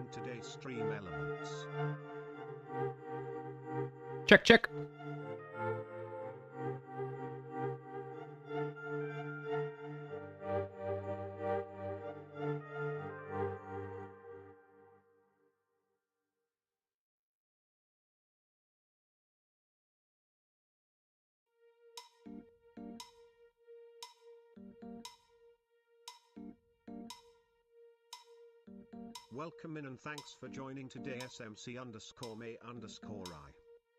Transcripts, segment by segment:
joining today's stream elements. Check, check. Welcome in and thanks for joining today SMC_me_I.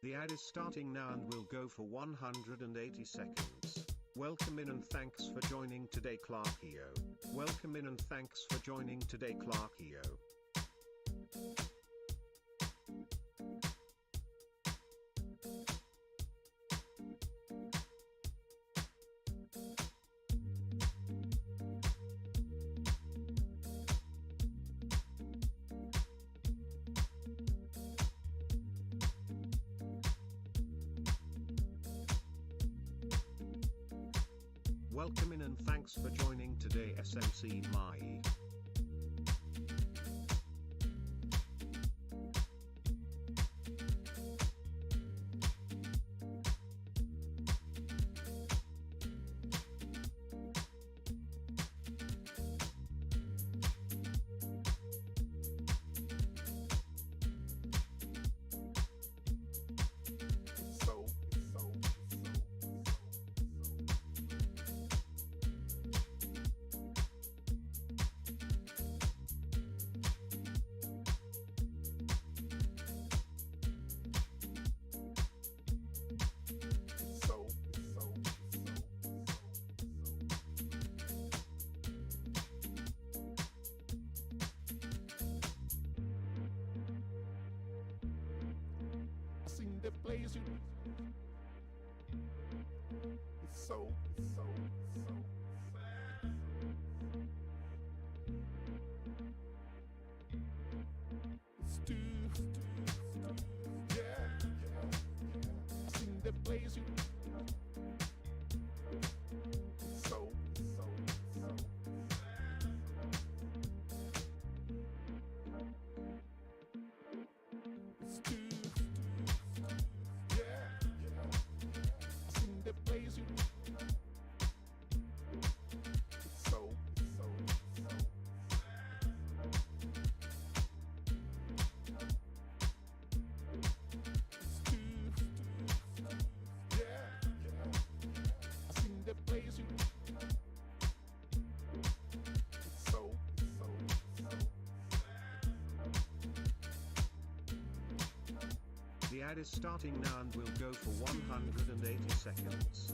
The ad is starting now and will go for 180 seconds. Welcome in and thanks for joining today Clarkio. Welcome in and thanks for joining today Clarkio. Welcome in and thanks for joining today SMC_me. The place you it's so it's too yeah seen the place you it's so it's too The ad is starting now and will go for 180 seconds.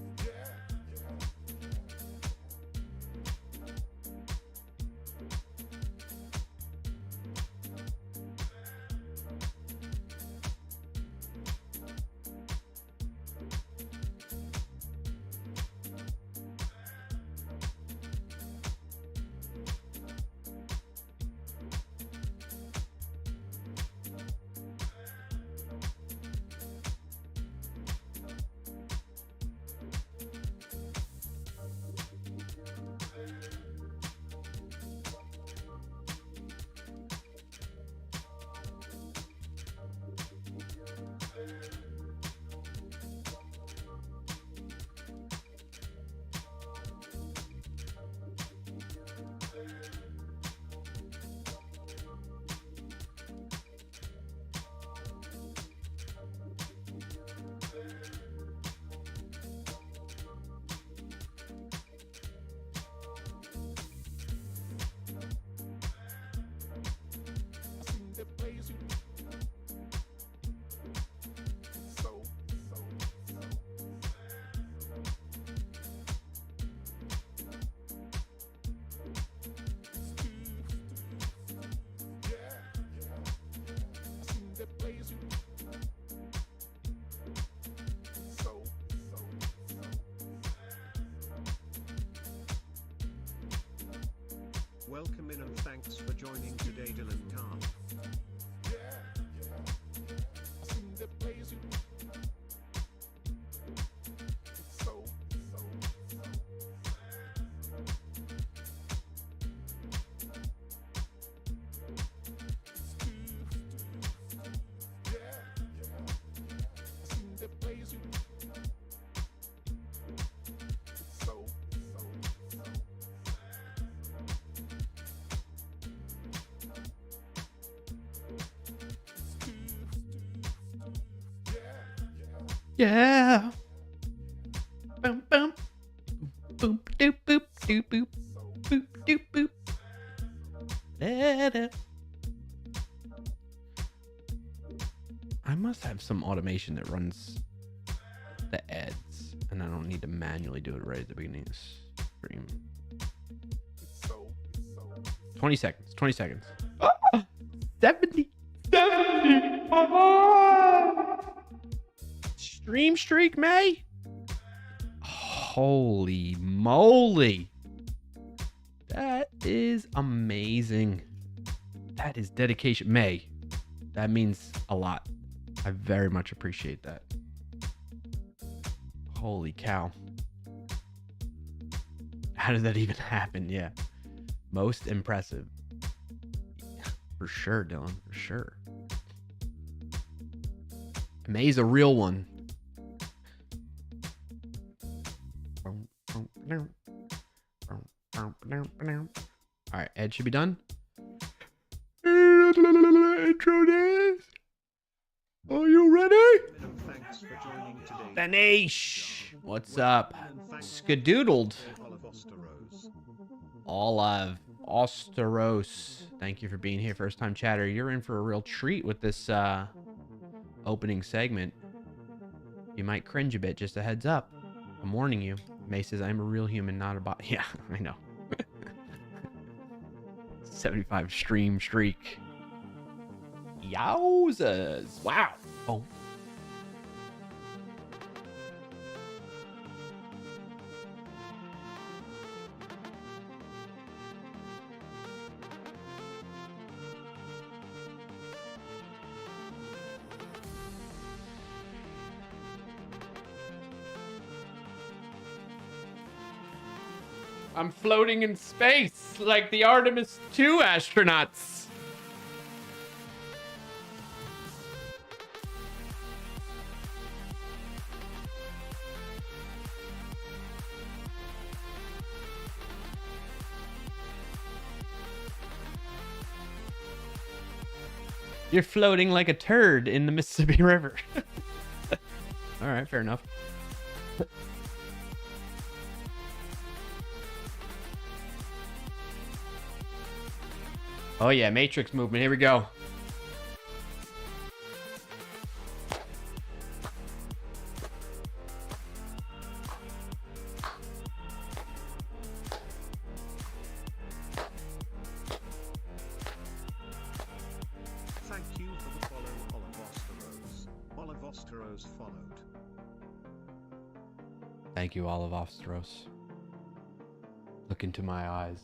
Welcome in and thanks for joining today Dylan Khan. seen the place you so it's too Yeah. Boom, boom. Boop, doop, boop, doop, boop. Boop, doop, boop. Da-da. I must have some automation that runs the ads, and I don't need to manually do it right at the beginning of the stream. 20 seconds. 20 seconds. 70. Stream streak, May? Holy moly. That is amazing. That is dedication. May, that means a lot. I very much appreciate that. Holy cow. How did that even happen? Yeah. Most impressive. For sure, Dylan. For sure. May's a real one. All right, Ed should be done. Intro dance. Are you ready? Thanks for joining today. Danish. What's up? Skadoodled. Olive Osteros. Thank you for being here, first time chatter. You're in for a real treat with this opening segment. You might cringe a bit, just a heads up. I'm warning you. May says, I'm a real human, not a bot. Yeah, I know. 75 stream streak. Yowzas. Wow. Oh. I'm floating in space like the Artemis 2 astronauts. You're floating like a turd in the Mississippi River. All right, fair enough. Oh yeah, Matrix movement. Here we go. Thank you for the follow, Olive Osteros followed. Thank you, Olive Osteros. Look into my eyes.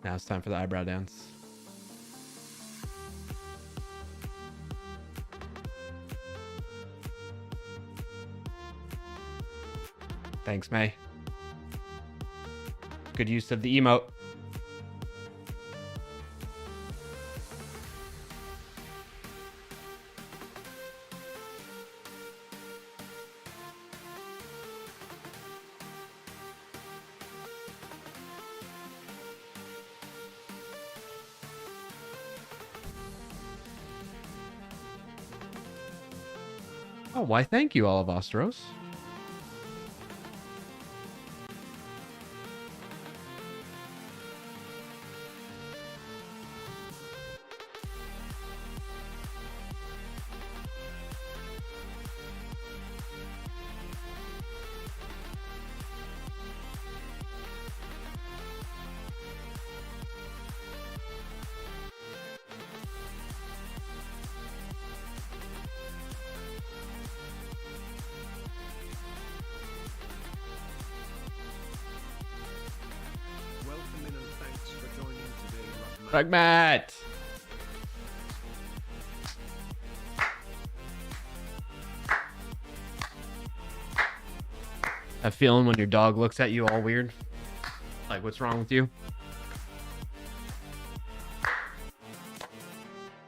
Now it's time for the eyebrow dance. Thanks, May. Good use of the emote. Oh, why thank you, Olive Osteros. Welcome in and thanks for joining today, Rugmat! That feeling when your dog looks at you all weird? Like, what's wrong with you?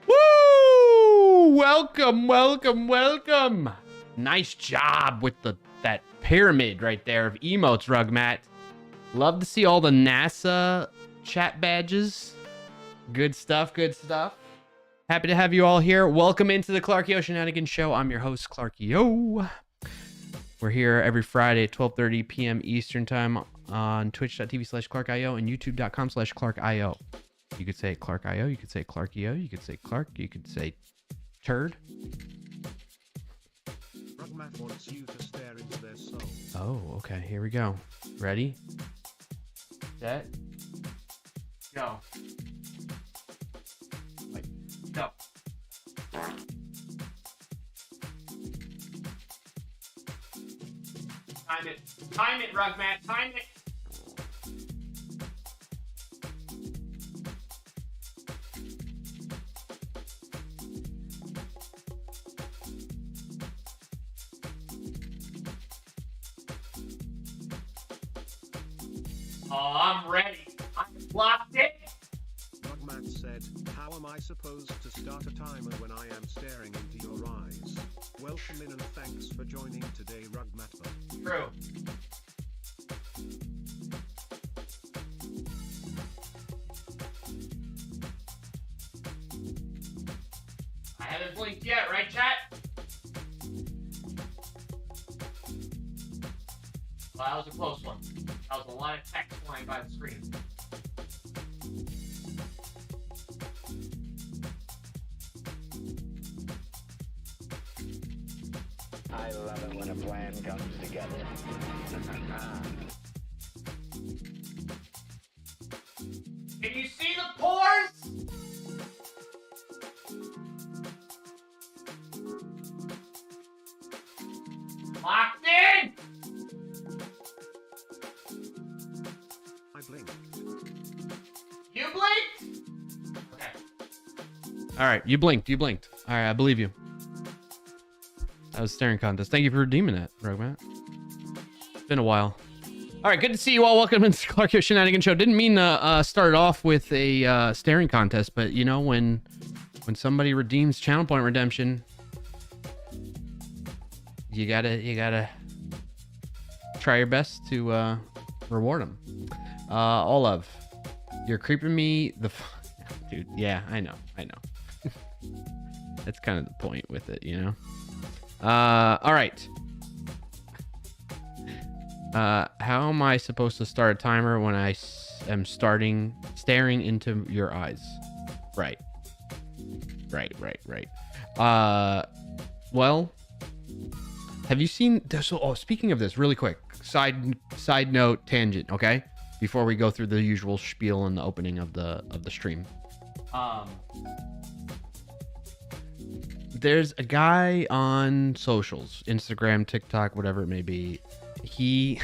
Woo! Welcome, welcome, welcome! Nice job with that pyramid right there of emotes, Rugmat. Love to see all the NASA chat badges. Good stuff, good stuff. Happy to have you all here. Welcome into the Clarkio Shenanigans Show. I'm your host, Clarkio. We're here every Friday at 12:30 p.m. Eastern Time on twitch.tv/ClarkIO and youtube.com/ClarkIO. You could say ClarkIO, you could say Clarkio, you could say Clark, you could say turd. Rugmat wants you to stare into their soul. Oh, okay. Here we go. Ready? Set. Go. Wait. Go. Time it. Time it, Rugmat. Time it. Oh, I'm ready. I'm locked in. Rugmat said, how am I supposed to start a timer when I am staring into your eyes? Welcome in and thanks for joining today, Rugmat. True. I haven't blinked yet, right, chat? Well, that was a close one. That was a lot of text flying by the screen. I love it when a plan comes together. Can you see the pores? Locked in! I blinked. You blinked? Okay. All right, you blinked. You blinked. All right, I believe you. That was staring contest. Thank you for redeeming that, Rugmat. It's been a while. All right, good to see you all. Welcome to the Clarkio Shenanigans Show. Didn't mean to start off with a staring contest, but you know, when somebody redeems channel point redemption, you gotta try your best to reward them. All of you're creeping me dude. Yeah, I know. That's kind of the point with it, you know. All right. How am I supposed to start a timer when I am staring into your eyes? Right. Well, have you seen this? Oh, speaking of this, really quick, side note tangent, okay? Before we go through the usual spiel in the opening of the stream. There's a guy on socials, Instagram, TikTok, whatever it may be. He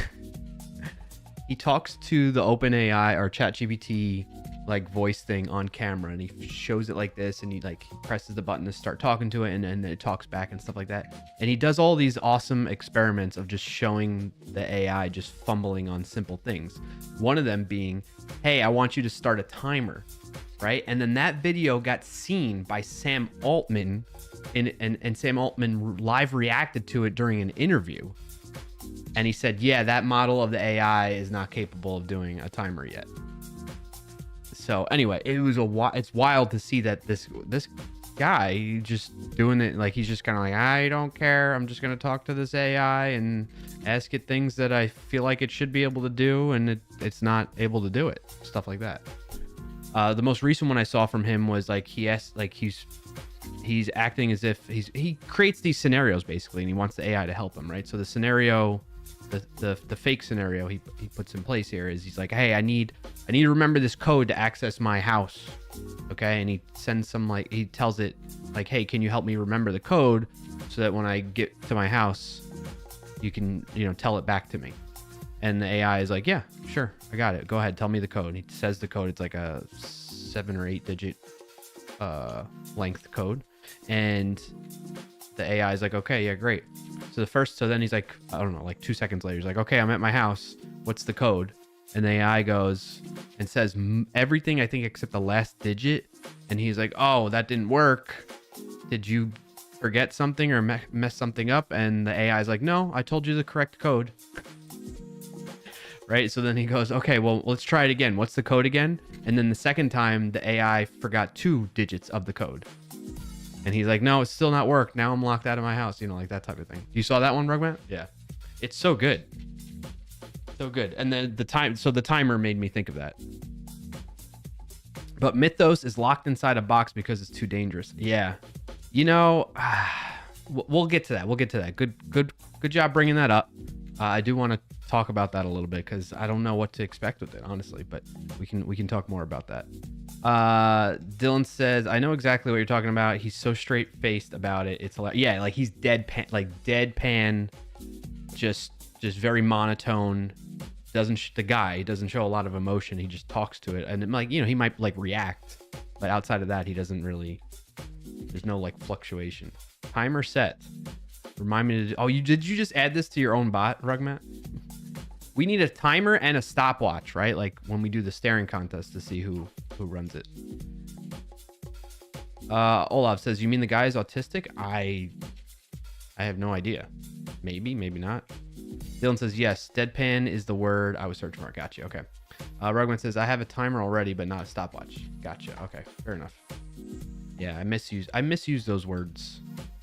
talks to the OpenAI or ChatGPT like voice thing on camera, and he shows it like this, and he presses the button to start talking to it, and then it talks back and stuff like that. And he does all these awesome experiments of just showing the AI just fumbling on simple things. One of them being, hey, I want you to start a timer, right? And then that video got seen by Sam Altman, and Sam Altman live reacted to it during an interview. And he said, yeah, that model of the AI is not capable of doing a timer yet. So anyway, it's wild to see that this guy just doing it, like he's just kind of like, I don't care, I'm just going to talk to this AI and ask it things that I feel like it should be able to do, and it's not able to do it, stuff like that. The most recent one I saw from him was like he's acting as if he creates these scenarios basically, and he wants the AI to help him, right? So the scenario, the fake scenario he puts in place here is he's like, hey, I need to remember this code to access my house, okay? And he sends he tells it like, hey, can you help me remember the code so that when I get to my house, you can tell it back to me. And the AI is like, yeah, sure, I got it. Go ahead, tell me the code. And he says the code. It's like a 7 or 8 digit length code, and the AI is like, okay, yeah, great. So then he's like, I don't know, like 2 seconds later, he's like, okay, I'm at my house. What's the code? And the AI goes and says everything, I think, except the last digit. And he's like, oh, that didn't work. Did you forget something or mess something up? And the AI is like, no, I told you the correct code. Right? So then he goes, okay, well, let's try it again. What's the code again? And then the second time, the AI forgot 2 digits of the code. And he's like, no, it's still not work. Now I'm locked out of my house. You know, like that type of thing. You saw that one, Rugmat? Yeah. It's so good. So good. And then the timer made me think of that. But Mythos is locked inside a box because it's too dangerous. Yeah. You know, we'll get to that. We'll get to that. Good job bringing that up. I do want to talk about that a little bit because I don't know what to expect with it, honestly, but we can talk more about that. Dylan says, I know exactly what you're talking about. He's so straight-faced about it. It's hilarious. Yeah, like he's deadpan, just very monotone. The guy doesn't show a lot of emotion. He just talks to it, and like, you know, he might like react, but outside of that, he doesn't really. There's no like fluctuation. Timer set. Remind me to. Oh, did you just add this to your own bot, Rugmat? We need a timer and a stopwatch, right? Like when we do the staring contest to see who runs it. Olaf says, you mean the guy is autistic? I have no idea. Maybe not. Dylan says, yes, deadpan is the word I was searching for. Gotcha. Okay. Rugman says, I have a timer already, but not a stopwatch. Gotcha. Okay. Fair enough. Yeah, I misuse those words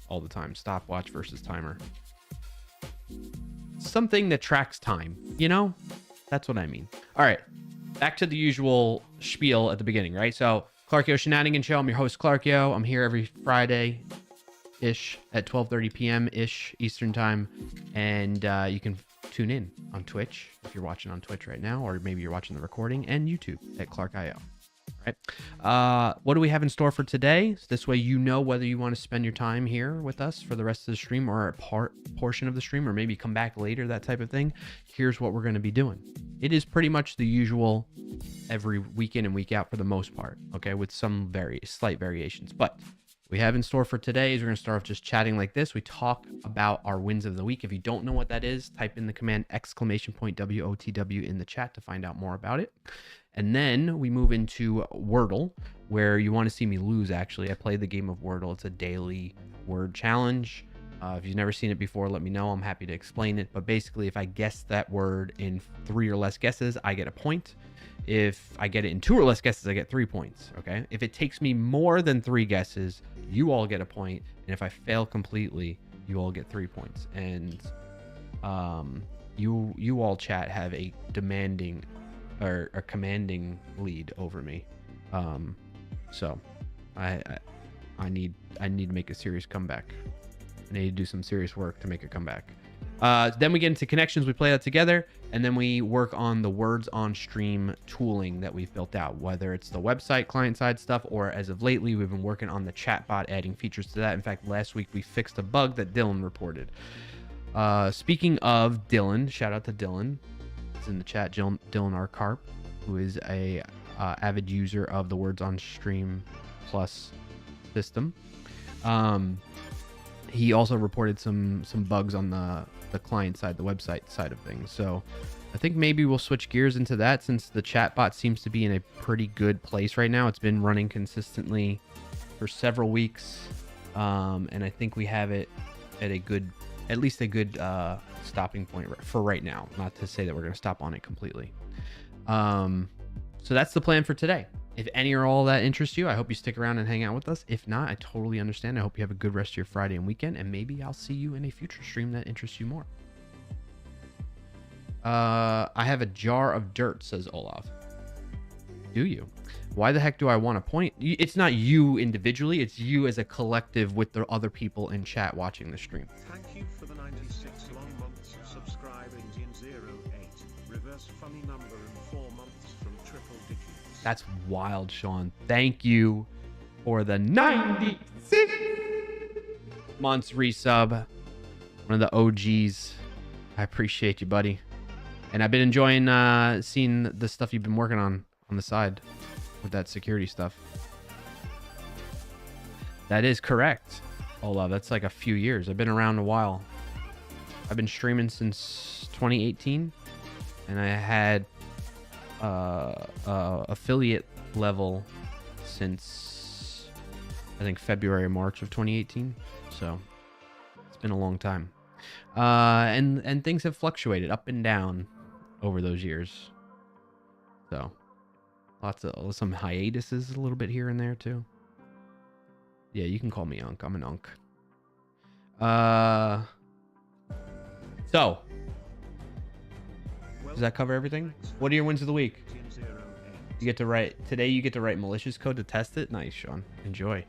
all the time. Stopwatch versus timer. Something that tracks time, you know? That's what I mean. All right. Back to the usual spiel at the beginning, right? So, Clarkio Shenanigan Show. I'm your host, Clarkio. I'm here every Friday-ish at 12:30 p.m.-ish Eastern Time. And you can tune in on Twitch if you're watching on Twitch right now, or maybe you're watching the recording, and YouTube at Clark.io. Right. What do we have in store for today? So this way you know whether you want to spend your time here with us for the rest of the stream or a portion of the stream, or maybe come back later, that type of thing. Here's what we're going to be doing. It is pretty much the usual every week in and week out for the most part, okay, with some slight variations. But we have in store for today is we're going to start off just chatting like this. We talk about our wins of the week. If you don't know what that is, type in the command !WOTW in the chat to find out more about it. And then we move into Wordle, where you want to see me lose, actually. I play the game of Wordle. It's a daily word challenge. If you've never seen it before, let me know. I'm happy to explain it. But basically, if I guess that word in 3 or less guesses, I get a point. If I get it in 2 or less guesses, I get 3 points, okay? If it takes me more than 3 guesses, you all get a point. And if I fail completely, you all get 3 points. And you all, chat, have a demanding or a commanding lead over me. So I need to make a serious comeback. I need to do some serious work to make a comeback. Then we get into connections. We play that together, and then we work on the words on stream tooling that we've built out, whether it's the website client side stuff, or as of lately, we've been working on the chatbot, adding features to that. In fact, last week we fixed a bug that Dylan reported. Speaking of Dylan, shout out to Dylan. It's in the chat, Dylan R. Carp, who is a avid user of the Words on Stream Plus system. He also reported some bugs on the client side, the website side of things. So I think maybe we'll switch gears into that, since the chatbot seems to be in a pretty good place right now. It's been running consistently for several weeks, and I think we have it at at least a good stopping point for right now. Not to say that we're going to stop on it completely. So that's the plan for today. If any or all that interests you, I hope you stick around and hang out with us. If not, I totally understand. I hope you have a good rest of your Friday and weekend, and maybe I'll see you in a future stream that interests you more. I have a jar of dirt, says Olaf. Do you? Why the heck do I want to point? It's not you individually. It's you as a collective with the other people in chat watching the stream. Thank you for the 96 long months of subscribing in 08. Reverse funny number and 4 months from triple digits. That's wild, Sean. Thank you for the 96 months resub. One of the OGs. I appreciate you, buddy. And I've been enjoying seeing the stuff you've been working on the side with that security stuff. That is correct, Olaf. That's like a few years. I've been around a while. I've been streaming since 2018, and I had affiliate level since I think February or March of 2018. So it's been a long time. And things have fluctuated up and down over those years. So lots of some hiatuses a little bit here and there too. Yeah, you can call me Unk. I'm an Unk. So, does that cover everything? What are your wins of the week? You get to write today. You get to write malicious code to test it. Nice, Sean. Enjoy.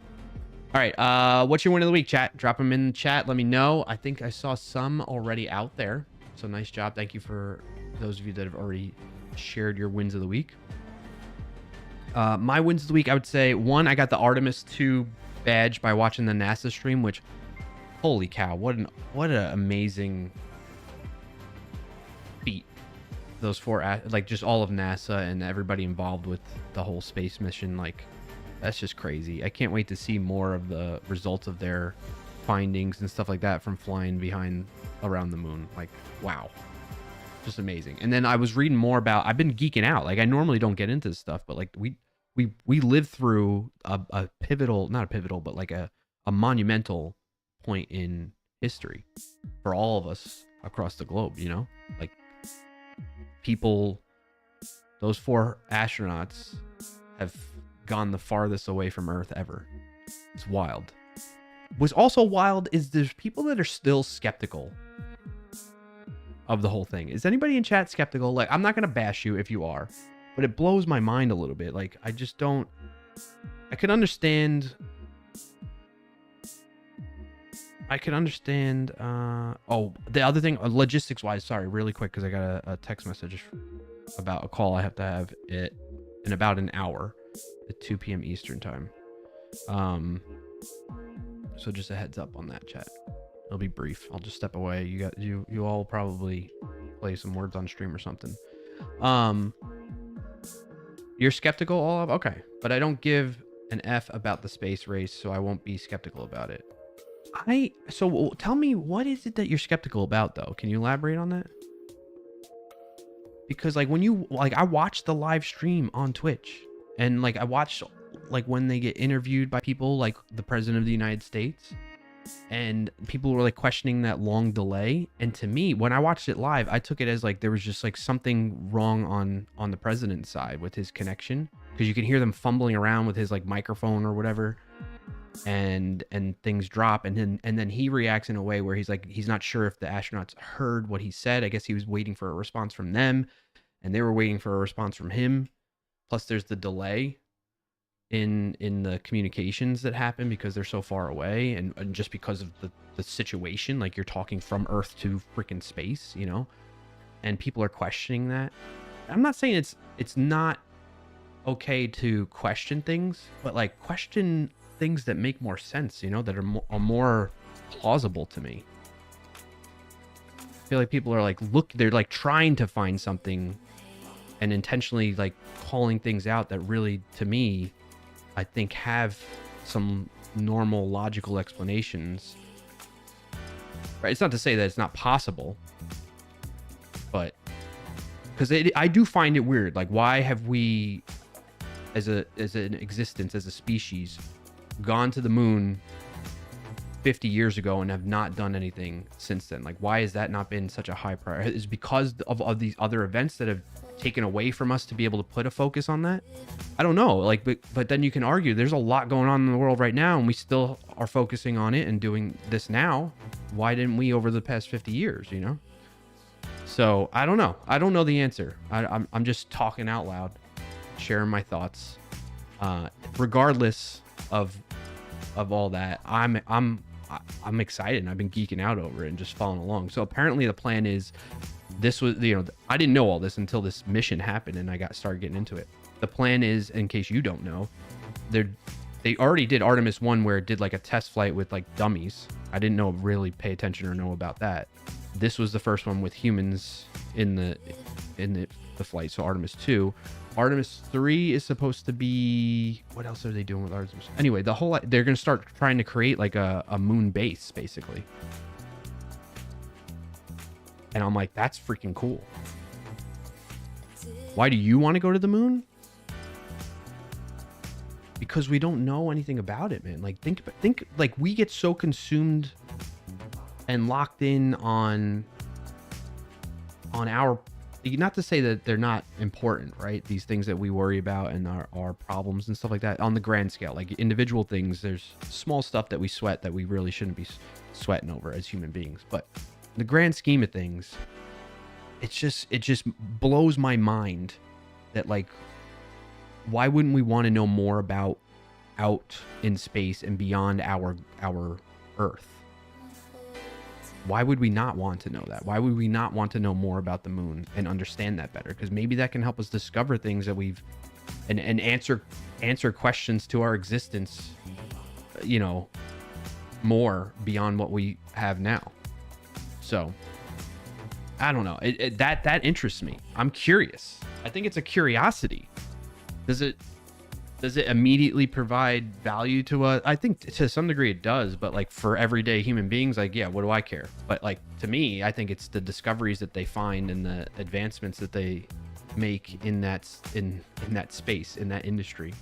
All right. What's your win of the week, chat? Drop them in the chat. Let me know. I think I saw some already out there. So nice job. Thank you for those of you that have already shared your wins of the week. My wins of the week, I would say, one, I got the Artemis 2 badge by watching the NASA stream, which, holy cow, what an amazing feat. Those four, like, just all of NASA and everybody involved with the whole space mission, like, that's just crazy. I can't wait to see more of the results of their findings and stuff like that from flying around the moon. Like, wow, just amazing. And then I was reading more about, I've been geeking out. Like, I normally don't get into this stuff, but like we lived through a pivotal, not a pivotal, but like a monumental point in history for all of us across the globe, you know? Like, people, those 4 astronauts have gone the farthest away from Earth ever. It's wild. What's also wild is there's people that are still skeptical of the whole thing. Is anybody in chat skeptical? Like, I'm not going to bash you if you are, but it blows my mind a little bit. Like, I just don't, I can understand. Oh, the other thing, logistics wise, sorry, really quick, because I got a text message about a call I have to have it in about an hour at 2 p.m. Eastern time. So just a heads up on that, chat. It'll be brief. I'll just step away. You all probably play some words on stream or something. You're skeptical, all of? Okay, but I don't give an F about the space race, so I won't be skeptical about it. So tell me, what is it that you're skeptical about, though? Can you elaborate on that? Because like I watched the live stream on Twitch, and like I watched like when they get interviewed by people like the President of the United States, and people were like questioning that long delay. And to me, when I watched it live, I took it as like there was just like something wrong on the president's side with his connection, because you can hear them fumbling around with his like microphone or whatever, and things drop, and then he reacts in a way where he's like, he's not sure if the astronauts heard what he said. I guess he was waiting for a response from them, and they were waiting for a response from him. Plus there's the delay in the communications that happen because they're so far away, and just because of the situation, like you're talking from Earth to freaking space, you know, and people are questioning that. I'm not saying it's not okay to question things, but like question things that make more sense, you know, that are more plausible to me. I feel like people are like, they're like trying to find something and intentionally like calling things out that really, to me, I think have some normal logical explanations. Right? It's not to say that it's not possible, but because I do find it weird. Like, why have we, as an existence, as a species, gone to the moon 50 years ago and have not done anything since then? Like, why has that not been such a high priority? Is it because of these other events that have taken away from us to be able to put a focus on that? I don't know. Like, but then you can argue there's a lot going on in the world right now, and we still are focusing on it and doing this now. Why didn't we over the past 50 years, you know? So I don't know. I don't know the answer. I'm just talking out loud, sharing my thoughts. Regardless of all that, I'm excited, and I've been geeking out over it and just following along. So apparently the plan is, this was, you know, I didn't know all this until this mission happened and I started getting into it. The plan is, in case you don't know, they already did Artemis 1 where it did like a test flight with like dummies. I didn't really pay attention or know about that. This was the first one with humans in the flight. So Artemis 2. Artemis 3 is supposed to be, what else are they doing with Artemis? Anyway, they're going to start trying to create like a moon base, basically. And I'm like, that's freaking cool. Why do you want to go to the moon? Because we don't know anything about it, man. Like, think like we get so consumed and locked in on our not to say that they're not important, right? These things that we worry about and our problems and stuff like that on the grand scale, like individual things, there's small stuff that we sweat that we really shouldn't be sweating over as human beings. But the grand scheme of things, it just blows my mind that, like, why wouldn't we want to know more about out in space and beyond our Earth? Why would we not want to know that? Why would we not want to know more about the moon and understand that better? Because maybe that can help us discover things that we've and answer questions to our existence, you know, more beyond what we have now. So I don't know. That interests me. I'm curious. I think it's a curiosity. Does it immediately provide value to us? I think to some degree it does, but like for everyday human beings, like, yeah, what do I care? But like to me, I think it's the discoveries that they find and the advancements that they make in that space, in that industry,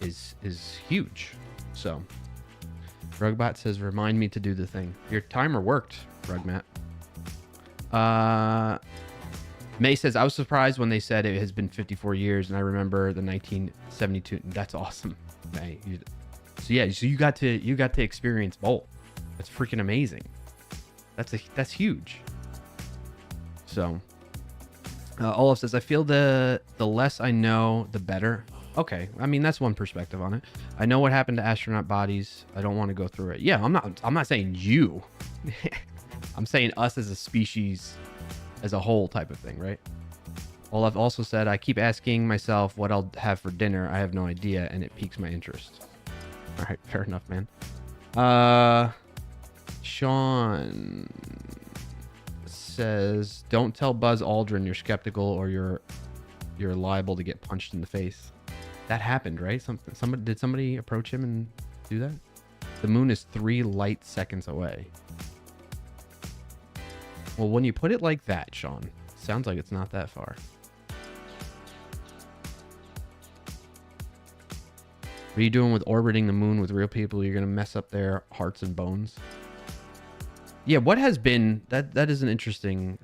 is huge. So Rugbot says, remind me to do the thing. Your timer worked, Rugmat. May says, I was surprised when they said it has been 54 years, and I remember the 1972. That's awesome, May. So you got to experience both. That's freaking amazing. That's huge. So Olaf says, I feel the less I know, the better. Okay, I mean, that's one perspective on it. I know what happened to astronaut bodies. I don't want to go through it. Yeah, I'm not saying you. I'm saying us as a species, as a whole type of thing, right? Olaf also said, I keep asking myself what I'll have for dinner. I have no idea, and it piques my interest. All right, fair enough, man. Sean says, don't tell Buzz Aldrin you're skeptical or you're liable to get punched in the face. That happened, right? Did somebody approach him and do that? The moon is 3 light seconds away. Well, when you put it like that, Sean, sounds like it's not that far. What are you doing with orbiting the moon with real people? You're going to mess up their hearts and bones. Yeah, what has been... That is an interesting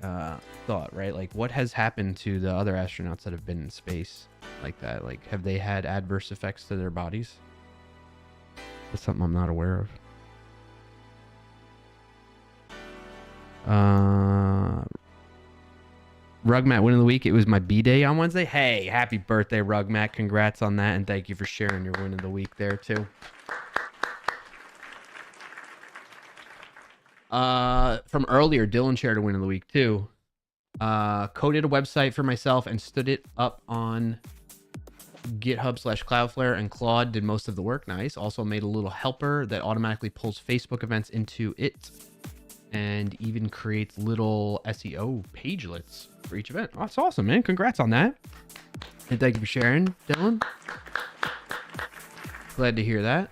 thought, right? Like, what has happened to the other astronauts that have been in space like that? Like, have they had adverse effects to their bodies? That's something I'm not aware of. Rugmat win of the week. It was my B-day on Wednesday. Hey, happy birthday, Rugmat. Congrats on that, and thank you for sharing your win of the week there too. From earlier, Dylan shared a win of the week too. Coded a website for myself and stood it up on GitHub/Cloudflare, and Claude did most of the work. Nice. Also made a little helper that automatically pulls Facebook events into it, and even creates little SEO pagelets for each event. Oh, that's awesome, man. Congrats on that. And thank you for sharing, Dylan. Glad to hear that.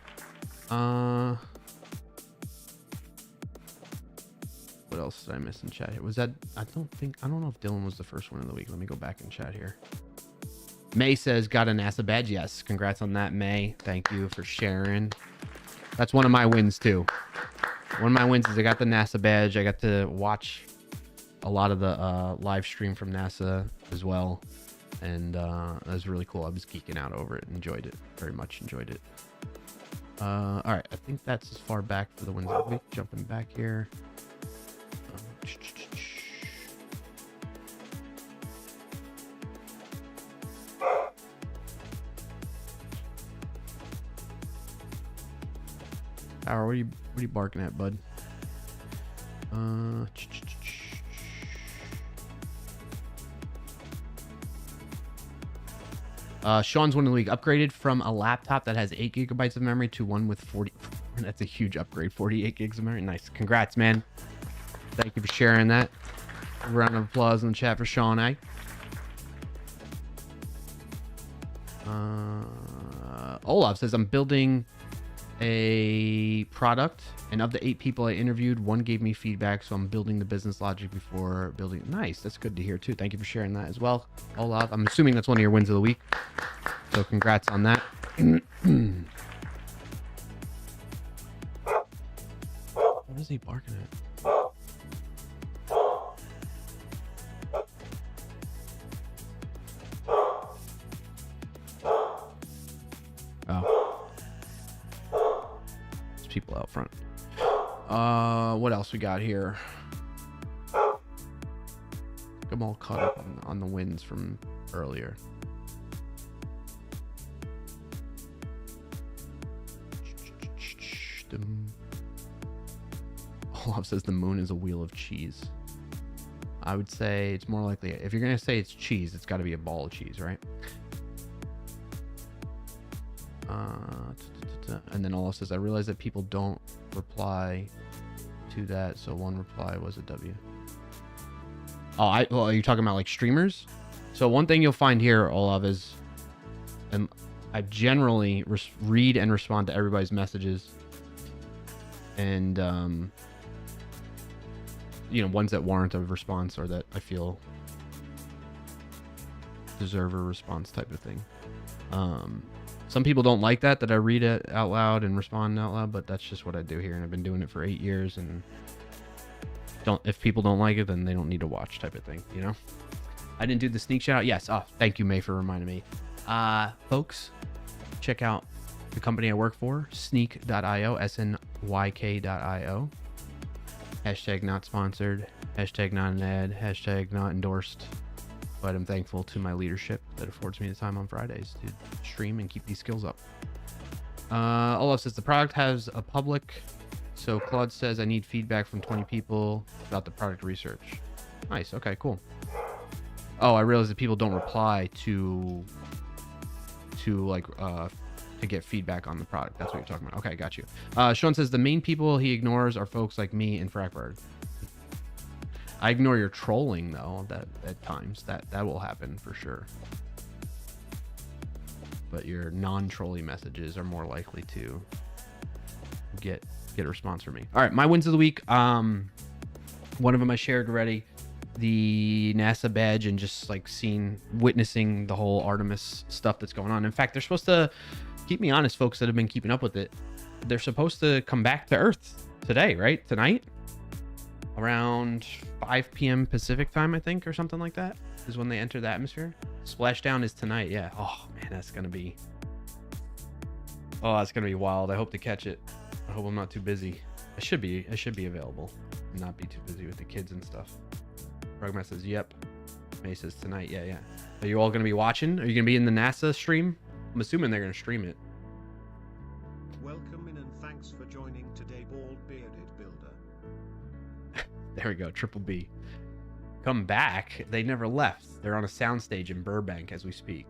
What else did I miss in chat here? Was that... I don't know if Dylan was the first one of the week. Let me go back and chat here. May says, got a NASA badge. Yes, congrats on that, May. Thank you for sharing. That's one of my wins, too. One of my wins is I got the NASA badge. I got to watch a lot of the live stream from NASA as well. And that was really cool. I was geeking out over it. Enjoyed it. Very much enjoyed it. All right. I think that's as far back for the wins of the week. Jumping back here. Power, what are you barking at, bud? Sean's win of the week. Upgraded from a laptop that has 8 gigabytes of memory to one with 40. That's a huge upgrade. 48 gigs of memory. Nice. Congrats, man. Thank you for sharing that. A round of applause in the chat for Sean, eh? Olaf says, I'm building a product, and of the 8 people I interviewed, 1 gave me feedback, so I'm building the business logic before building. Nice. That's good to hear, too. Thank you for sharing that as well, Olaf. I'm assuming that's one of your wins of the week, so congrats on that. What is he barking at? front. What else we got here? I'm all caught up on the wins from earlier. Olaf says the moon is a wheel of cheese. I would say it's more likely, if you're going to say it's cheese, it's got to be a ball of cheese, right? And then Olaf says, I realize that people don't reply to that, so one reply was a W. Oh, well, are you talking about like streamers? So one thing you'll find here, Olaf, is I generally read and respond to everybody's messages. And, you know, ones that warrant a response or that I feel deserve a response type of thing. Some people don't like that I read it out loud and respond out loud, but that's just what I do here. And I've been doing it for 8 years, and if people don't like it, then they don't need to watch type of thing, you know? I didn't do the sneak shout out. Yes. Oh, thank you, May, for reminding me. Folks, check out the company I work for, snyk.io, SNYK.io. Hashtag not sponsored, hashtag not an ad, hashtag not endorsed. But I'm thankful to my leadership that affords me the time on Fridays to stream and keep these skills up. Olaf says the product has a public. So Claude says I need feedback from 20 people about the product research. Nice. Okay, cool. Oh, I realize that people don't reply to get feedback on the product. That's what you're talking about. Okay, got you. Sean says the main people he ignores are folks like me and Frackberg. I ignore your trolling though. That at times that will happen for sure. But your non-trolly messages are more likely to get a response from me. All right, my wins of the week. One of them I shared already. The NASA badge and just like witnessing the whole Artemis stuff that's going on. In fact, they're supposed to keep me honest, folks that have been keeping up with it. They're supposed to come back to Earth today, right? Tonight, around 5 p.m. Pacific time, I think, or something like that, is when they enter the atmosphere. Splashdown is tonight. Yeah. Oh man, that's gonna be wild. I hope to catch it. I hope I'm not too busy. I should be available and not be too busy with the kids and stuff. Rugmat says, yep. May says tonight. Yeah. Are you all going to be watching? Are you going to be in the NASA stream? I'm assuming they're going to stream it. Welcome in and thanks for joining today, Bald Bearded Builder. There we go. Triple B. Come back. They never left. They're on a soundstage in Burbank as we speak.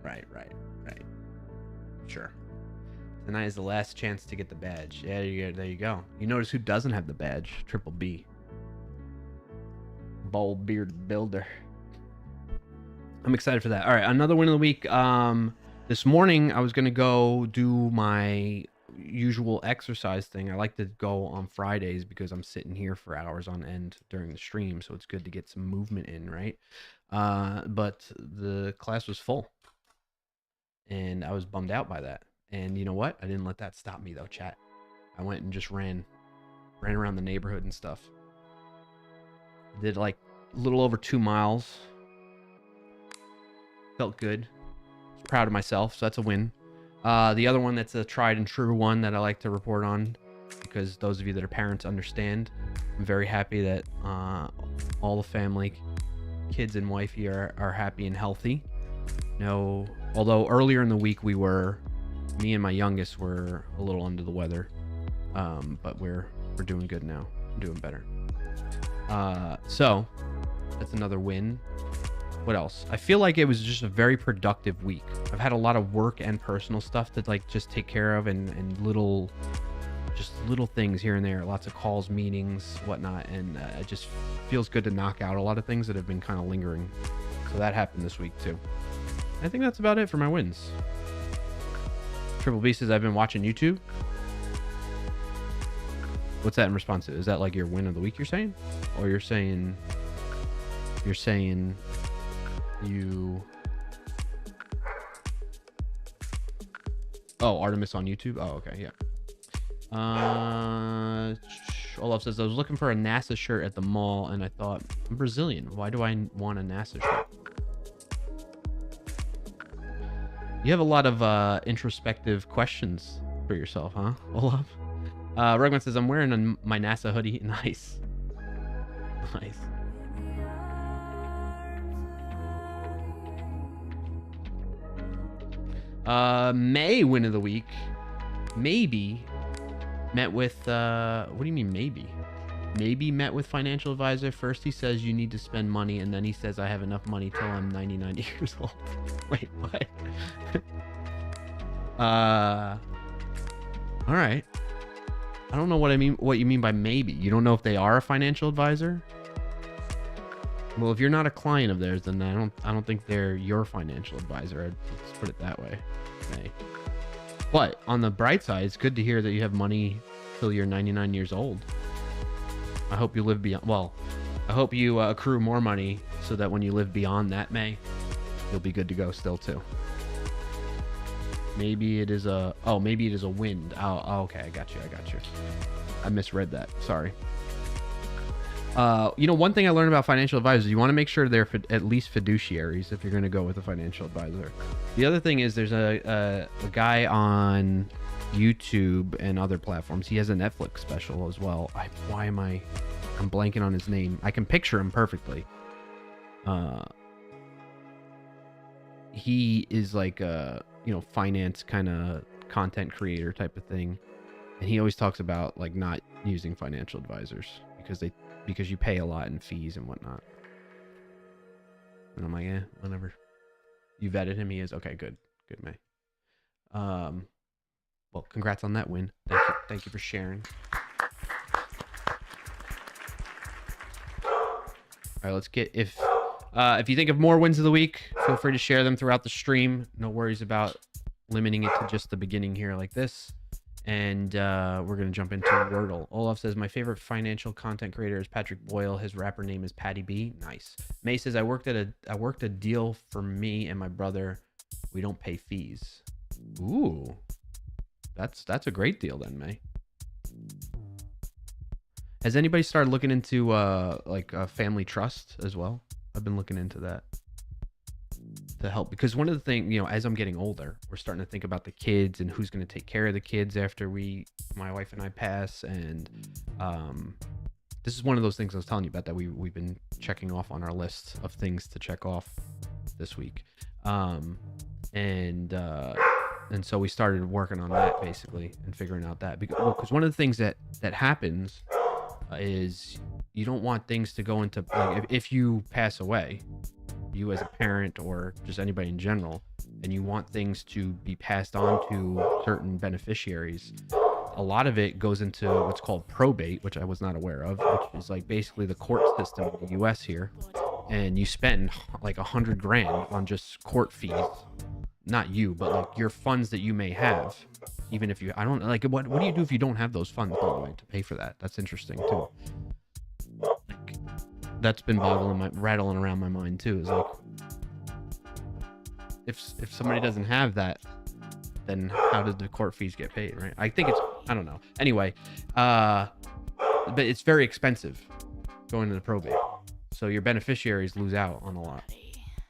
Right. Sure. Tonight is the last chance to get the badge. Yeah, there you go. You notice who doesn't have the badge? Triple B. Bald Bearded Builder. I'm excited for that. All right, another win of the week. This morning I was gonna go do my usual exercise thing. I like to go on Fridays because I'm sitting here for hours on end during the stream, so it's good to get some movement in, right? But the class was full, and I was bummed out by that. And you know what? I didn't let that stop me though, chat. I went and just ran around the neighborhood and stuff. Did like a little over 2 miles. Felt good. Was proud of myself, so that's a win. The other one that's a tried and true one that I like to report on, because those of you that are parents understand. I'm very happy that all the family, kids and wifey are happy and healthy. No, although earlier in the week me and my youngest were a little under the weather, but we're doing good now. I'm doing better. So that's another win. What else? I feel like it was just a very productive week. I've had a lot of work and personal stuff to like just take care of, and little things here and there. Lots of calls, meetings, whatnot, and it just feels good to knock out a lot of things that have been kind of lingering. So that happened this week too. I think that's about it for my wins. Triple B says I've been watching YouTube. What's that in response to? Is that like your win of the week you're saying? Or you're saying you... Oh, Artemis on YouTube? Oh, okay, yeah. Olaf says, I was looking for a NASA shirt at the mall, and I thought, I'm Brazilian. Why do I want a NASA shirt? You have a lot of introspective questions for yourself, huh, Olaf? Rugman says, I'm wearing my NASA hoodie. Nice. Nice. May win of the week. Maybe met with, what do you mean maybe? Maybe met with financial advisor. First he says you need to spend money, and then he says I have enough money till I'm 99 years old. Wait, what? All right. I don't know what you mean by maybe. You don't know if they are a financial advisor? Well, if you're not a client of theirs, then I don't think they're your financial advisor. Let's put it that way. Okay. But on the bright side, it's good to hear that you have money till you're 99 years old. I hope you live beyond. Well, I hope you accrue more money so that when you live beyond that May, you'll be good to go still too. Maybe it is a. Oh, maybe it is a wind. Oh, okay. I got you. I misread that. Sorry. One thing I learned about financial advisors, you want to make sure they're at least fiduciaries if you're going to go with a financial advisor. The other thing is there's a guy on YouTube and other platforms. He has a Netflix special as well. I'm blanking on his name. I can picture him perfectly. He is like a, finance kind of content creator type of thing. And he always talks about like not using financial advisors because you pay a lot in fees and whatnot. And I'm like, whatever. You vetted him. He is okay. Good, May. Well, congrats on that win. Thank you for sharing. All right, let's get if you think of more wins of the week, feel free to share them throughout the stream. No worries about limiting it to just the beginning here like this. And we're going to jump into Wordle. Olaf says, my favorite financial content creator is Patrick Boyle. His rapper name is Patty B. Nice. May says, I worked a deal for me and my brother. We don't pay fees. Ooh. That's a great deal then, May. Has anybody started looking into like a family trust as well? I've been looking into that to help, because one of the things, as I'm getting older, we're starting to think about the kids and who's going to take care of the kids after my wife and I pass. And this is one of those things I was telling you about that we've been checking off on our list of things to check off this week. And so we started working on that basically and figuring out that because one of the things that happens is you don't want things to go into, like, if you pass away, you as a parent or just anybody in general, and you want things to be passed on to certain beneficiaries, a lot of it goes into what's called probate, which I was not aware of, which is like basically the court system in the US here. And you spend like $100,000 on just court fees. Not you, but like your funds that you may have. Even if you, I don't like, what do you do if you don't have those funds, by the way, to pay for that? That's interesting too. Like, that's been rattling around my mind too. Is like, if somebody doesn't have that, then how did the court fees get paid, right? I think I don't know. Anyway, but it's very expensive going into probate. So your beneficiaries lose out on a lot.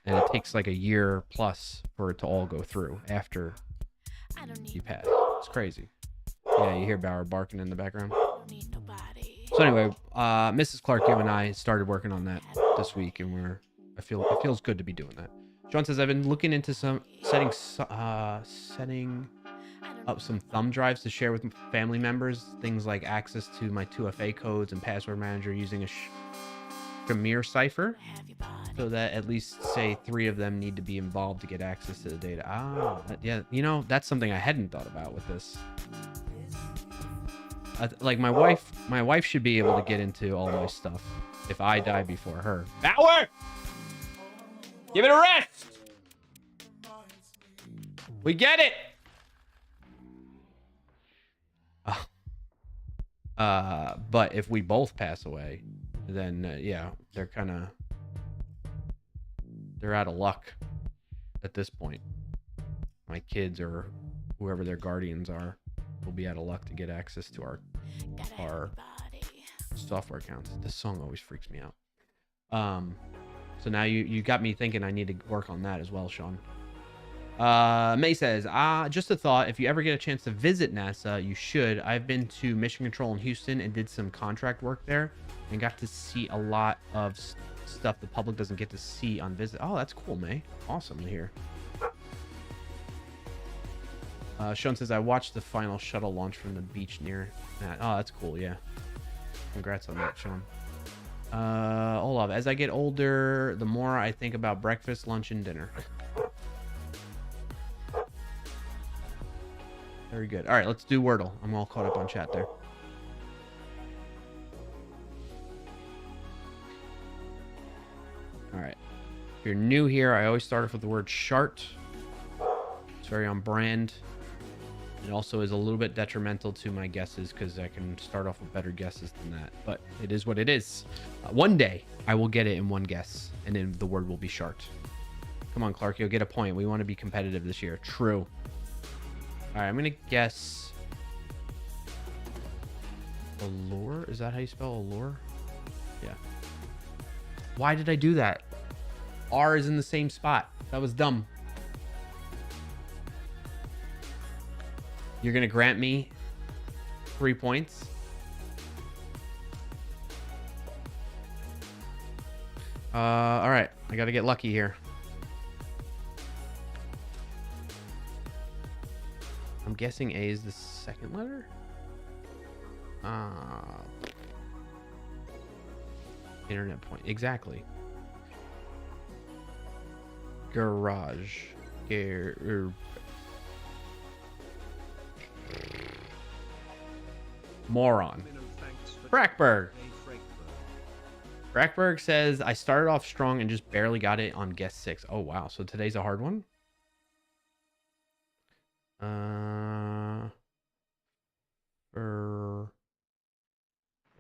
And it takes like a year plus for it to all go through after you pass. It's crazy. Yeah, you hear Bauer barking in the background. So anyway, Mrs. Clark, you and I started working on that this week, and it feels good to be doing that. John says, I've been looking into setting up some thumb drives to share with family members, things like access to my 2FA codes and password manager using a Shamir cipher, so that at least say 3 of them need to be involved to get access to the data. Yeah, that's something I hadn't thought about with this. Like my wife should be able to get into all my stuff if I die before her. Bauer! Give it a rest! We get it! But if we both pass away, then yeah, they're out of luck at this point. My kids or whoever their guardians are will be out of luck to get access to our software accounts. This song always freaks me out. So now you got me thinking I need to work on that as well, Sean. May says, just a thought. If you ever get a chance to visit NASA, you should. I've been to Mission Control in Houston and did some contract work there and got to see a lot of stuff the public doesn't get to see on visit. Oh, that's cool, May. Awesome to hear. Sean says, I watched the final shuttle launch from the beach near that. Oh, that's cool. Yeah. Congrats on that, Sean. Olaf, as I get older, the more I think about breakfast, lunch, and dinner. Very good. All right, let's do Wordle. I'm all caught up on chat there. All right. If you're new here, I always start off with the word shart. It's very on brand. It also is a little bit detrimental to my guesses because I can start off with better guesses than that. But it is what it is. One day, I will get it in one guess, and then the word will be shart. Come on, Clark, you'll get a point. We want to be competitive this year. True. All right, I'm going to guess allure. Is that how you spell allure? Yeah. Why did I do that? R is in the same spot. That was dumb. You're going to grant me 3 points? All right. I got to get lucky here. I'm guessing A is the second letter? Internet point. Exactly. Garage. Moron. Brackberg. Brackberg says, I started off strong and just barely got it on guess 6. Oh, wow. So today's a hard one?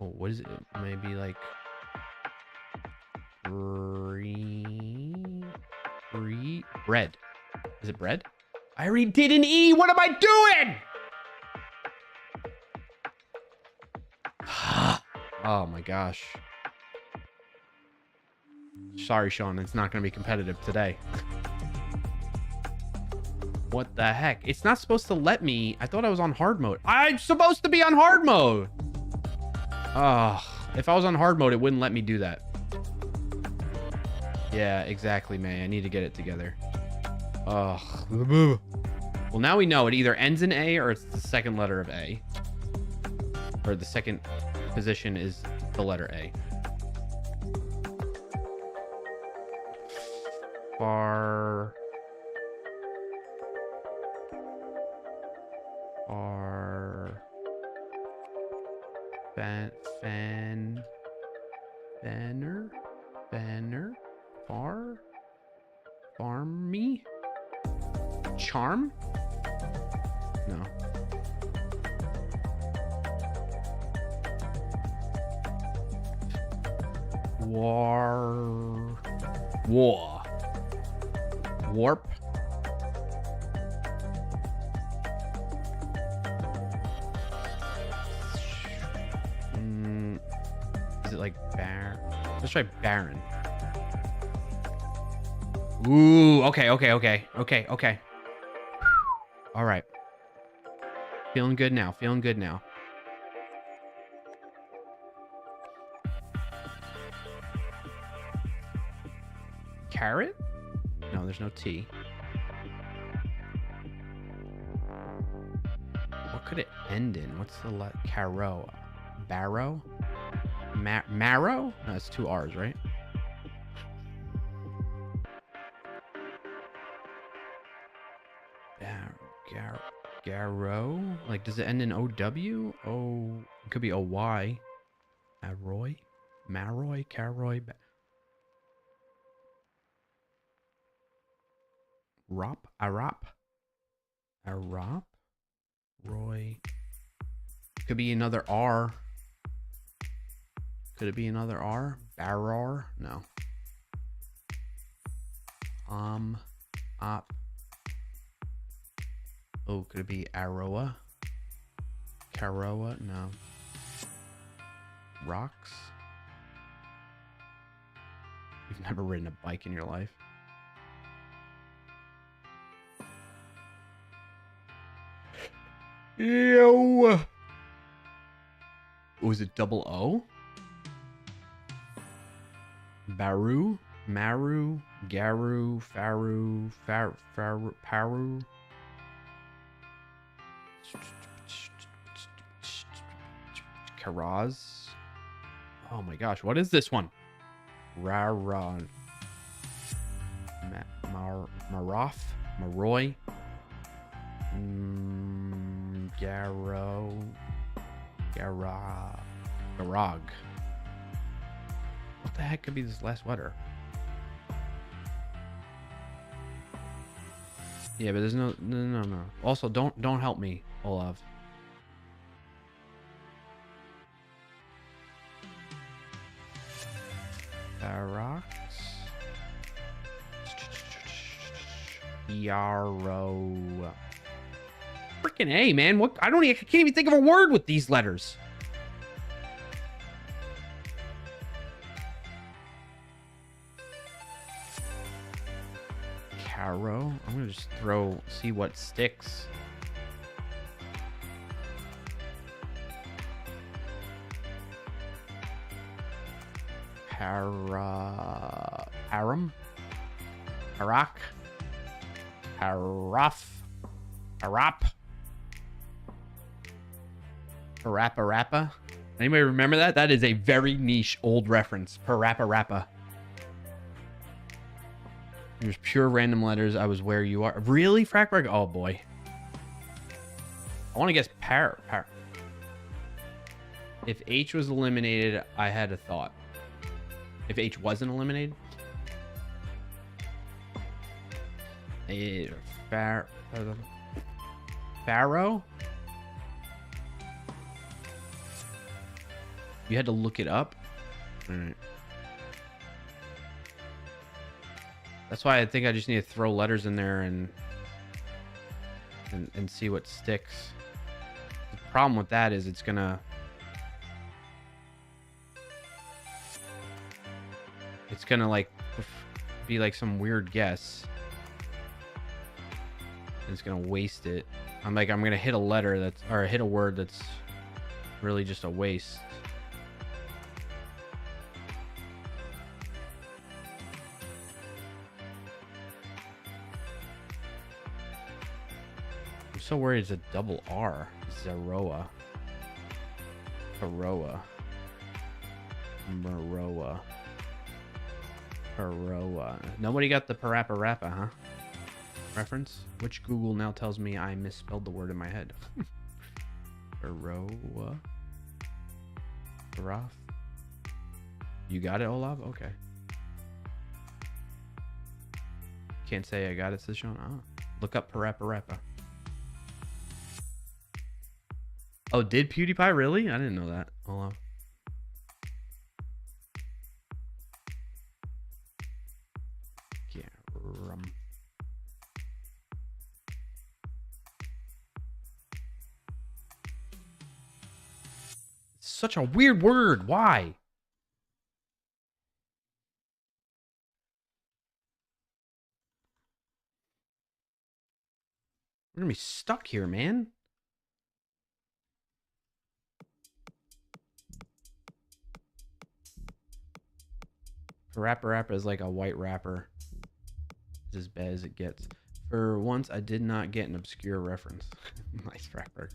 Oh, what is it? Maybe like bread. Is it bread? I already did an E. What am I doing? Oh my gosh. Sorry, Sean. It's not going to be competitive today. What the heck? It's not supposed to let me. I thought I was on hard mode. I'm supposed to be on hard mode. Oh, if I was on hard mode, it wouldn't let me do that. Yeah, exactly, man. I need to get it together. Oh. Well, now we know it either ends in A or it's the second letter of A. Or the second position is the letter A. Far. Banner, farmy, charm? No. Warp. Is it like bear? Let's try Baron. Ooh, okay. All right. Feeling good now. Carrot? No, there's no T. What could it end in? What's the letter? Caro? Barrow? Marrow? No, it's 2 R's, right? Garrow? Like, does it end in OW? Oh, it could be OY. Arroy? Maroy? Caroy? Arop? Roy? Could be another R. Could it be another R? Barrar? No. Op. Oh, could it be Aroa? Caroa? No. Rocks? You've never ridden a bike in your life. Yo. Was it double O? Baru, Maru, Garu, Faru, Paru. Karaz. Oh my gosh, what is this one? Raron. Maroff, Maroy. Garog. What the heck could be this last letter? Yeah, but there's no. Also, don't help me, Olav. Barax. Yarrow. Freaking A, man. What? I can't even think of a word with these letters. Caro. I'm gonna just see what sticks. Param. Harak. Haraf. Harap. Parappa. Anybody remember that? That is a very niche old reference. Parappa. There's pure random letters. I was where you are. Really, Frackberg? Oh boy. I want to guess par. If H was eliminated, I had a thought. If H wasn't eliminated, Pharaoh. You had to look it up. All right. That's why I think I just need to throw letters in there and see what sticks. The problem with that is it's gonna like be like some weird guess. And it's gonna waste it. I'm gonna hit a letter hit a word that's really just a waste. I'm so worried it's a double R. Zeroa. Paroa. Maroa. Paroa. Nobody got the parappa, huh? Reference? Which Google now tells me I misspelled the word in my head. Paroa. Paraf. You got it, Olav? Okay. Can't say I got it, says Sean. Oh. Look up parappa. Oh, did PewDiePie really? I didn't know that. Olav. Yeah, such a weird word. Why? We're gonna be stuck here, man. Rapper is like a white rapper. It's as bad as it gets. For once, I did not get an obscure reference. Nice rapper.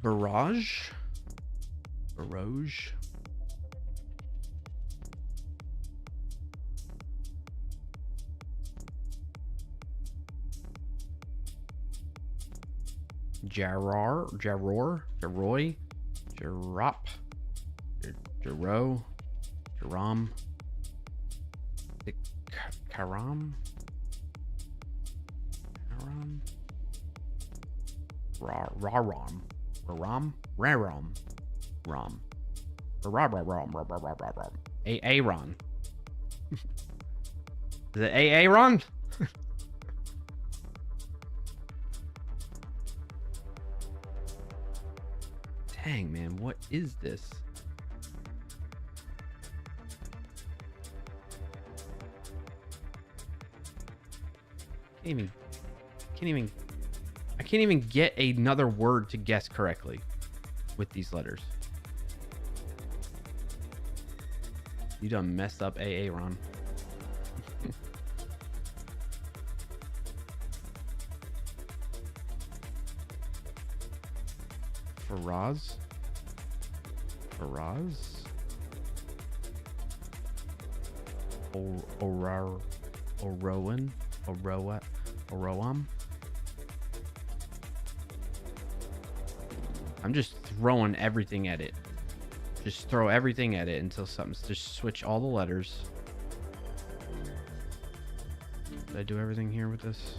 Barrage. Jarroy, Jarop, Jaro, Jaram, Karam, Aaron, Is it Aaron? Dang, man, what is this? I can't even get another word to guess correctly with these letters. You done messed up AA, Ron. Faraz? Oroam? I'm just throwing everything at it. Just throw everything at it until something's... Just switch all the letters. Did I do everything here with this?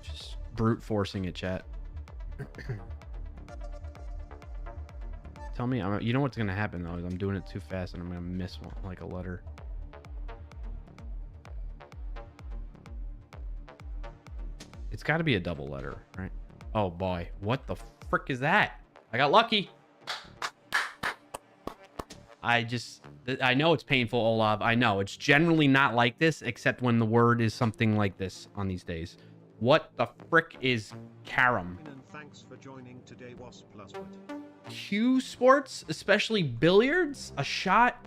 Just brute forcing it, chat. Tell me, you know what's gonna happen though is I'm doing it too fast and I'm gonna miss one, like a letter. It's got to be a double letter, right? Oh boy, what the frick is that? I got lucky. I know it's painful, Olav. I know it's generally not like this, except when the word is something like this on these days. What the frick is carom? And thanks for joining today, WoS Bot. Cue sports, especially billiards, a shot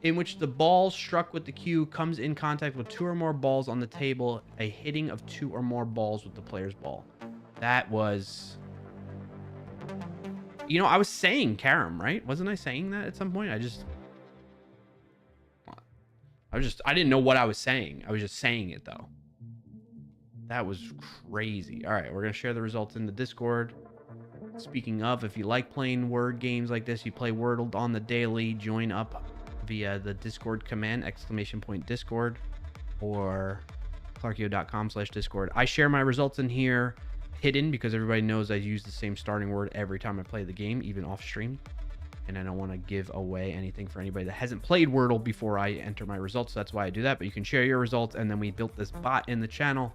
in which the ball struck with the cue comes in contact with 2 or more balls on the table, a hitting of 2 or more balls with the player's ball. That was... You know, I was saying carom, right? Wasn't I saying that at some point? I didn't know what I was saying. I was just saying it though. That was crazy. All right, we're going to share the results in the Discord. Speaking of, if you like playing word games like this, you play Wordle on the daily, join up via the Discord command, !Discord, or clarkio.com/Discord. I share my results in here hidden because everybody knows I use the same starting word every time I play the game, even off stream. And I don't want to give away anything for anybody that hasn't played Wordle before I enter my results. So that's why I do that. But you can share your results, and then we built this bot in the channel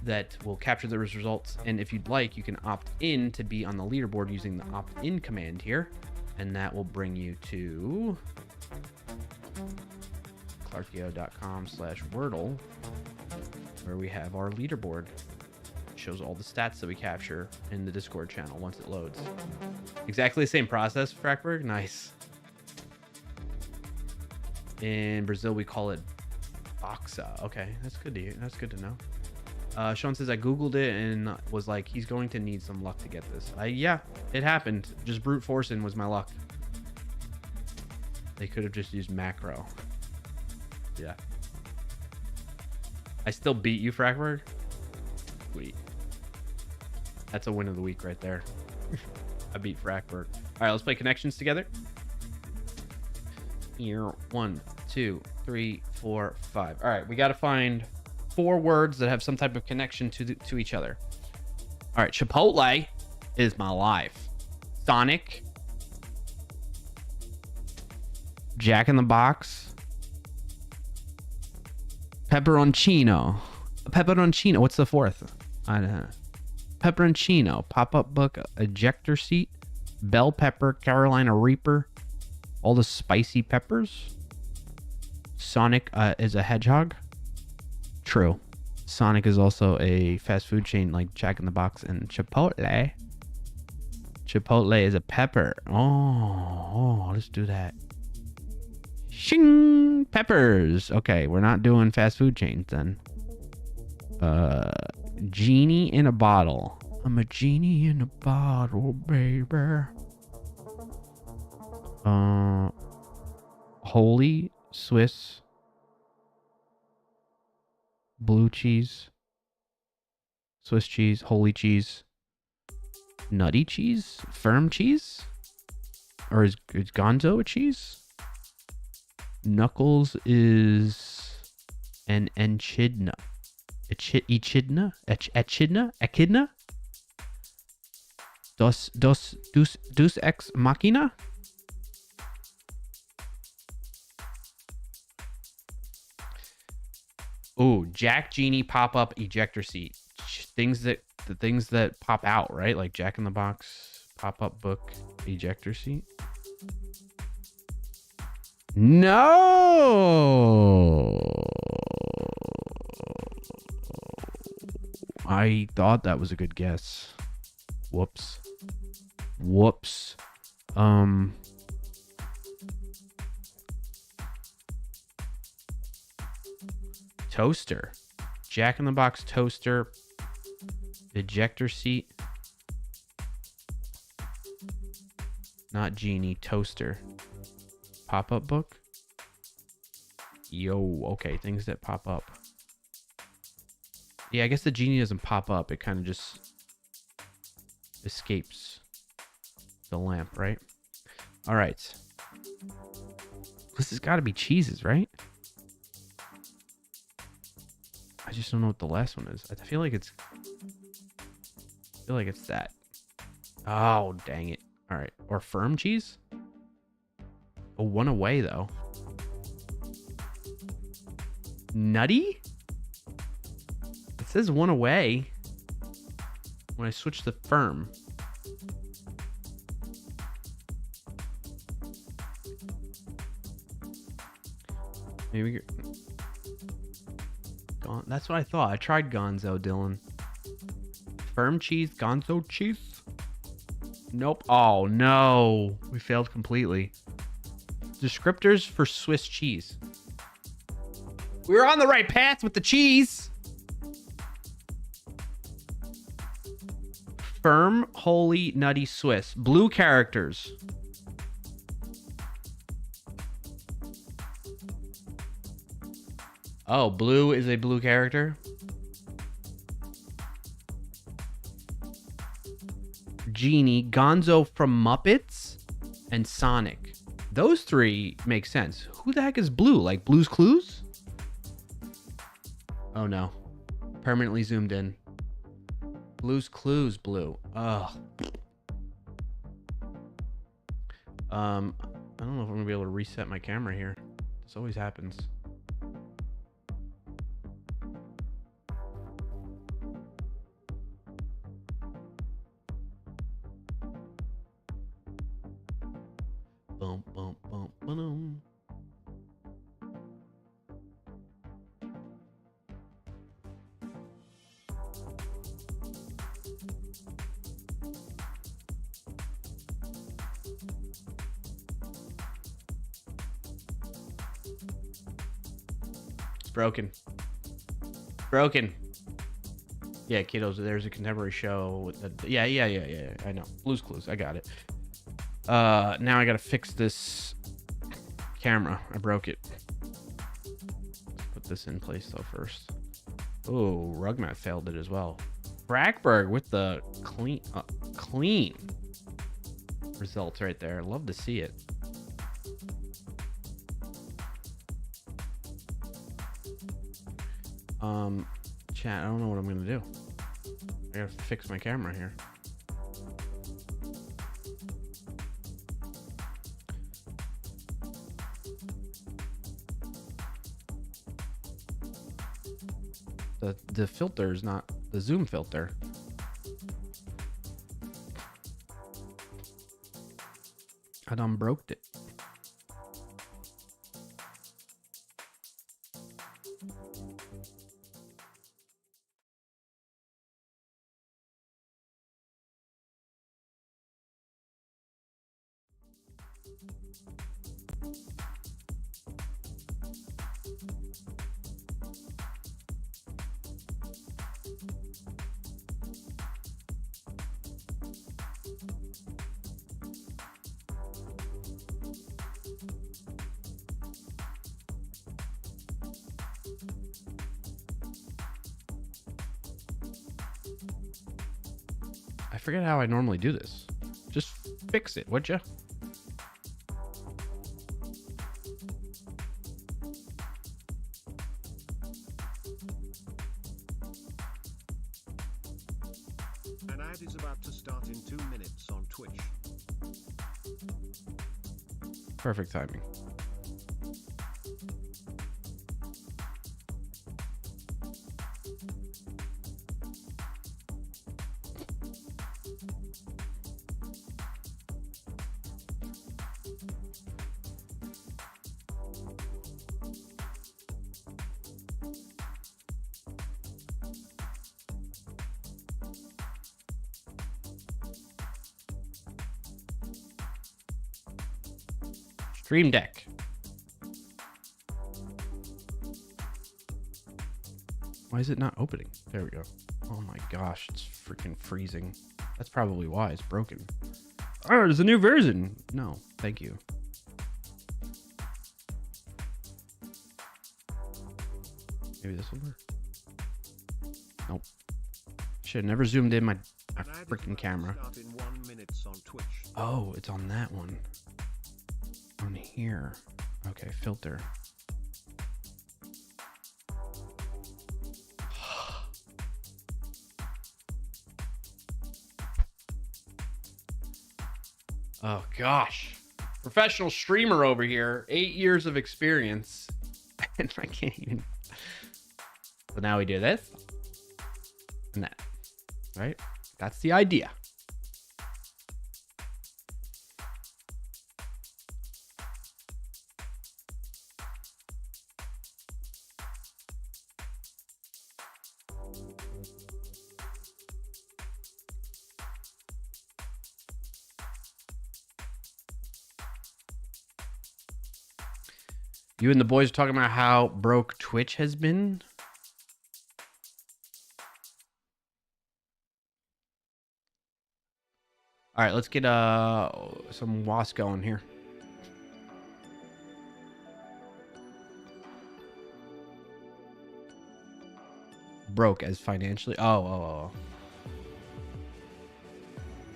that will capture those results. And if you'd like, you can opt in to be on the leaderboard using the opt-in command here, and that will bring you to clarkio.com/Wordle, where we have our leaderboard. It shows all the stats that we capture in the Discord channel once it loads. Exactly the same process, Frackberg. Nice. In Brazil, we call it boxa. Okay, that's good to hear. That's good to know. Sean says I googled it and was like, he's going to need some luck to get this. Yeah, it happened. Just brute forcing was my luck. They could have just used macro. Yeah. I still beat you, Frackberg. Sweet. That's a win of the week right there. I beat Frackberg. All right, let's play connections together. Here, 1, 2, 3, 4, 5. All right, we got to find 4 words that have some type of connection to each other. All right, Chipotle is my life. Sonic, Jack in the Box, pepperoncino. What's the 4th? I don't know. Pepperoncino, pop-up book, ejector seat, bell pepper, Carolina Reaper, all the spicy peppers. Sonic is a hedgehog. True. Sonic is also a fast food chain like Jack in the Box and Chipotle. Chipotle is a pepper. Oh, let's do that. Shing! Peppers. Okay, we're not doing fast food chains then. Genie in a bottle. I'm a genie in a bottle, baby. Holy Swiss blue cheese, Swiss cheese, holy cheese, nutty cheese, firm cheese, or is Gonzo a cheese? Knuckles is an echidna. Echidna? Deus ex machina? Oh, Jack Genie pop-up ejector seat. The things that pop out, right? Like Jack in the Box pop-up book ejector seat. No. I thought that was a good guess. Whoops. Whoops. Toaster. Jack in the Box toaster. Ejector seat. Not genie. Toaster. Pop-up book. Yo. Okay. Things that pop up. Yeah, I guess the genie doesn't pop up. It kind of just escapes the lamp, right? All right. This has got to be cheeses, right? I just don't know what the last one is. I feel like it's that. Oh, dang it. All right. Or firm cheese? Oh, one away, though. Nutty? It says one away when I switch to firm. Maybe. That's what I thought. I tried Gonzo, Dylan. Firm cheese, Gonzo cheese. Nope. Oh, no. We failed completely. Descriptors for Swiss cheese. We were on the right path with the cheese. Firm, holy, nutty, Swiss. Blue characters. Oh, blue is a blue character. Genie, Gonzo from Muppets, and Sonic. Those three make sense. Who the heck is blue? Like Blue's Clues? Oh no. Permanently zoomed in. Blue's Clues, blue. Ugh. I don't know if I'm gonna be able to reset my camera here. This always happens. Bum, bum, bum, ba-dum. It's broken. Broken. Yeah, kiddos, there's a contemporary show with the, yeah, I know. Blue's Clues, I got it. Now I gotta fix this camera. I broke it. Let's put this in place though first. Oh, Rugmat failed it as well. Brackberg with the clean results right there. Love to see it. Chat, I don't know what I'm gonna do. I gotta fix my camera here. The filter is not the zoom filter. I done broke it. I forget how I normally do this. Just fix it, would you? An ad is about to start in 2 minutes on Twitch. Perfect timing. Stream Deck. Why is it not opening? There we go. Oh my gosh, it's freaking freezing. That's probably why it's broken. Oh, there's a new version. No, thank you. Maybe this will work. Nope. Should have never zoomed in my freaking camera. Oh, it's on that one. On here. Okay, filter. Oh gosh. Professional streamer over here. 8 years of experience. And I can't even. So now we do this. And that. Right? That's the idea. You and the boys are talking about how broke Twitch has been. All right, let's get some WoS going here. Broke as financially. Oh.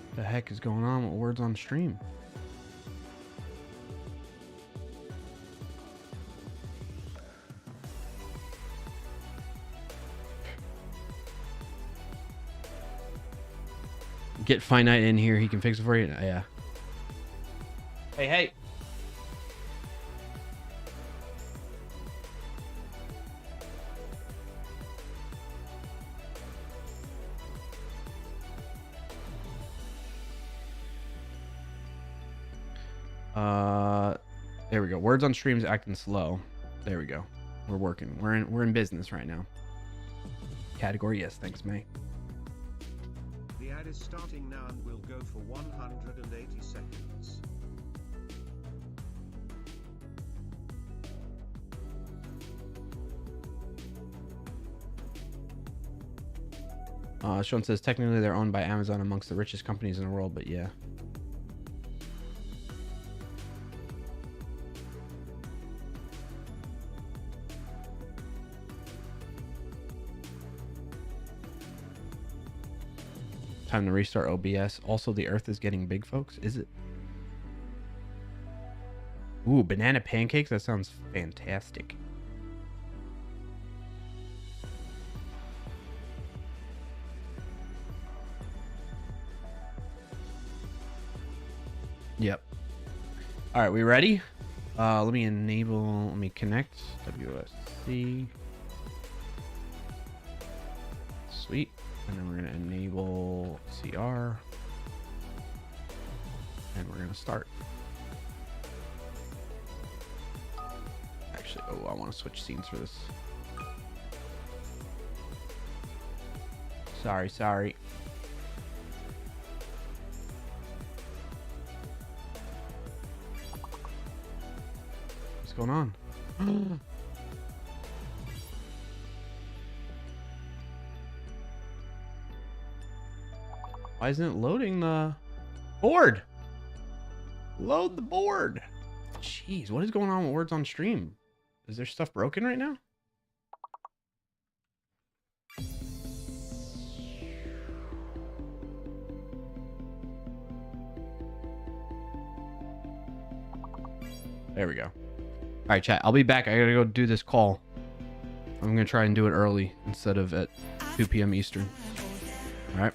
What the heck is going on with words on stream? Get Finite in here. He can fix it for you. Yeah. Hey. There we go. Words on streams acting slow. There we go. We're working. We're in business right now. Category, yes. Thanks, May. The ad is starting now and will go for 180 seconds. Sean says technically they're owned by Amazon, amongst the richest companies in the world, but yeah. Time to restart OBS. Also, the Earth is getting big, folks. Is it? Ooh, banana pancakes? That sounds fantastic. Yep. All right, we ready? Let me connect. WSC. Sweet. And then we're going to enable CR. And we're going to start. Actually, I want to switch scenes for this. Sorry. What's going on? Why isn't it loading the board? Load the board. Jeez, what is going on with words on stream? Is there stuff broken right now? There we go. All right, chat. I'll be back. I gotta go do this call. I'm gonna try and do it early instead of at 2 p.m. Eastern. All right.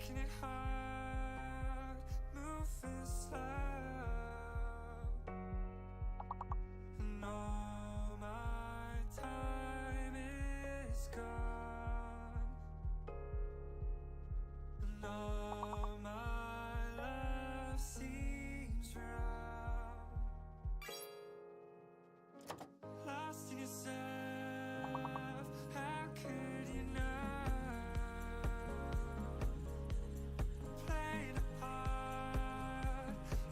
making it hard, moving slow. And all my time is gone. And all my love seems wrong. Lost in yourself, how could you know? Playing a part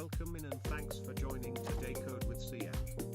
Welcome in and thanks for joining today Code with CF.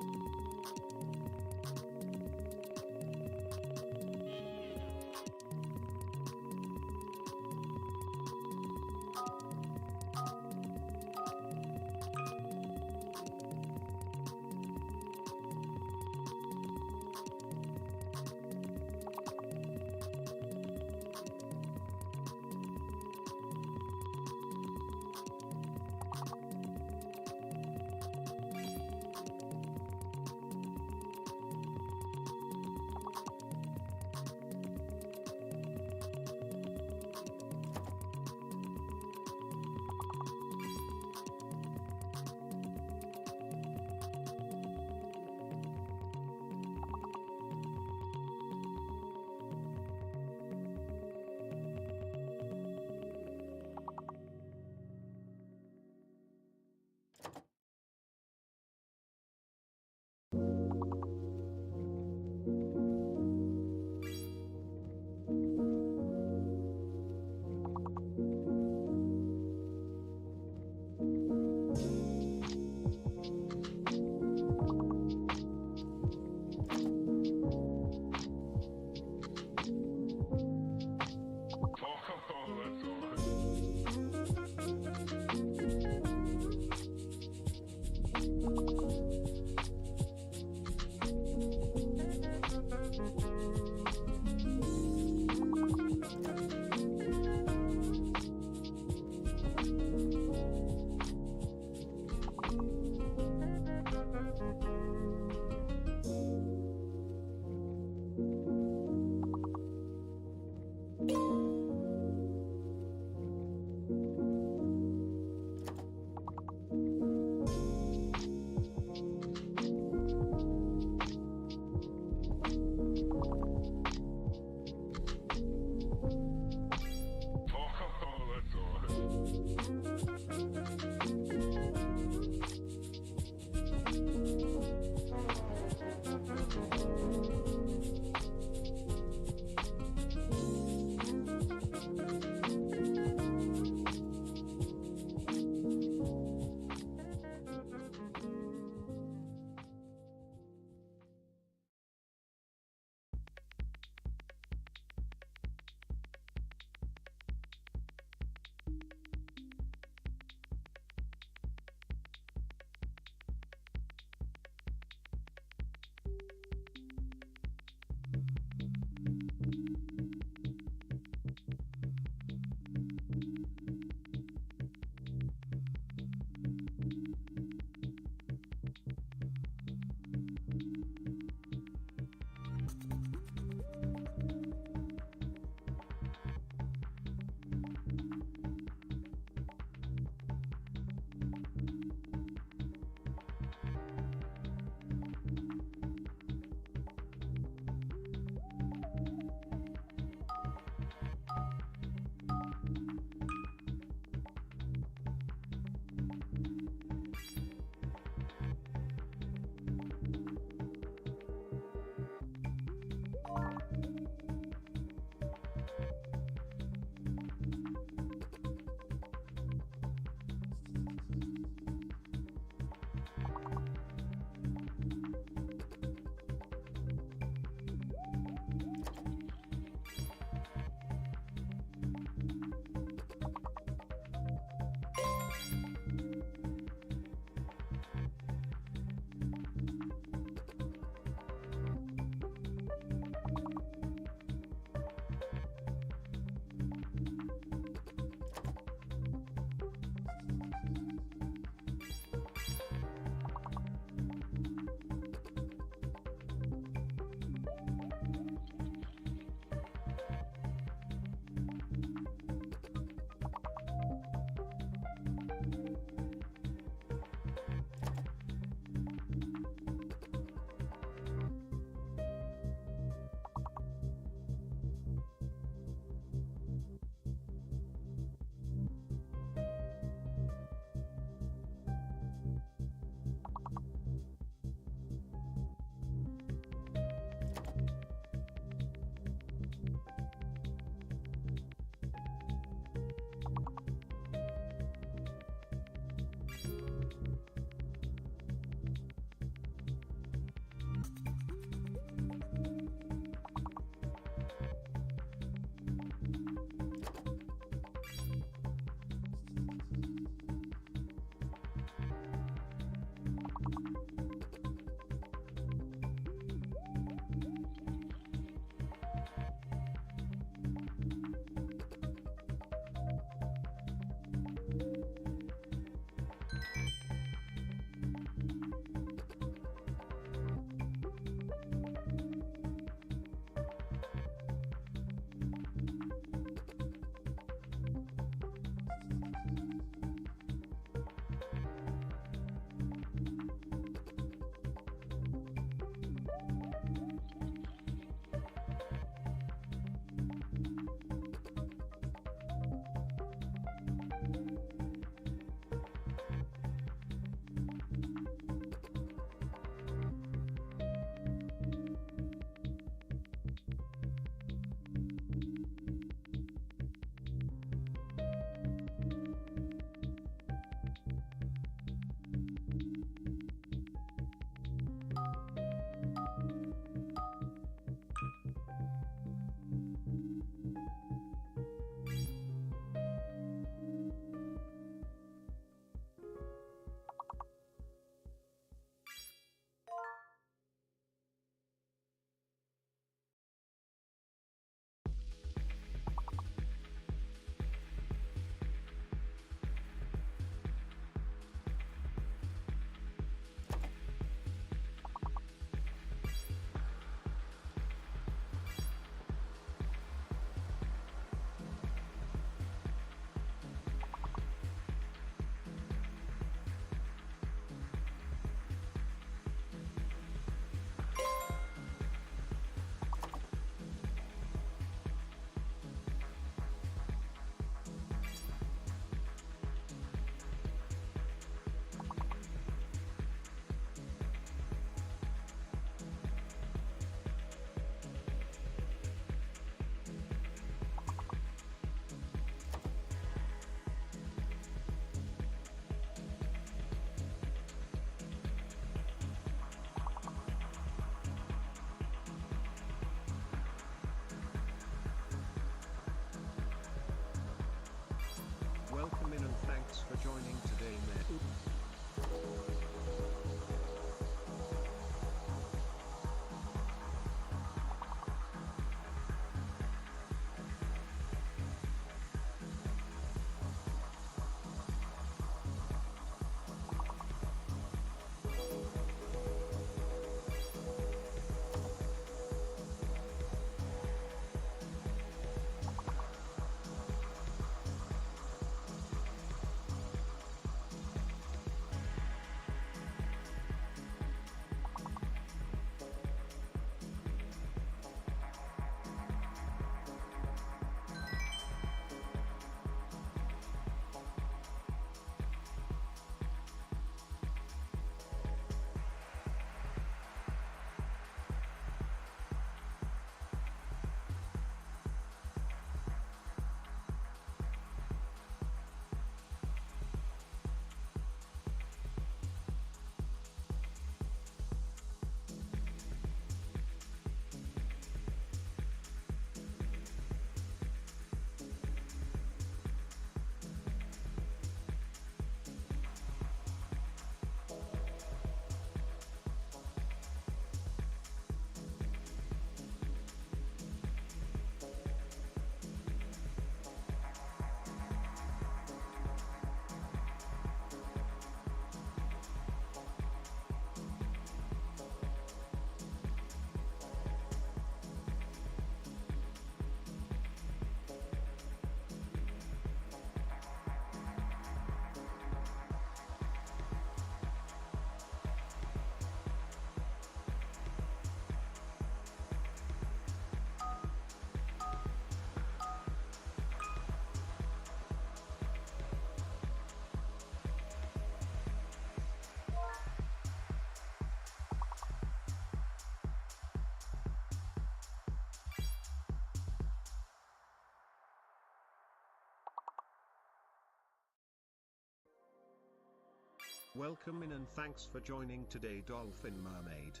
Welcome in and thanks for joining today, Dolphin Mermaid.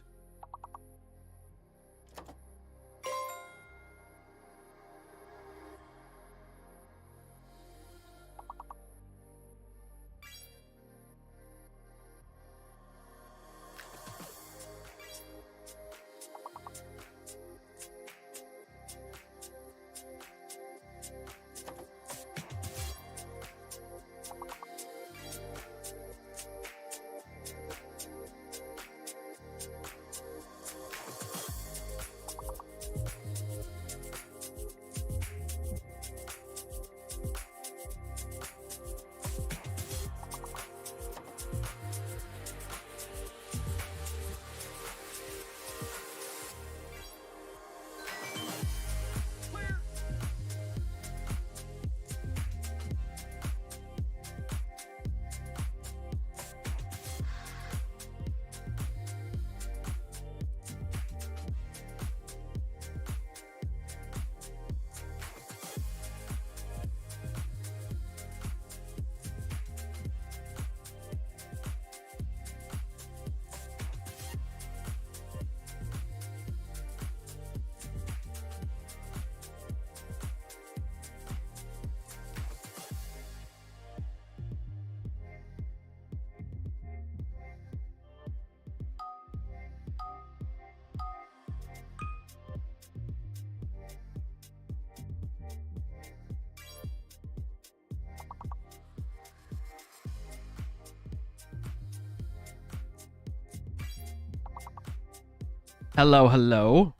Hello, hello.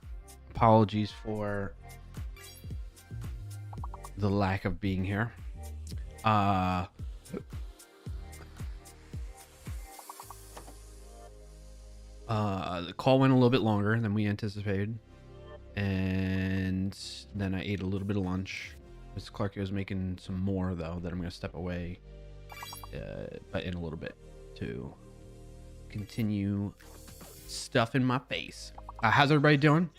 Apologies for the lack of being here. The call went a little bit longer than we anticipated, and then I ate a little bit of lunch. Mr. Clark was making some more though that I'm gonna step away, but in a little bit to continue stuff in my face. How's everybody doing?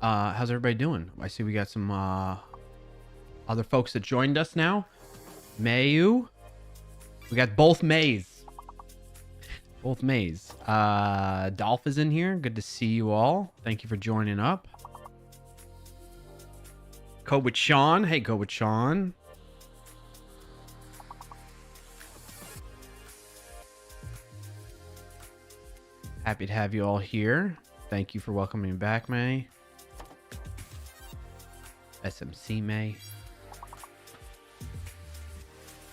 How's everybody doing? I see we got some other folks that joined us now. Mayu. We got both Mays. Both Mays. Dolph is in here. Good to see you all. Thank you for joining up. Code with Sean. Hey, Code with Sean. Happy to have you all here. Thank you for welcoming me back, May. SMC May.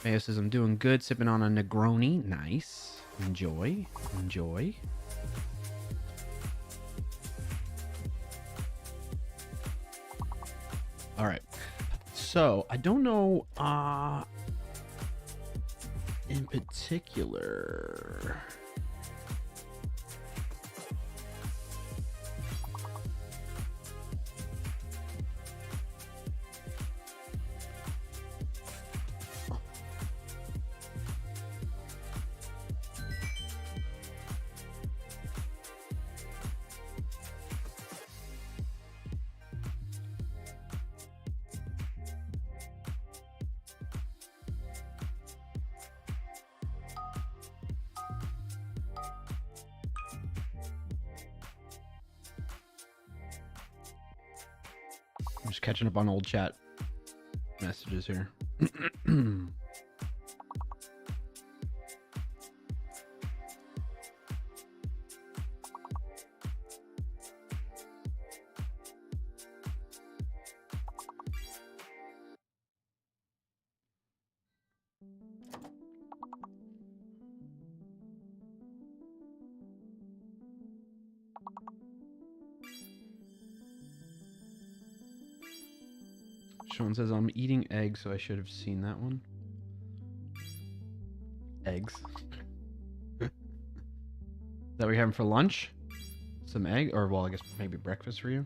Mayo says, I'm doing good, sipping on a Negroni. Nice. Enjoy. Enjoy. All right. So, I don't know in particular. I'm just catching up on old chat messages here. Sean says, I'm eating eggs, so I should have seen that one. Eggs. Is that what you're having for lunch? Some egg? Or, well, I guess maybe breakfast for you?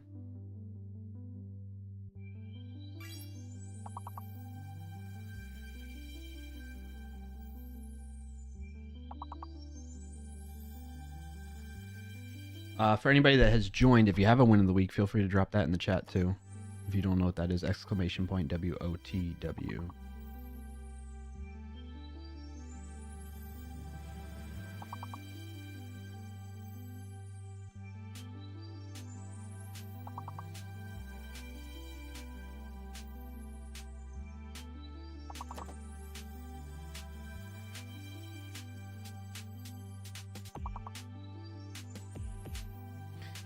For anybody that has joined, if you have a win of the week, feel free to drop that in the chat too. If you don't know what that is, exclamation point WOTW.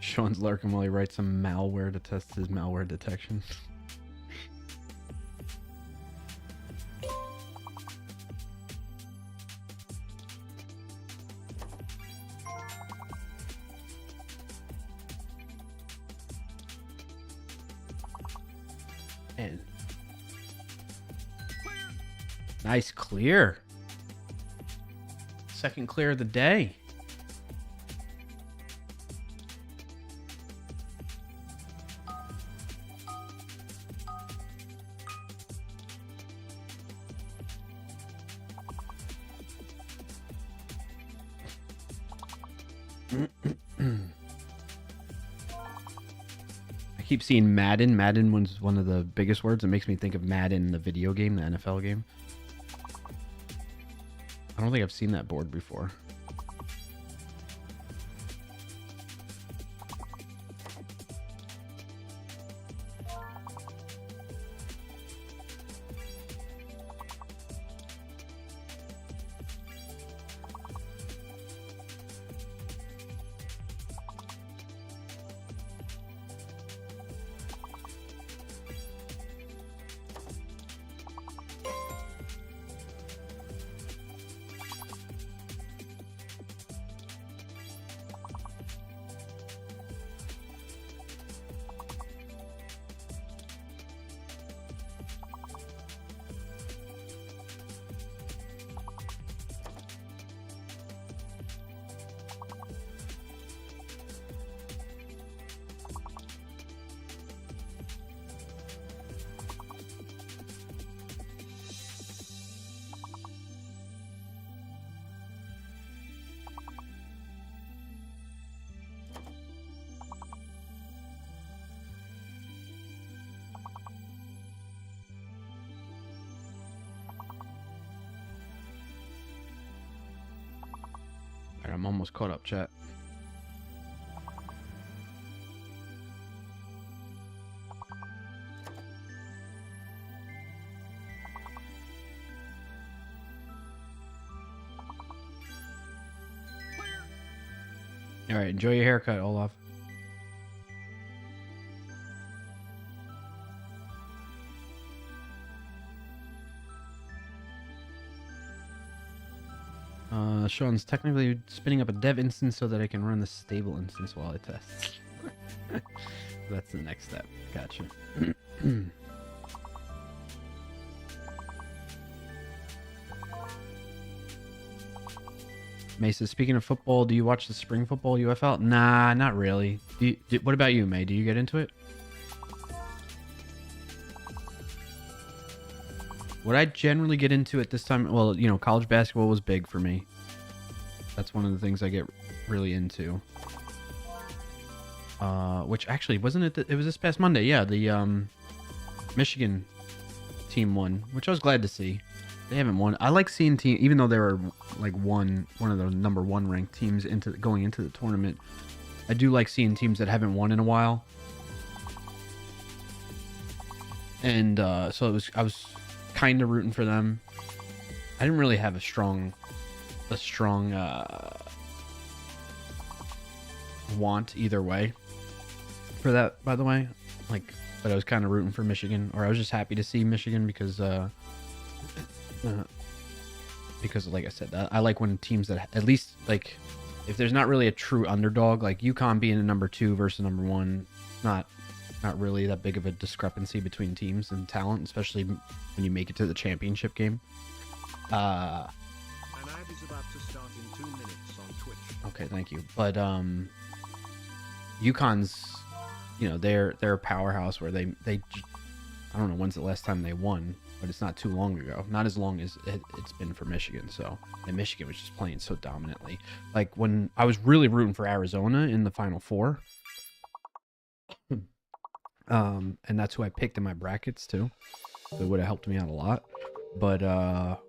Sean's lurking while he writes some malware to test his malware detection. And nice clear. Second clear of the day. I keep seeing Madden. Madden was one of the biggest words. It makes me think of Madden, the video game, the NFL game. I don't think I've seen that board before. Alright, I'm almost caught up, chat. All right, enjoy your haircut, Olaf. Sean's technically spinning up a dev instance so that I can run the stable instance while I test. That's the next step. Gotcha. Mesa, speaking of football, do you watch the spring football UFL? Nah, not really. What about you, May? Do you get into it? What I generally get into at this time, well, you know, college basketball was big for me. That's one of the things I get really into. Which actually, wasn't it? It was this past Monday. Yeah, the Michigan team won, which I was glad to see. They haven't won. I like seeing team, even though they were like one of the number 1 ranked teams going into the tournament. I do like seeing teams that haven't won in a while. And so I was kind of rooting for them. I didn't really have a strong want either way for that, by the way. Like, but I was kind of rooting for Michigan, or I was just happy to see Michigan because like I said, I like when teams that at least, like, if there's not really a true underdog, like UConn being a number 2 versus number 1, not really that big of a discrepancy between teams and talent, especially when you make it to the championship game. An ad is about to start in 2 minutes on Twitch. Okay, thank you. But UConn's, you know, they're a powerhouse where they I don't know when's the last time they won, but it's not too long ago. Not as long as it's been for Michigan. So, and Michigan was just playing so dominantly. Like when I was really rooting for Arizona in the Final Four. And that's who I picked in my brackets too. So it would have helped me out a lot. But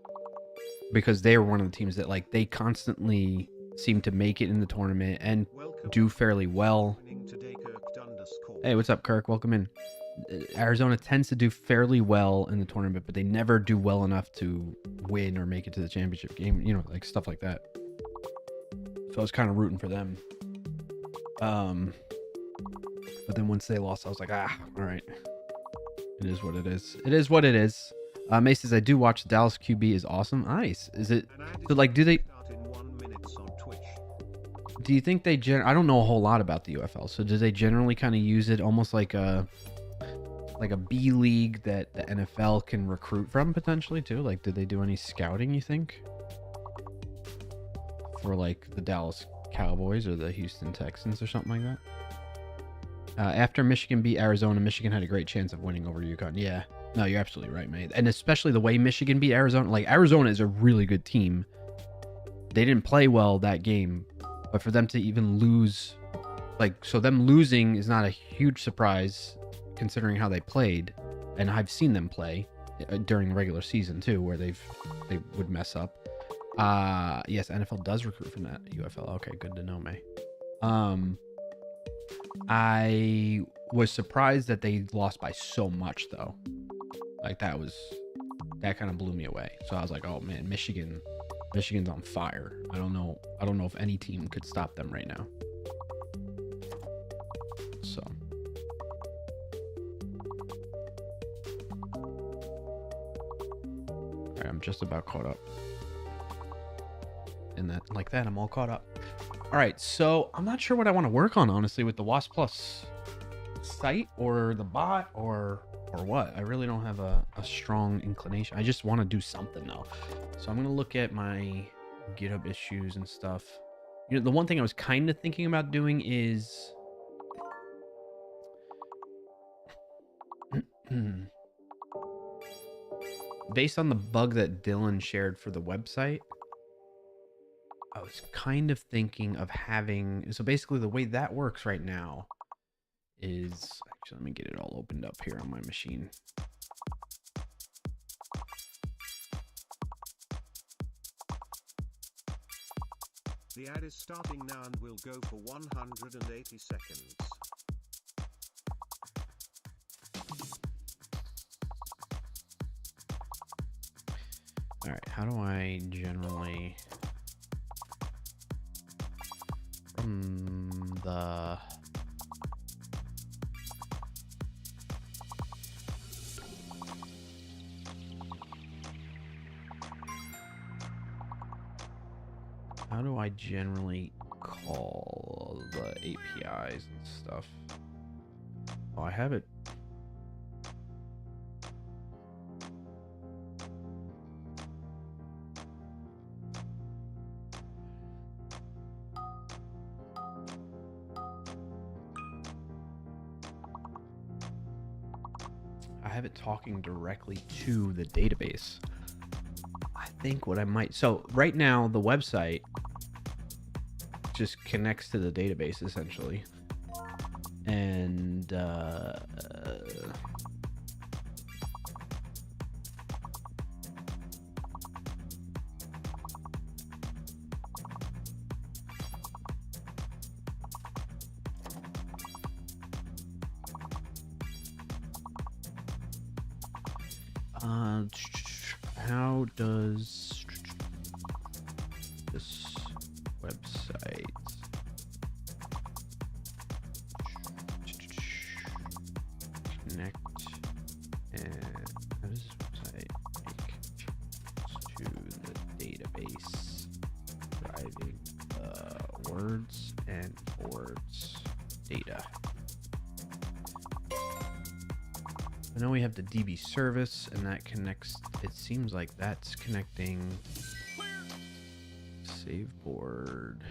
because they were one of the teams that, like, they constantly seem to make it in the tournament and do fairly well. Hey, what's up, Kirk? Welcome in. Arizona tends to do fairly well in the tournament, but they never do well enough to win or make it to the championship game, you know, like stuff like that. So I was kind of rooting for them. But then once they lost, I was like, all right. It is what it is. It is what it is. May says, I do watch Dallas QB is awesome. Nice. Is it, so like, do you think they, I don't know a whole lot about the UFL. So do they generally kind of use it almost like a B league that the NFL can recruit from potentially too? Like, did they do any scouting, you think? For like the Dallas Cowboys or the Houston Texans or something like that? After Michigan beat Arizona, Michigan had a great chance of winning over UConn. Yeah, no, you're absolutely right, mate. And especially the way Michigan beat Arizona. Like, Arizona is a really good team. They didn't play well that game, but for them to even lose, like, so them losing is not a huge surprise considering how they played. And I've seen them play during the regular season too, where they would mess up. Yes, NFL does recruit from that UFL. Okay, good to know, May. I was surprised that they lost by so much though. Like that kind of blew me away. So I was like, oh man, Michigan's on fire. I don't know if any team could stop them right now. So all right, I'm just about caught up. And that, like that, I'm all caught up. All right, so I'm not sure what I want to work on, honestly, with the WoS Plus site or the bot or what. I really don't have a strong inclination. I just want to do something, though. So I'm going to look at my GitHub issues and stuff. You know, the one thing I was kind of thinking about doing is... based on the bug that Dylan shared for the website, I was kind of thinking of having, so basically the way that works right now is, actually, let me get it all opened up here on my machine. The ad is starting now and will go for 180 seconds. All right, how do I generally... the how do I generally call the APIs and stuff? Oh, I have it. I have it talking directly to the database. I think what I might, so right now the website just connects to the database essentially. And how does this website connect, and how does this website make to the database, driving words and boards data? I know we have the DB service, and that connects. It seems like that's connecting. Save board.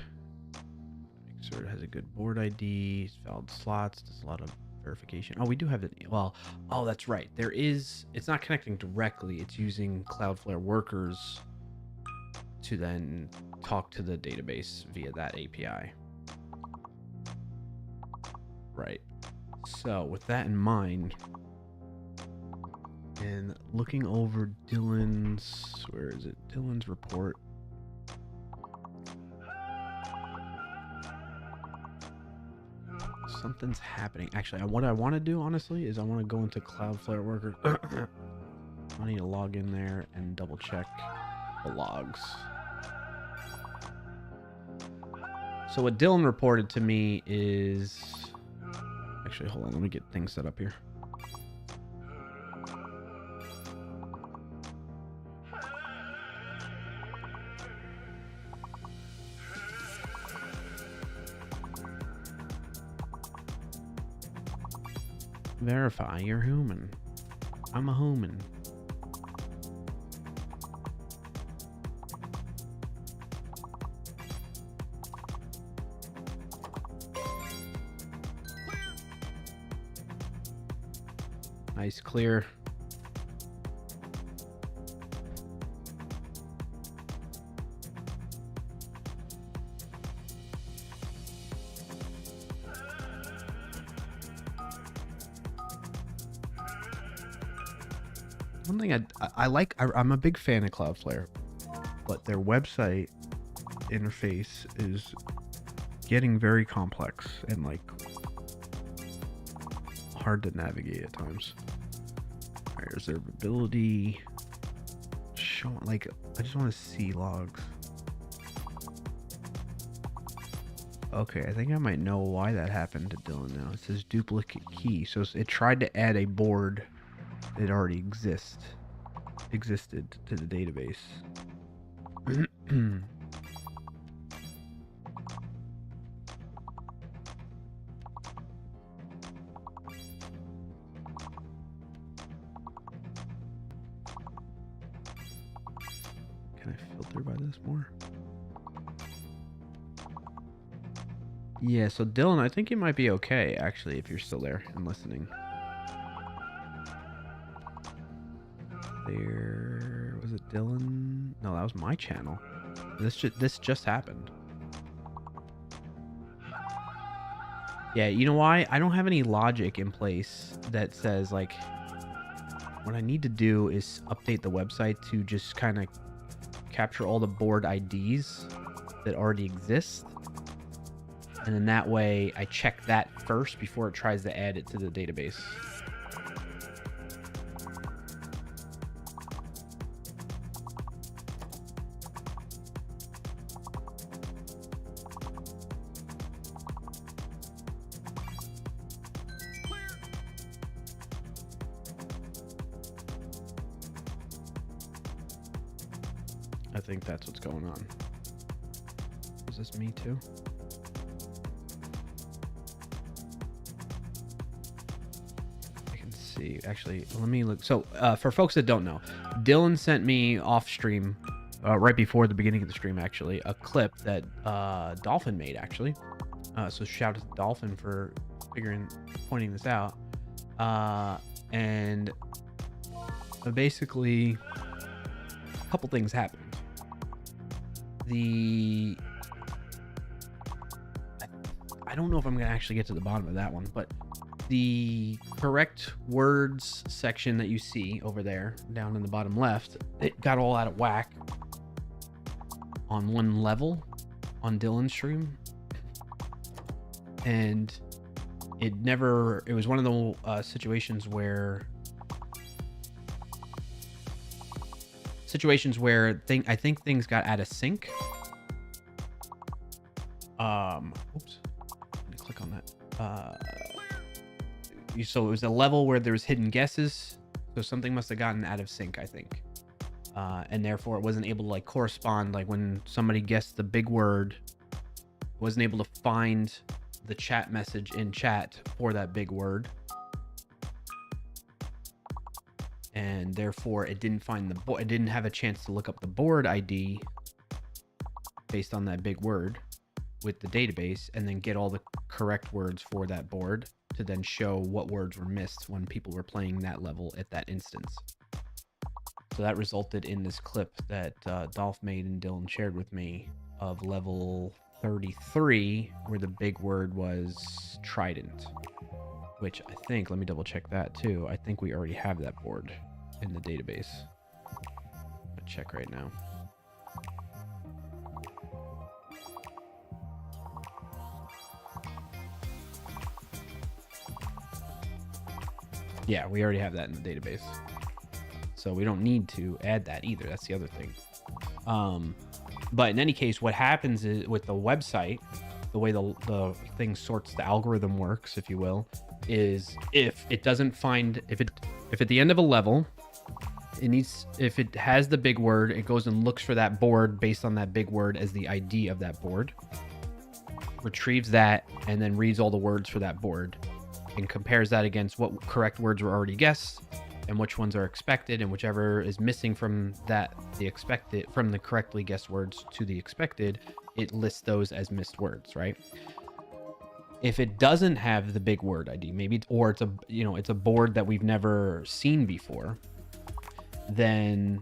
Make sure it has a good board ID. Valid slots. Does a lot of verification. Oh, we do have it. Well, oh, that's right. There is. It's not connecting directly. It's using Cloudflare workers to then talk to the database via that API. Right. So with that in mind. And looking over Dylan's, where is it? Dylan's report. Something's happening. Actually, what I want to do, honestly, is I want to go into Cloudflare Worker. I need to log in there and double check the logs. So what Dylan reported to me is... Actually, hold on. Let me get things set up here. Verify you're human. I'm a human. Nice, clear. One thing I like, I'm a big fan of Cloudflare, but their website interface is getting very complex and like hard to navigate at times. All right, observability. Show, like, I just want to see logs. Okay, I think I might know why that happened to Dylan now. It says duplicate key. So it tried to add a board that already existed to the database. Can I filter by this more? Yeah, so Dylan, I think you might be okay, actually, if you're still there and listening. There was it Dylan? No, that was my channel. This just happened. Yeah, you know why? I don't have any logic in place that says like what I need to do is update the website to just kind of capture all the board IDs that already exist. And then that way I check that first before it tries to add it to the database. I think that's what's going on. Is this me too? I can see. Actually, let me look. So, for folks that don't know, Dylan sent me off stream, right before the beginning of the stream, actually, a clip that Dolphin made, actually. So shout out to Dolphin for pointing this out. And basically, a couple things happened. I don't know if I'm gonna actually get to the bottom of that one, but the correct words section that you see over there down in the bottom left, it got all out of whack on one level on Dylan's stream, and it was one of the situations where I think things got out of sync. Oops, let me click on that. So it was a level where there was hidden guesses, so something must have gotten out of sync, I think, and therefore it wasn't able to like correspond. Like when somebody guessed the big word, it wasn't able to find the chat message in chat for that big word, and therefore it didn't find it didn't have a chance to look up the board ID based on that big word with the database and then get all the correct words for that board to then show what words were missed when people were playing that level at that instance. So that resulted in this clip that Dolph made and Dylan shared with me of level 33, where the big word was trident, which I think, let me double check that too. I think we already have that board in the database. I'll check right now. Yeah, we already have that in the database. So we don't need to add that either. That's the other thing. But in any case, what happens is with the website, the way the thing sorts, the algorithm works, if you will, is if it doesn't find, if at the end of a level, if it has the big word, it goes and looks for that board based on that big word as the ID of that board, retrieves that, and then reads all the words for that board and compares that against what correct words were already guessed and which ones are expected, and whichever is missing from from the correctly guessed words to the expected, it lists those as missed words, right? If it doesn't have the big word ID, or it's a board that we've never seen before, then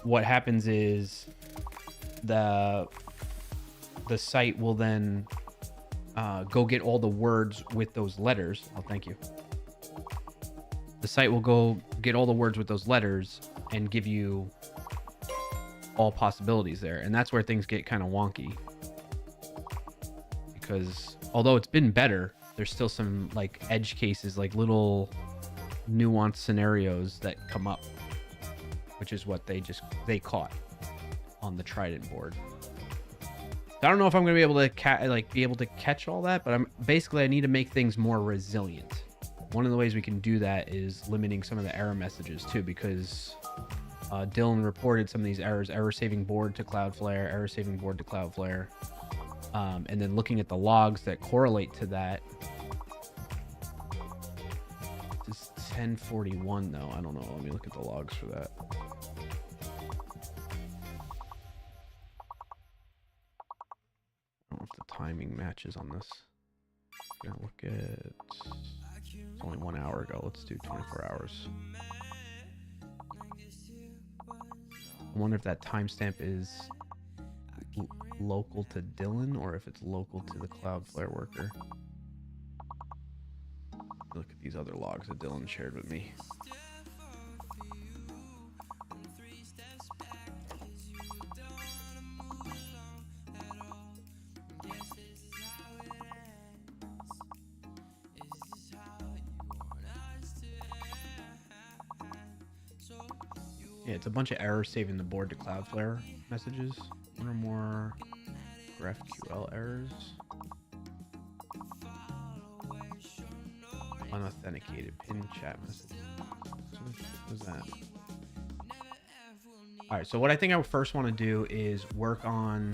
what happens is the site will then go get all the words with those letters. Oh, thank you. The site will go get all the words with those letters and give you all possibilities there. And that's where things get kind of wonky. Because although it's been better, there's still some like edge cases, like little nuanced scenarios that come up, which is what they caught on the Trident board. I don't know if I'm going to be able to catch all that, but I need to make things more resilient. One of the ways we can do that is limiting some of the error messages too, because Dylan reported some of these errors: error saving board to Cloudflare, error saving board to Cloudflare, and then looking at the logs that correlate to that. It's 1041 though. I don't know. Let me look at the logs for that. I don't know if the timing matches on this. I'm gonna look at, it's only 1 hour ago. Let's do 24 hours. I wonder if that timestamp is local to Dylan or if it's local to the Cloudflare worker. Look at these other logs that Dylan shared with me. Yeah, it's a bunch of errors saving the board to Cloudflare messages. One or more GraphQL errors. Unauthenticated pin chat messages. What was that? All right, so what I think I first want to do is work on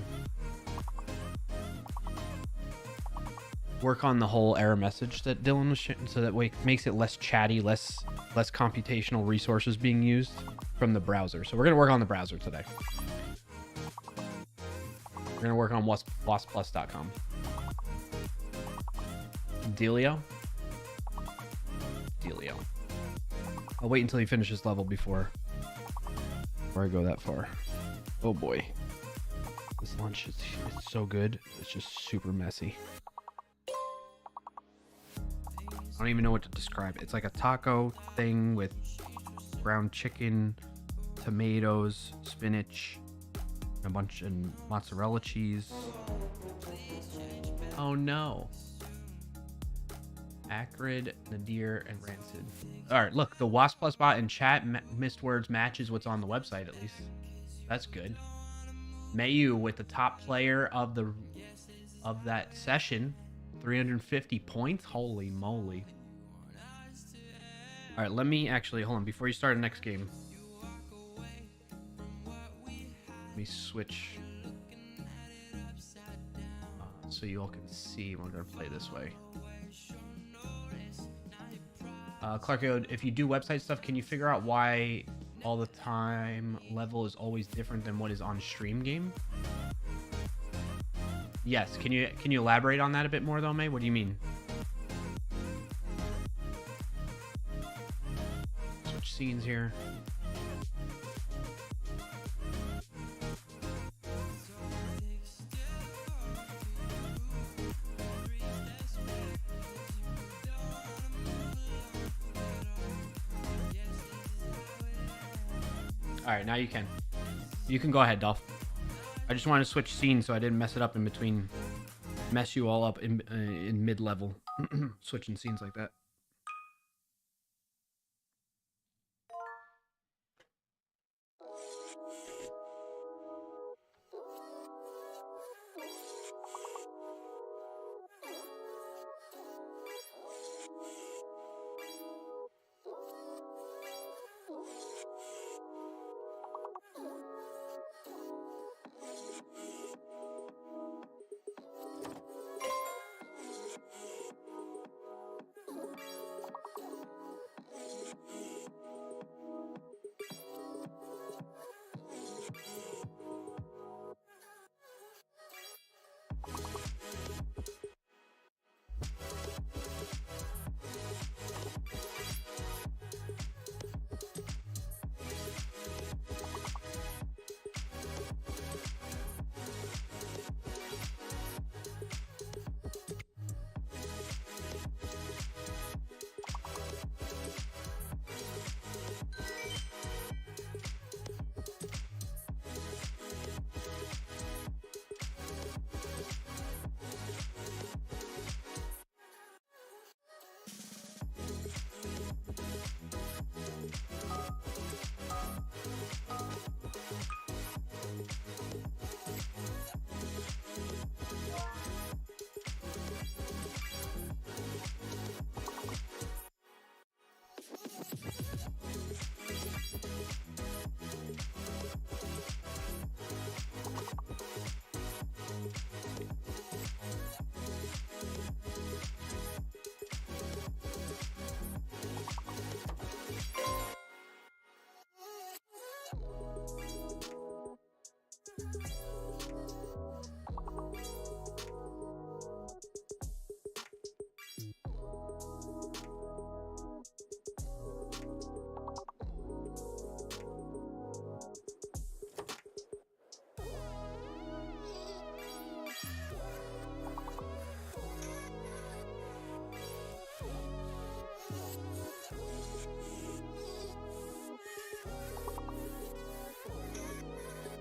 the whole error message that Dylan was sharing, so that way it makes it less chatty, less computational resources being used from the browser. So we're gonna work on the browser today. We're gonna work on wosplus.com. Delio. I'll wait until he finishes level before I go that far. Oh boy, this lunch it's so good. It's just super messy. I don't even know what to describe. It's like a taco thing with ground chicken, tomatoes, spinach, a bunch of mozzarella cheese. Oh no. Acrid, Nadir, and Rancid. All right, look, the WoS Plus bot in chat missed words matches what's on the website at least. That's good. Mayu with the top player of that session, 350 points. Holy moly! All right, let me actually hold on before you start the next game. Let me switch so you all can see. We're gonna play this way. Clarko, if you do website stuff, can you figure out why all the time level is always different than what is on stream game? Yes. Can you elaborate on that a bit more though, May? What do you mean? Switch scenes here. All right, now you can. You can go ahead, Dolph. I just wanted to switch scenes so I didn't mess it up in between. Mess you all up in mid-level. Switching scenes like that.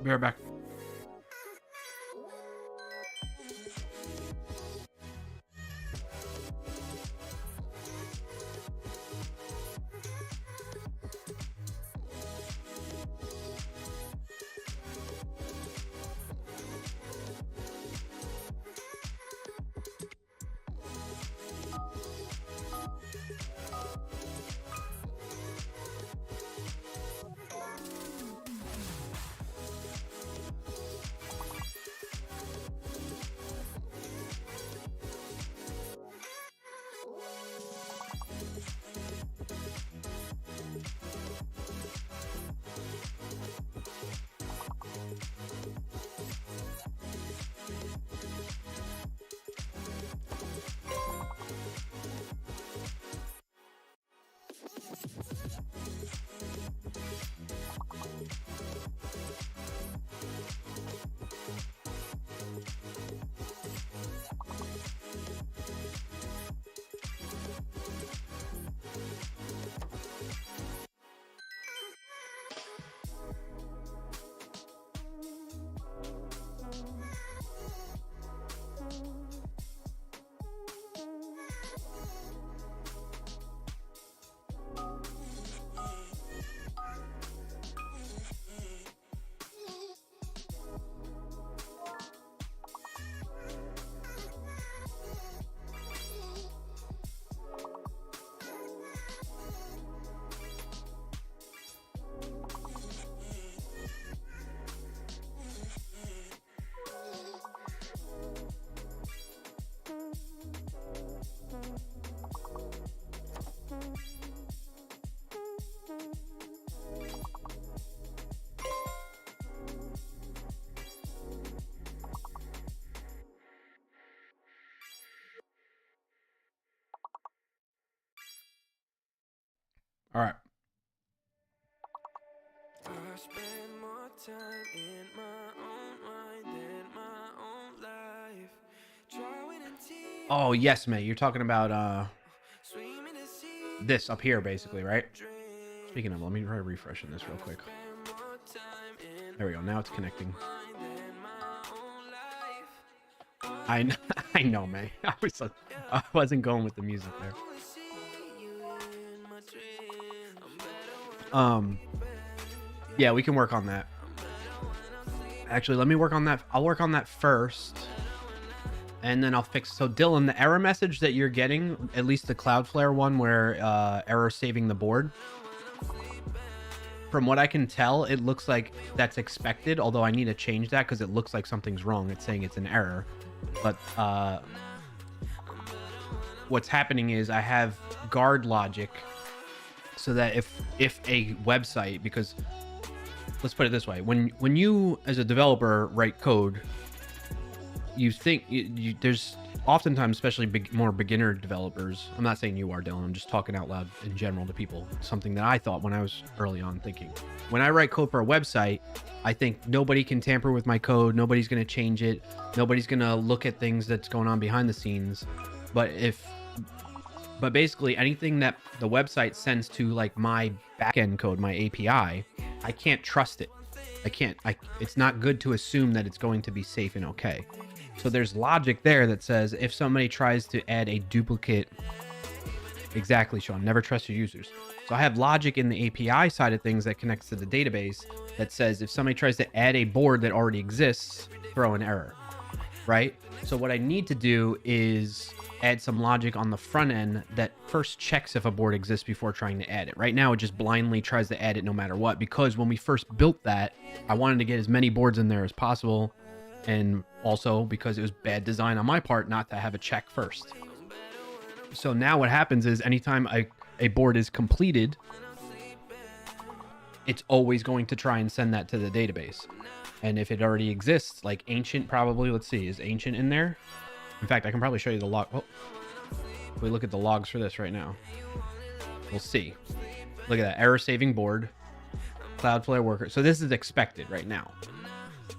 Be right back. time in my own mind and my own life. Drawing in tears, Oh, yes, May. You're talking about swimming in sea. this up here, basically, right? Speaking of, let me try refreshing this real quick. More time in There we go. Now it's connecting. mind and my own life. I know, May. I wasn't going with the music there. Only see you in my dreams. I'm better when Yeah, we can work on that. Actually, let me work on that. I'll work on that first. And then I'll fix. So Dylan, the error message that you're getting, at least the Cloudflare one where error saving the board. From what I can tell, it looks like that's expected, although I need to change that because it looks like something's wrong. It's saying it's an error. But what's happening is I have guard logic so that if a website, because let's put it this way, when you as a developer write code, you think there's oftentimes, especially more beginner developers, I'm not saying you are, Dylan, I'm just talking out loud in general to people, something that I thought when I was early on thinking. When I write code for a website, I think nobody can tamper with my code, nobody's going to change it, nobody's going to look at things that's going on behind the scenes. But basically anything that the website sends to like my backend code, my API, I can't trust it. It's not good to assume that it's going to be safe and okay. So there's logic there that says if somebody tries to add a duplicate, exactly, Sean, never trust your users. So I have logic in the API side of things that connects to the database that says if somebody tries to add a board that already exists, throw an error, right? So what I need to do is add some logic on the front end that first checks if a board exists before trying to add it. Right now, it just blindly tries to add it no matter what, because when we first built that, I wanted to get as many boards in there as possible. And also because it was bad design on my part not to have a check first. So now what happens is anytime a board is completed, it's always going to try and send that to the database. And if it already exists, like ancient probably, let's see, is ancient in there? In fact, I can probably show you the log. Oh, if we look at the logs for this right now, we'll see. Look at that, error saving board, Cloudflare worker. So this is expected right now.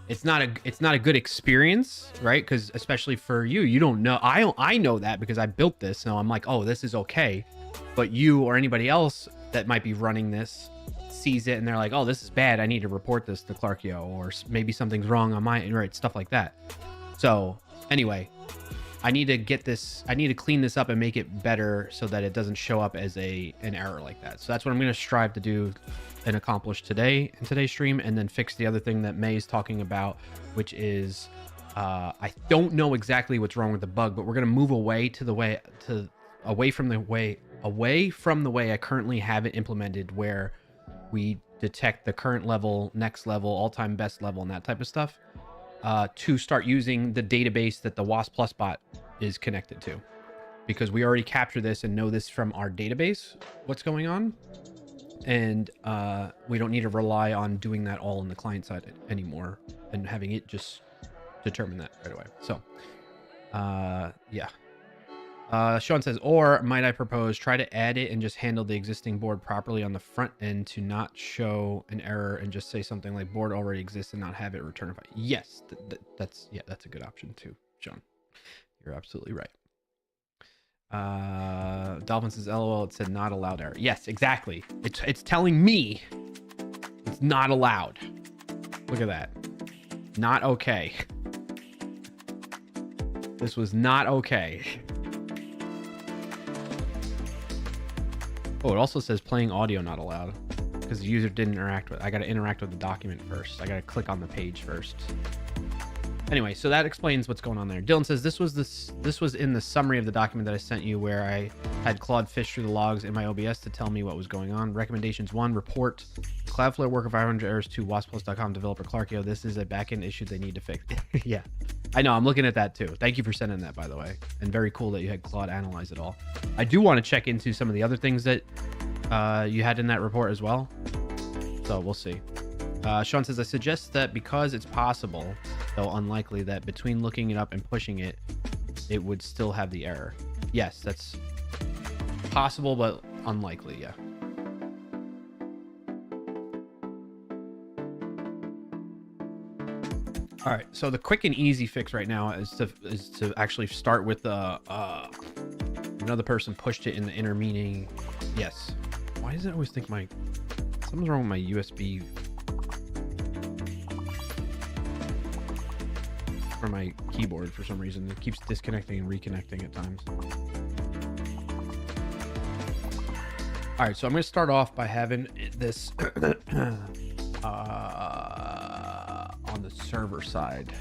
It's not a good experience, right? Because especially for you, you don't know. I know that because I built this, so I'm like, oh, this is okay. But you or anybody else that might be running this sees it and they're like, oh, this is bad. I need to report this to Clarkio, or maybe something's wrong on my, right? Stuff like that. So anyway, I need to get this. I need to clean this up and make it better so that it doesn't show up as an error like that. So that's what I'm going to strive to do and accomplish today in today's stream, and then fix the other thing that May is talking about, which is I don't know exactly what's wrong with the bug, but we're going to move away from the way I currently have it implemented, where we detect the current level, next level, all-time best level, and that type of stuff, to start using the database that the WoS Bot is connected to, because we already capture this and know this from our database, what's going on. And we don't need to rely on doing that all on the client side anymore and having it just determine that right away. So, yeah. Sean says, or might I propose, try to add it and just handle the existing board properly on the front end to not show an error and just say something like board already exists and not have it return. Yes, that's a good option too, Sean. You're absolutely right. Dolphin says, LOL, it said not allowed error. Yes, exactly. It's telling me it's not allowed. Look at that. Not okay. This was not okay. Oh, it also says playing audio not allowed because the user didn't interact with. I got to interact with the document first. I got to click on the page first. Anyway, so that explains what's going on there. Dylan says this was in the summary of the document that I sent you, where I had Claude fish through the logs in my OBS to tell me what was going on. Recommendations: 1, report Cloudflare worker 500 errors to wasplus.com developer Clarkio. This is a backend issue they need to fix. Yeah, I know. I'm looking at that too. Thank you for sending that, by the way. And very cool that you had Claude analyze it all. I do want to check into some of the other things that you had in that report as well. So we'll see. Sean says, I suggest that because it's possible, though unlikely, that between looking it up and pushing it, it would still have the error. Yes, that's possible, but unlikely, yeah. All right, so the quick and easy fix right now is to actually start with the another person pushed it in the intermeaning. Yes. Why does it always think something's wrong with my USB for my keyboard for some reason? It keeps disconnecting and reconnecting at times. All right, so I'm going to start off by having this on the server side.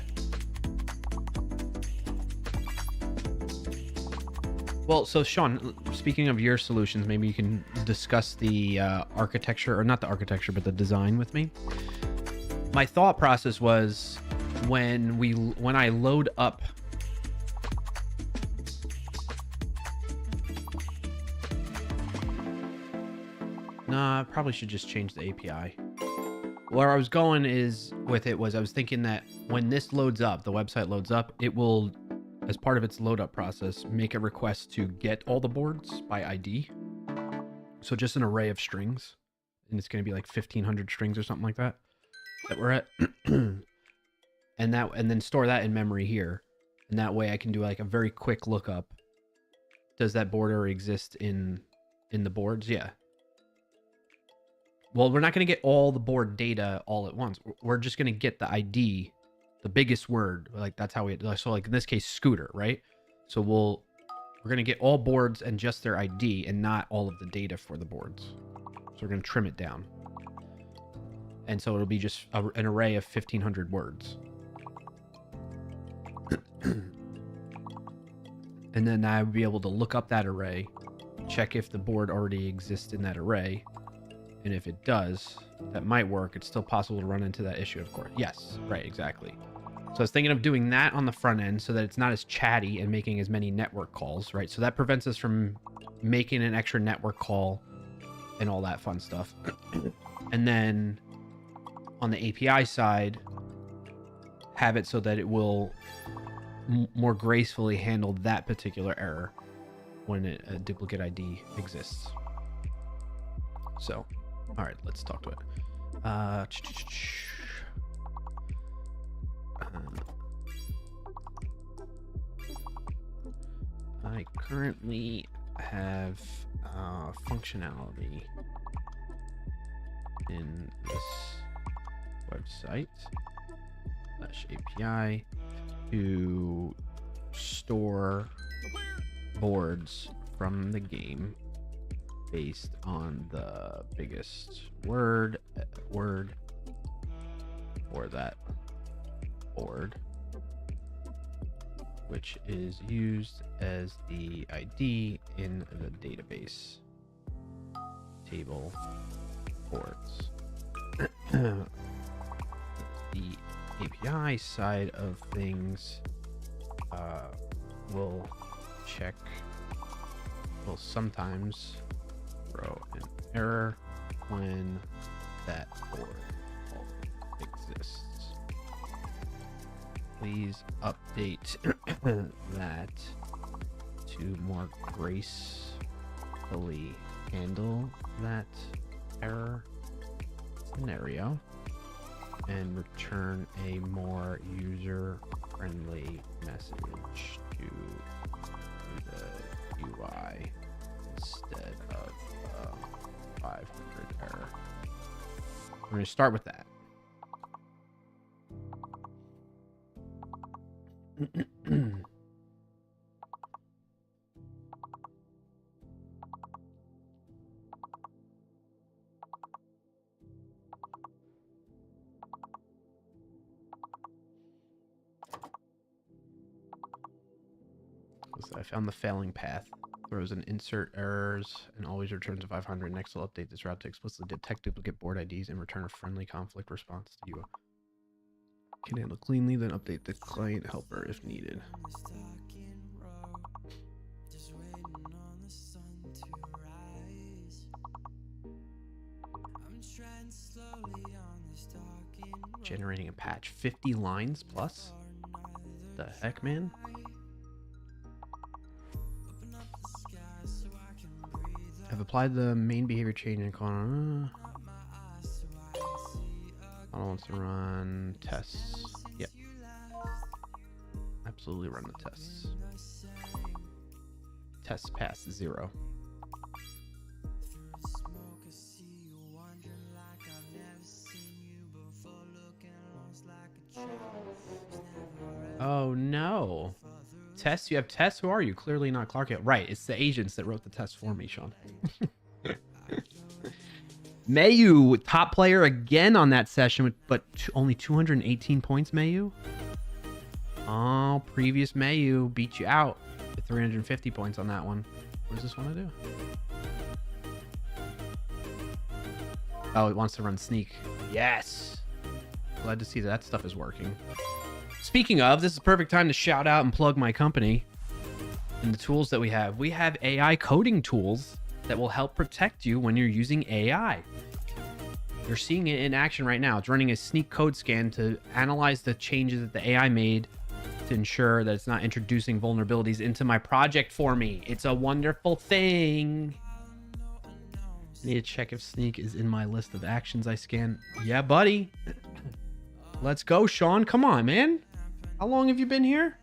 Well, so Sean, speaking of your solutions, maybe you can discuss the architecture, or not the architecture, but the design with me. My thought process was when I load up I probably should just change the API. Where I was going I was thinking that when this loads up, the website loads up, it will, as part of its load up process, make a request to get all the boards by ID. So just an array of strings, and it's going to be like 1,500 strings or something like that we're at, and then store that in memory here, and that way I can do like a very quick lookup. Does that board already exist in the boards? Yeah. Well, we're not going to get all the board data all at once. We're just going to get the ID, the biggest word. Like that's how so like in this case, scooter, right? So we're going to get all boards and just their ID and not all of the data for the boards. So we're going to trim it down. And so it'll be just an array of 1,500 words. And then I would be able to look up that array, check if the board already exists in that array. And if it does, that might work. It's still possible to run into that issue, of course. Yes, right, exactly. So I was thinking of doing that on the front end so that it's not as chatty and making as many network calls, right? So that prevents us from making an extra network call and all that fun stuff. And then on the API side, have it so that it will more gracefully handle that particular error when a duplicate ID exists. So, all right, let's talk to it. I currently have functionality in this website /API to store boards from the game based on the biggest word for that board, which is used as the ID in the database table boards. The API side of things will sometimes throw an error when that board exists. Please update that to more gracefully handle that error scenario and return a more user-friendly message to the UI instead of 500 error. We're going to start with that. I found the failing path. Throws an insert errors and always returns a 500. Next, will update this route to explicitly detect duplicate board IDs and return a friendly conflict response to you. Can handle cleanly, then update the client helper if needed. Generating a patch. 50 lines plus? The heck, man? I've applied the main behavior change and call. I want to run tests. Yep. absolutely run the tests. Tests pass 0. Oh no. Tess, you have Tess? Who are you? Clearly not Clark yet. Right, it's the agents that wrote the test for me, Sean. Mayu, top player again on that session, but only 218 points, Mayu. Oh, previous Mayu beat you out with 350 points on that one. What does this want to do? Oh, it wants to run sneak. Yes. Glad to see that stuff is working. Speaking of, this is a perfect time to shout out and plug my company and the tools that we have. We have AI coding tools that will help protect you when you're using AI. You're seeing it in action right now. It's running a sneak code scan to analyze the changes that the AI made to ensure that it's not introducing vulnerabilities into my project for me. It's a wonderful thing. I need to check if sneak is in my list of actions I scan. Yeah, buddy. Let's go, Sean. Come on, man. How long have you been here?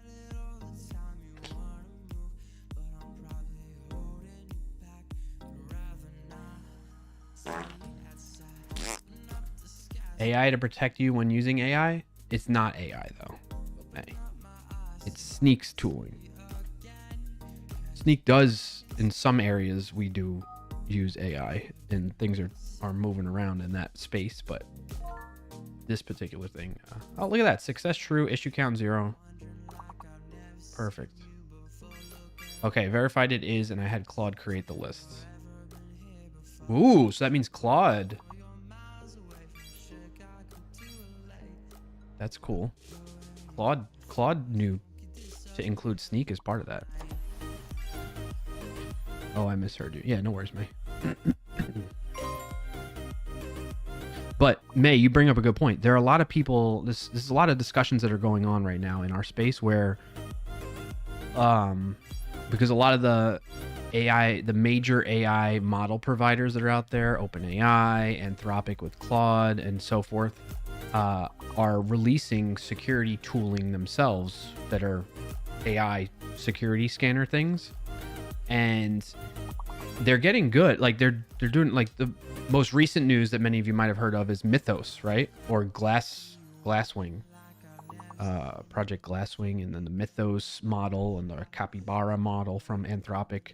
AI to protect you when using AI? It's not AI though. Hey. It's Sneak's tooling. Sneak does, in some areas, we do use AI and things are moving around in that space, but this particular thing. Oh, look at that. Success true, issue count 0. Perfect. Okay, verified it is, and I had Claude create the list. Ooh, so that means Claude. That's cool. Claude knew to include sneak as part of that. Oh, I misheard you. Yeah, no worries, May. But May, you bring up a good point. There are a lot of people. This is a lot of discussions that are going on right now in our space where, because a lot of the AI, the major AI model providers that are out there, OpenAI, Anthropic with Claude, and so forth, are releasing security tooling themselves that are AI security scanner things, and they're getting good. Like they're doing, like, the most recent news that many of you might have heard of is Mythos, right? Or Glasswing, Project Glasswing, and then the Mythos model and the Capybara model from Anthropic,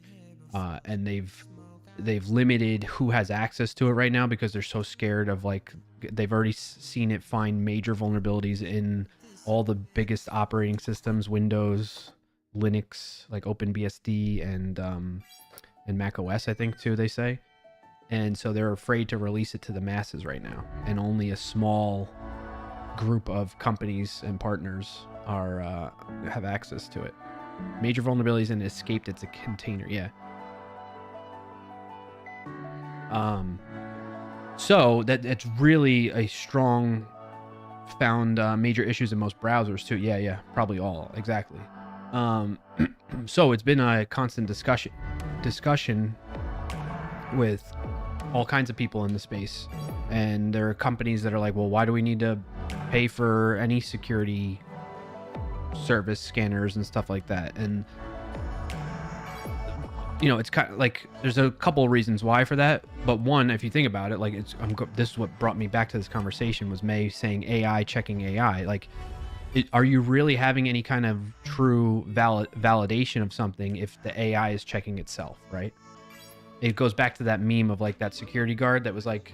and they've limited who has access to it right now because they're so scared of, like, they've already seen it find major vulnerabilities in all the biggest operating systems, Windows, Linux, like OpenBSD and Mac OS, I think too, they say. And so they're afraid to release it to the masses right now, and only a small group of companies and partners are have access to it. Major vulnerabilities and escaped its a container. Yeah. So that's really a strong found major issues in most browsers too. Yeah, probably all. Exactly. So it's been a constant discussion with all kinds of people in the space, and there are companies that are like, well, why do we need to pay for any security service scanners and stuff like that? And it's kind of like there's a couple of reasons why for that, but one, if you think about it, like this is what brought me back to this conversation, was May saying AI checking AI. Like, are you really having any kind of true validation of something if the AI is checking itself, right? It goes back to that meme of, like, that security guard that was like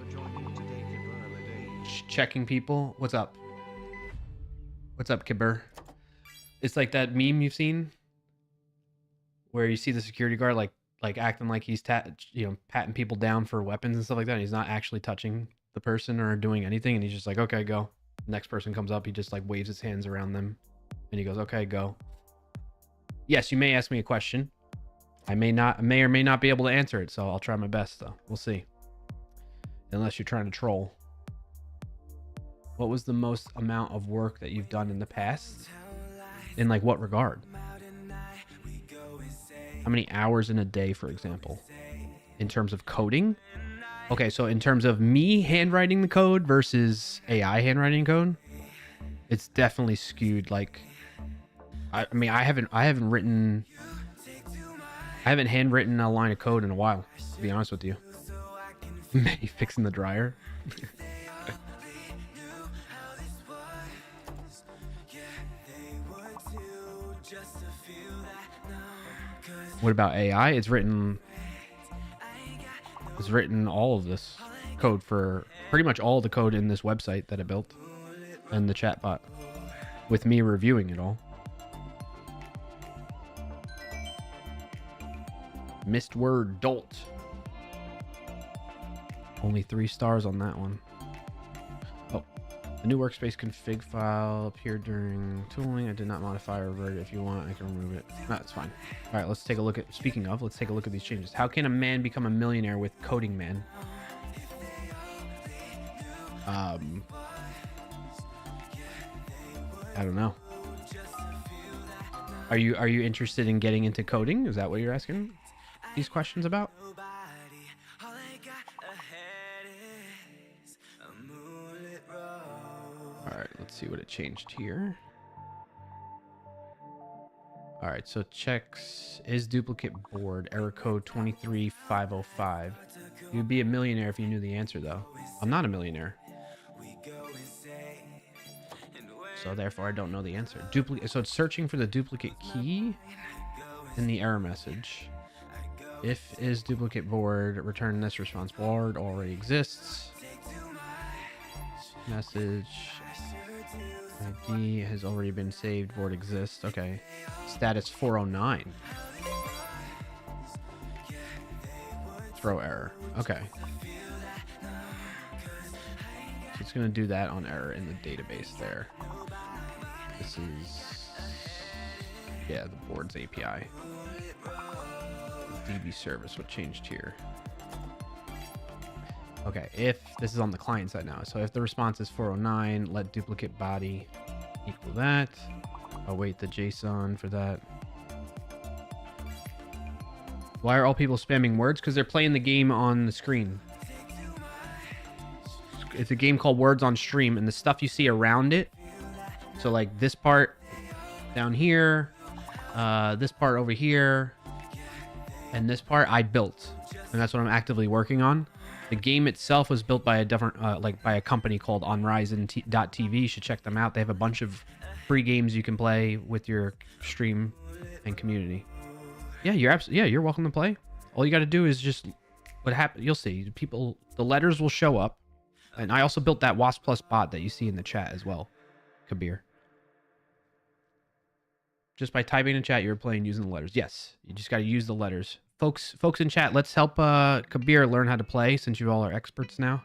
checking people. What's up, Kibber? It's like that meme you've seen where you see the security guard like acting like he's patting people down for weapons and stuff like that, and he's not actually touching the person or doing anything, and he's just like, okay, go. Next person comes up, he just like waves his hands around them and he goes, okay, go. Yes, you may ask me a question. I may or may not be able to answer it, so I'll try my best, though. We'll see. Unless you're trying to troll. What was the most amount of work that you've done in the past? In, like, what regard? How many hours in a day, for example? In terms of coding? Okay, so in terms of me handwriting the code versus AI handwriting code, it's definitely skewed. Like, I mean, I haven't handwritten a line of code in a while, to be honest with you. Maybe fixing the dryer. What about AI? It's written all of this code for pretty much all the code in this website that I built and the chatbot with me reviewing it all. Missed word dolt. Only 3 stars on that one. Oh, the new workspace config file appeared during tooling. I did not modify or revert it. If you want, I can remove it. No, it's fine. All right, let's take a look at, speaking of, let's take a look at these changes. How can a man become a millionaire with Coding Man? I don't know. Are you interested in getting into coding? Is that what you're asking these questions about? All right, let's see what it changed here. All right, so checks is duplicate board error code 23505. You'd be a millionaire if you knew the answer, though. I'm not a millionaire, so therefore I don't know the answer. Duplicate. So it's searching for the duplicate key in the error message. If is duplicate board, return this response. Board already exists. Message. ID has already been saved. Board exists. Okay. Status 409. Throw error. Okay. So it's going to do that on error in the database there. This is, yeah, the board's API. DB service, what changed here? Okay, if this is on the client side now, so if the response is 409, let duplicate body equal that. Await the JSON for that. Why are all people spamming words? Because they're playing the game on the screen. It's a game called Words on Stream, and the stuff you see around it, so like this part down here, this part over here, and this part I built, and that's what I'm actively working on. The game itself was built by a different, by a company called OnRisin.tv. You should check them out. They have a bunch of free games you can play with your stream and community. Yeah, you're welcome to play. All you got to do is just what happened. You'll see people. The letters will show up, and I also built that WoS Plus bot that you see in the chat as well, Kabir. Just by typing in chat, you're playing using the letters. Yes, you just got to use the letters. Folks in chat, let's help Kabir learn how to play since you all are experts now.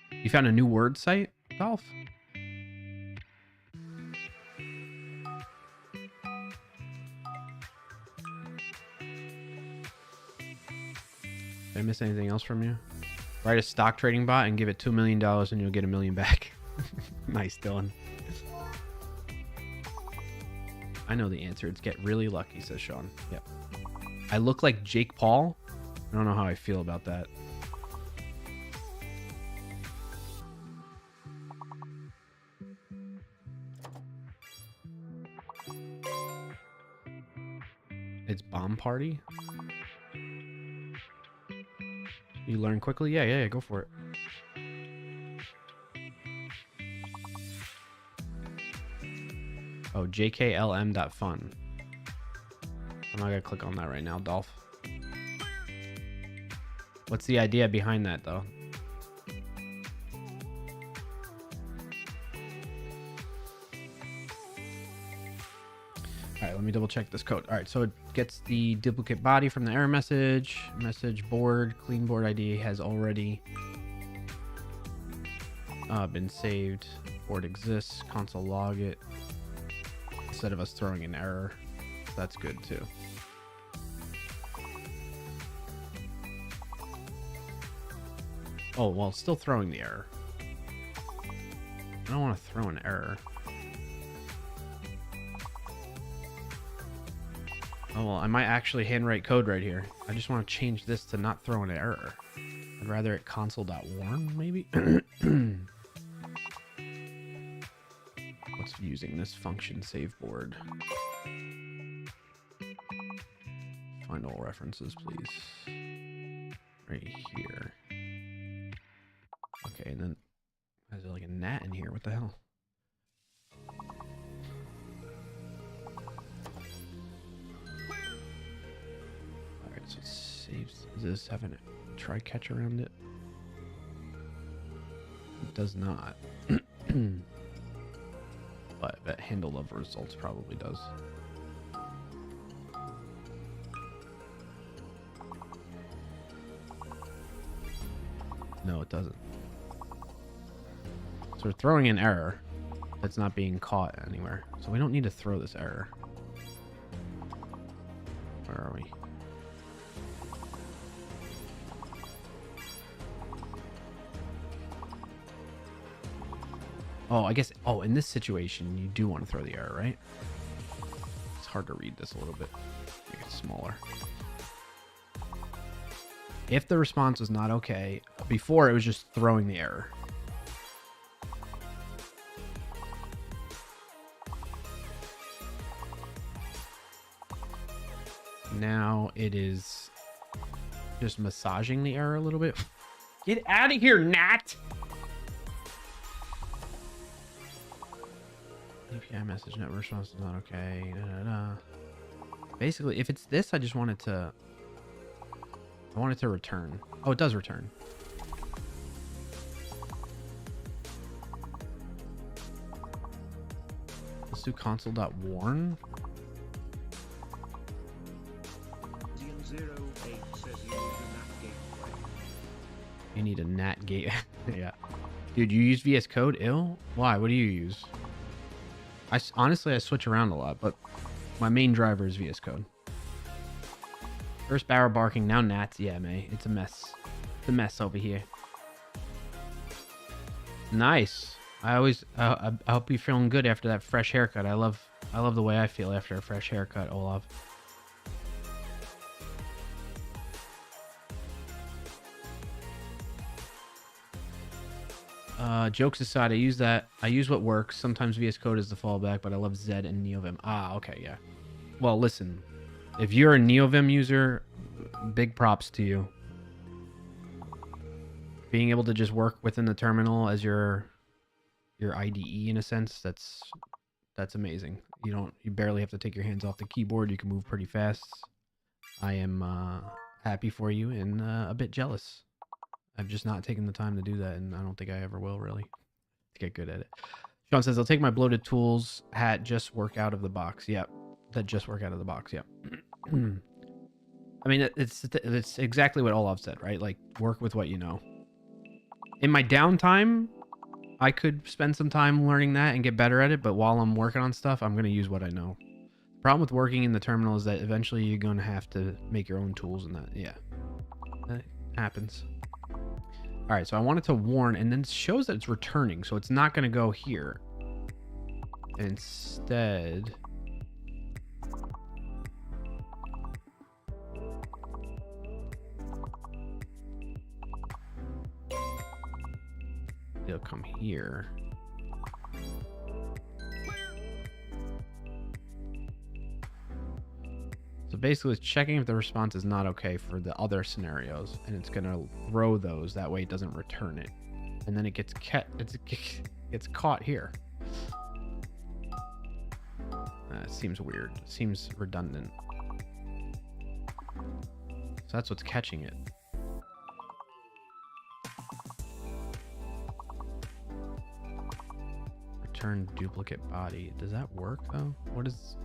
You found a new word site, Dolph? Did I miss anything else from you? Write a stock trading bot and give it $2 million and you'll get $1 million back. Nice, Dylan. I know the answer. It's get really lucky, says Sean. Yep. I look like Jake Paul. I don't know how I feel about that. It's bomb party. You learn quickly? Yeah, go for it. Oh, jklm.fun. I'm not gonna click on that right now, Dolph. What's the idea behind that, though? All right, let me double check this code. All right, so it gets the duplicate body from the error message. Message board, clean board ID has already been saved. Board exists, console log it. Instead of us throwing an error. That's good too. Oh, well, still throwing the error. I don't want to throw an error. Oh, well, I might actually handwrite code right here. I just want to change this to not throw an error. I'd rather it console.warn, maybe? What's using this function save board. Find all references, please. Right here. Okay, and then there's like a gnat in here. What the hell? Alright, so it saves. Does this have a try catch around it? It does not. But that handle of results probably does. No, it doesn't. So we're throwing an error that's not being caught anywhere. So we don't need to throw this error. Where are we? Oh, I guess, oh, in this situation, you do want to throw the error, right? It's hard to read this a little bit. Make it smaller. If the response was not okay, before it was just throwing the error. Now it is just massaging the error a little bit. Get out of here, Nat! API message network response is not okay. Da, da, da. Basically, if it's this, I just want it to... I want it to return. Oh, it does return. Let's do console.warn. You need a NAT gate. Yeah. Dude, you use VS Code? Ill? Why? What do you use? Honestly, I switch around a lot, but my main driver is VS Code. First barrel barking, now gnats. Yeah, May. It's a mess. It's a mess over here. Nice. I hope you're feeling good after that fresh haircut. I love the way I feel after a fresh haircut, Olav. Jokes aside, I use what works. Sometimes VS Code is the fallback, but I love Zed and NeoVim. Ah, okay, yeah. Well, listen, if you're a NeoVim user, big props to you. Being able to just work within the terminal as your IDE in a sense, that's amazing. You barely have to take your hands off the keyboard. You can move pretty fast. I am happy for you and a bit jealous. I've just not taken the time to do that, and I don't think I ever will, really, to get good at it. Sean says, I'll take my bloated tools hat, just work out of the box. Yep. That just work out of the box. Yep. I mean, it's exactly what Olav said, right? Like, work with what you know. In my downtime, I could spend some time learning that and get better at it, but while I'm working on stuff, I'm going to use what I know. The problem with working in the terminal is that eventually you're going to have to make your own tools and that. Yeah. That happens. All right, so I want it to warn, and then it shows that it's returning, so it's not going to go here. Instead, it'll come here. So basically it's checking if the response is not okay for the other scenarios, and it's going to throw those. That way it doesn't return it. And then it gets caught here. It seems weird. It seems redundant. So that's what's catching it. Return duplicate body. Does that work though? What is...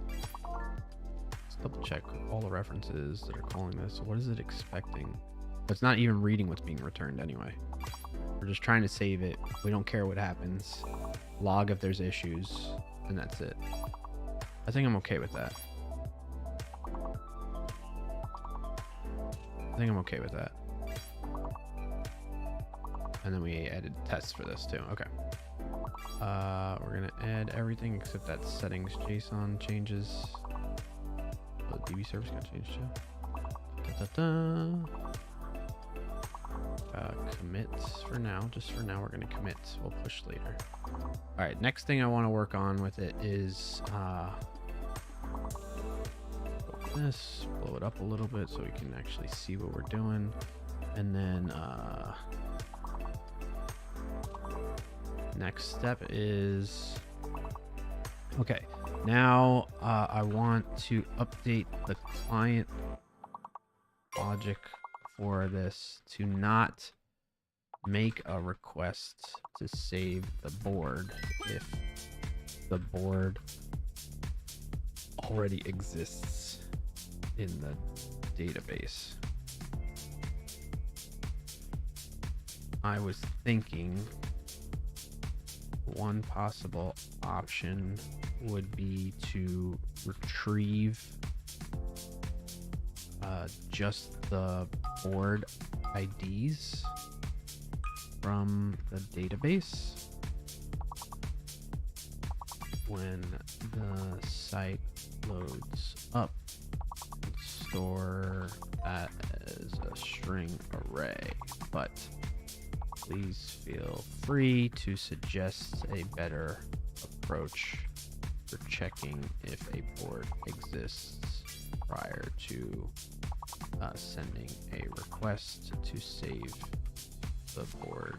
Double check all the references that are calling this. What is it expecting? It's not even reading what's being returned anyway. We're just trying to save it. We don't care what happens. Log if there's issues, and that's it. I think I'm okay with that. And then we added tests for this too. Okay. We're gonna add everything except that settings JSON changes. The DB service got changed too. Commit for now. Just for now, we're going to commit. We'll push later. All right, next thing I want to work on with it is this, blow it up a little bit so we can actually see what we're doing. And then next step is, okay, now I want to update the client logic for this to not make a request to save the board if the board already exists in the database. I was thinking one possible option would be to retrieve just the board IDs from the database when the site loads up, and store that as a string array, but please feel free to suggest a better approach for checking if a board exists prior to sending a request to save the board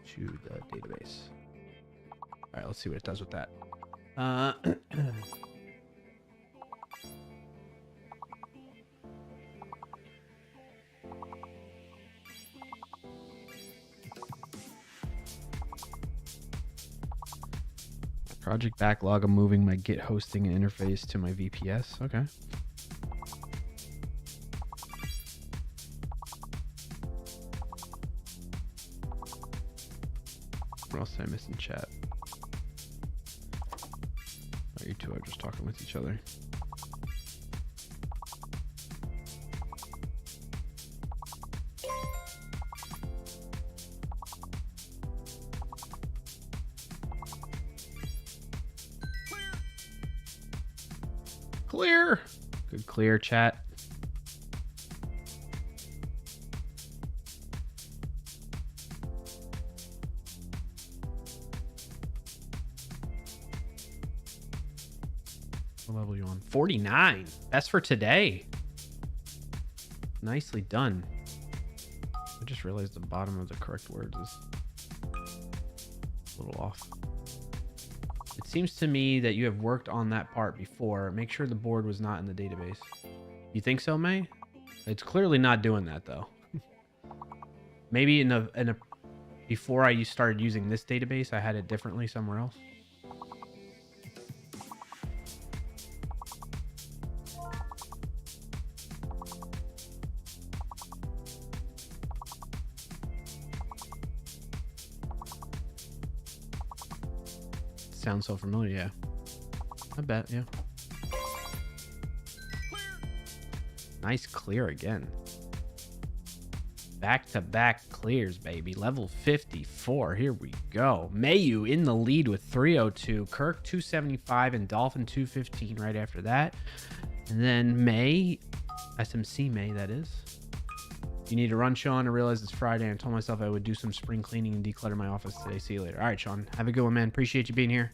to the database. All right, let's see what it does with that. Project backlog. I'm moving my Git hosting interface to my VPS. Okay. What else did I miss in chat? Oh, you two are just talking with each other. Clear. Good clear, chat. What level are you on? 49. Best for today. Nicely done. I just realized the bottom of the correct words is a little off. It seems to me that you have worked on that part before. Make sure the board was not in the database. You think so, May? It's clearly not doing that though. Maybe in a before I started using this database, I had it differently somewhere else. Sounds so familiar, yeah. I bet, yeah. Nice clear again. Back-to-back clears, baby. Level 54. Here we go. Mayu in the lead with 302. Kirk 275 and Dolphin 215 right after that. And then May, SMC May, that is. You need to run, Sean. I realized it's Friday and I told myself I would do some spring cleaning and declutter my office today. See you later. All right, Sean. Have a good one, man. Appreciate you being here.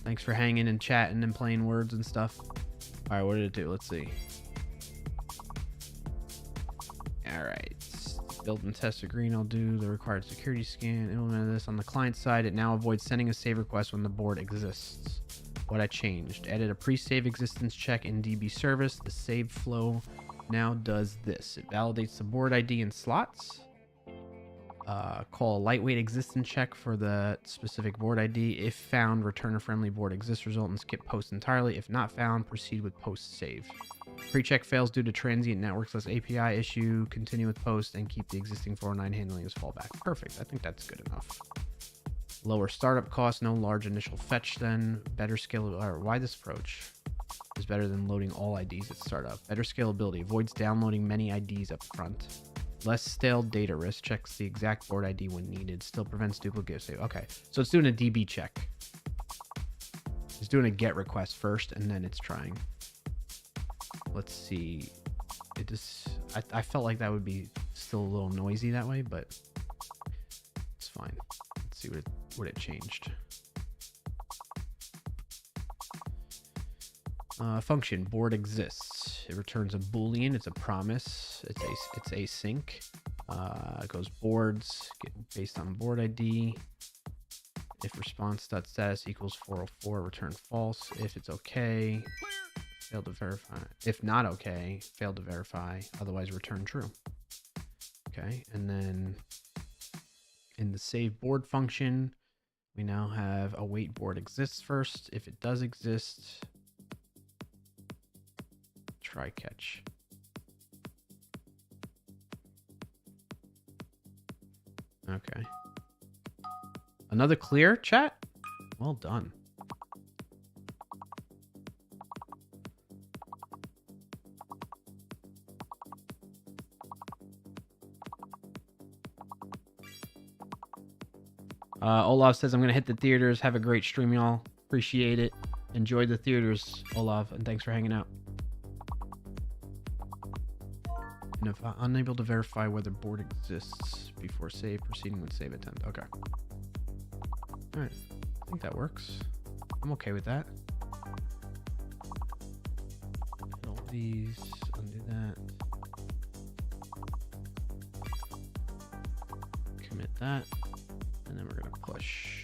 Thanks for hanging and chatting and playing words and stuff. All right, what did it do? Let's see. All right. Build and test a green. I'll do the required security scan. Implemented this on the client side. It now avoids sending a save request when the board exists. What I changed. Added a pre-save existence check in DB service. The save flow now does this. It validates the board ID in slots. Call a lightweight existence check for the specific board ID. If found, return a friendly board exists result and skip post entirely. If not found, proceed with post save. Pre-check fails due to transient networks/API issue. Continue with post and keep the existing 409 handling as fallback. Perfect. I think that's good enough. Lower startup costs. No large initial fetch then. Better scalability. Or why this approach is better than loading all IDs at startup. Better scalability. Avoids downloading many IDs up front. Less stale data risk. Checks the exact board ID when needed. Still prevents duplicate save. Okay, so it's doing a DB check. It's doing a get request first, and then it's trying. Let's see. It just I felt like that would be Still a little noisy that way, but it's fine. Let's see what it changed. Function board exists. It returns a boolean. It's a promise. It's async. It goes boards based on board ID. If response.status equals 404, return false. If it's okay, fail to verify. If not okay, fail to verify. Otherwise, return true. Okay, and then in the save board function, we now have await board exists first. If it does exist, try catch. Okay. Another clear, chat? Well done. Olaf says, I'm going to hit the theaters. Have a great stream, y'all. Appreciate it. Enjoy the theaters, Olaf, and thanks for hanging out. And if unable to verify whether board exists before save, proceeding with save attempt. Okay. All right. I think that works. I'm okay with that. Hit all these. Undo that. Commit that. And then we're going to push.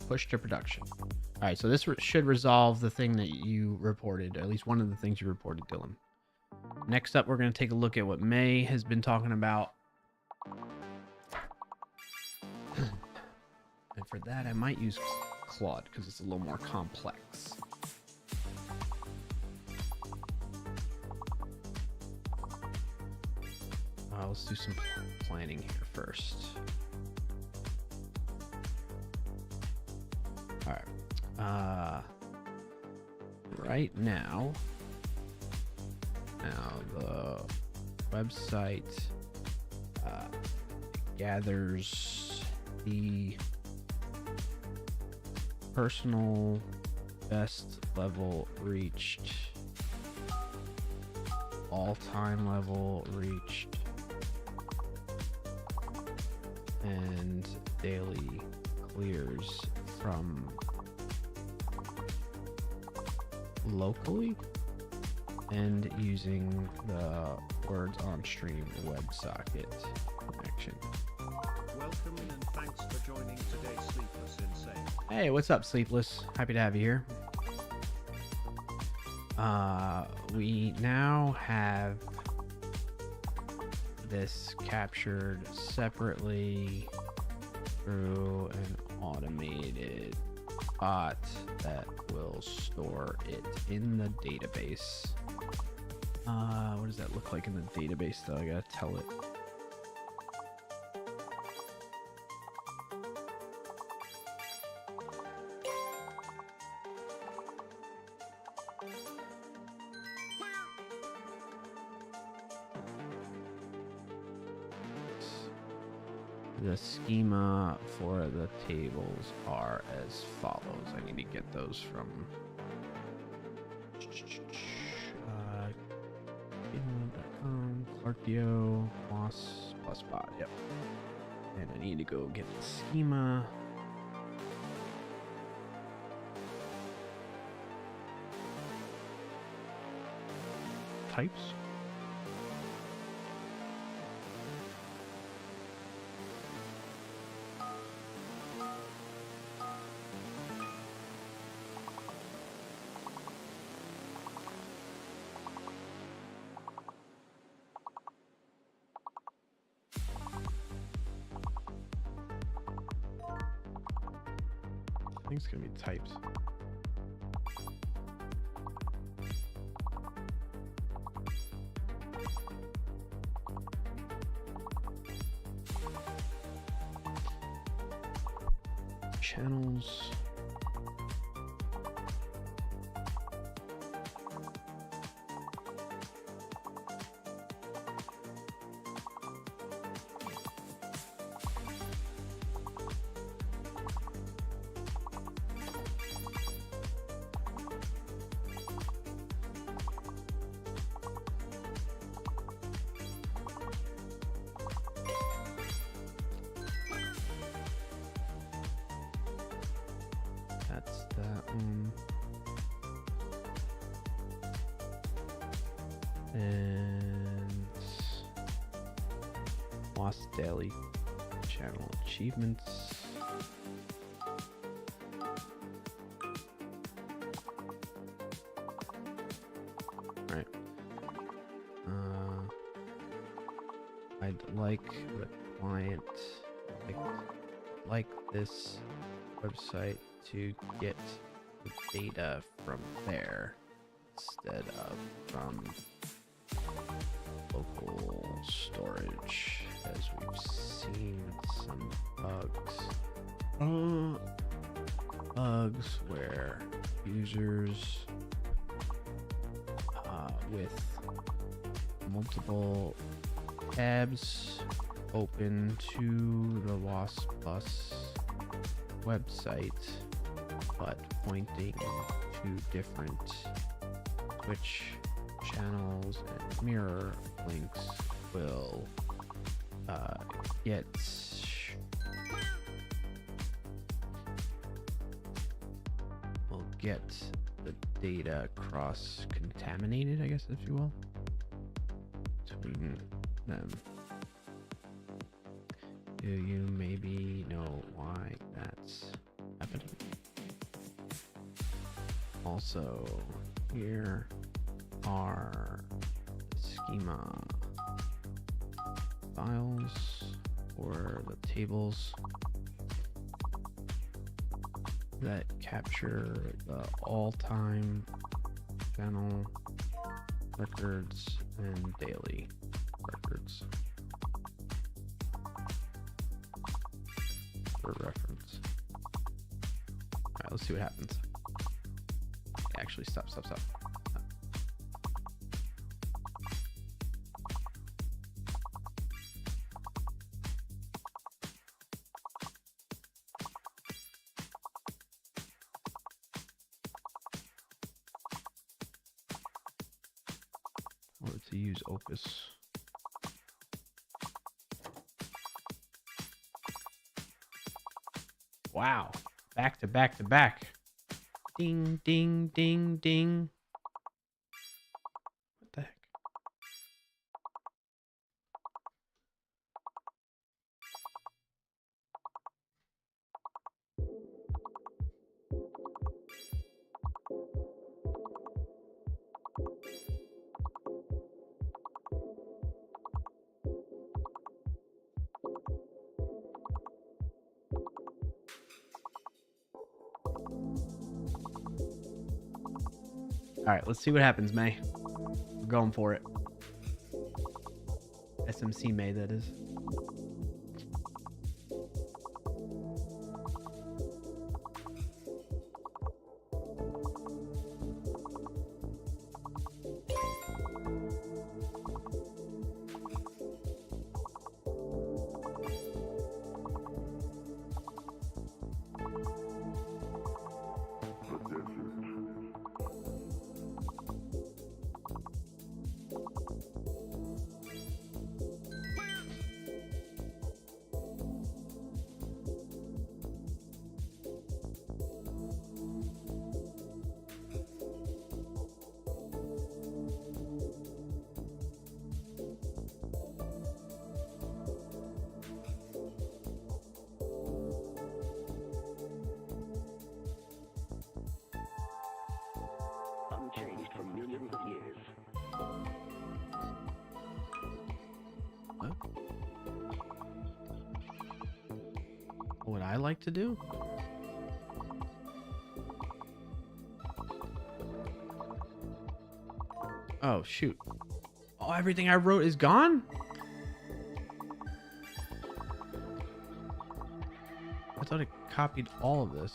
Push to production. All right, so this should resolve the thing that you reported, or at least one of the things you reported, Dylan. Next up, we're going to take a look at what May has been talking about. And for that, I might use Claude because it's a little more complex. Let's do some planning here first. All right. Right now the website gathers the personal best level reached, all-time level reached, and daily clears from locally and using the words on stream WebSocket connection. Welcome and thanks for joining today's Sleepless Insane. Hey, what's up, Sleepless? Happy to have you here. We now have this captured separately through an automated bot that will store it in the database. What does that look like in the database, though? I gotta tell it. The schema for the tables are as follows. I need to get those from Clarkio, WoS Bot. Yep. And I need to go get the schema. Types. I think it's gonna be types. Channels. WoS Daily Channel Achievements. Alright. I'd like the client like this website to get the data from there instead of from local storage, as we've seen some bugs where users with multiple tabs open to the WoS Plus website, but pointing to different Twitch channels and mirror links will get the data cross-contaminated, I guess, if you will, between them. Do you maybe know why that's happening? Also, here are the schema files for the tables that capture the all-time channel records and daily records for reference. Alright, let's see what happens. Actually, stop. Or to use Opus. Wow. Back to back to back. Ding, ding, ding, ding. What the heck? All right, let's see what happens, May. We're going for it. SMC May, that is. Unchanged for millions of years. What? What would I like to do? Oh, shoot. Oh, everything I wrote is gone? I thought it copied all of this.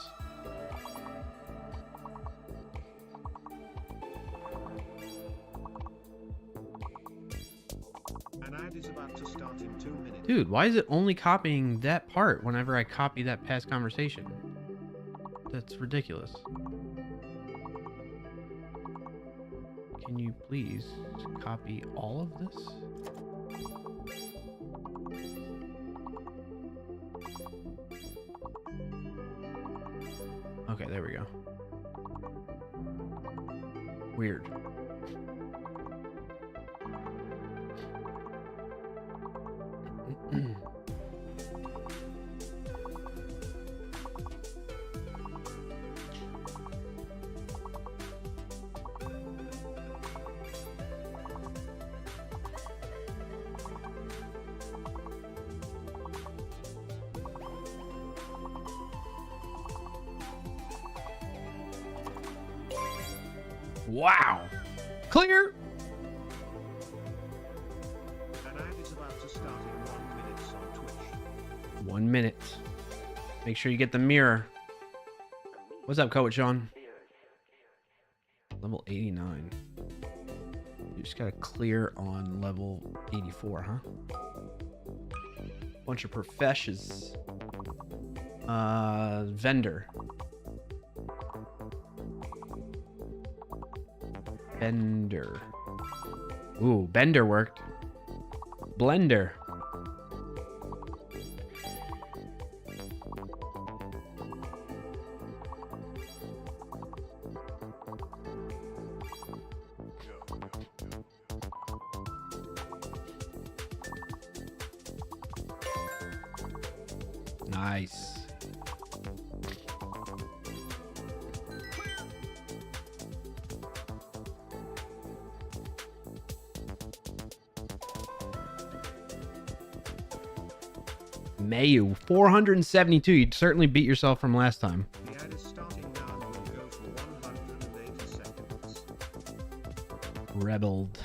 An ad is about to start in 2 minutes. Dude, why is it only copying that part whenever I copy that past conversation? That's ridiculous. Can you please copy all of this? Okay, there we go. Weird. Wow. Clear. An ad is about to start in 1 minute on Twitch. 1 minute. Make sure you get the mirror. What's up, Coach Sean? Level 89. You just gotta clear on level 84, huh? Bunch of professions. Vendor. Bender. Ooh, Bender worked. Blender. Nice. Mayu, 472. You'd certainly beat yourself from last time. The ad is starting now and will go for 180 seconds. Rebelled.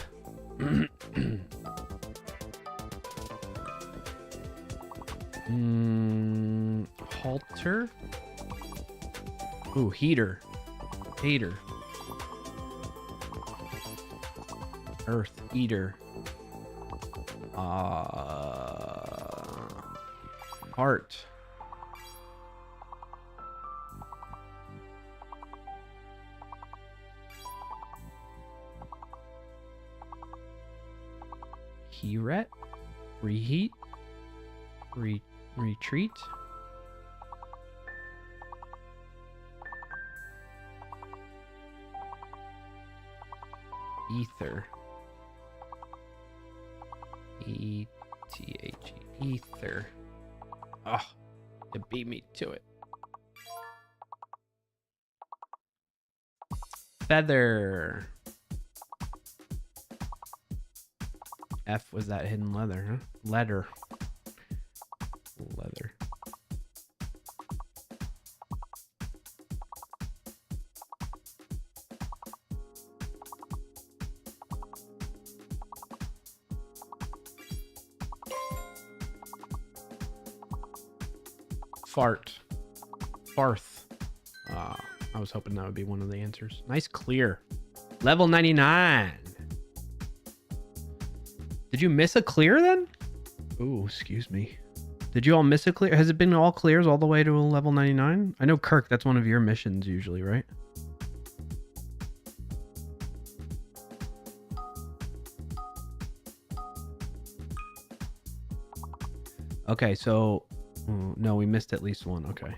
Halter. Ooh, heater. Hater. Earth eater. Heart. Heat. Reheat. Retreat. Ether. E-T-H-E. Ether. Oh, it beat me to it. Feather. F was that hidden leather, huh? Letter. Leather. Fart. Farth. I was hoping that would be one of the answers. Nice clear. Level 99. Did you miss a clear then? Ooh, excuse me. Did you all miss a clear? Has it been all clears all the way to a level 99? I know, Kirk, that's one of your missions usually, right? Okay, so... no, we missed at least one. Okay.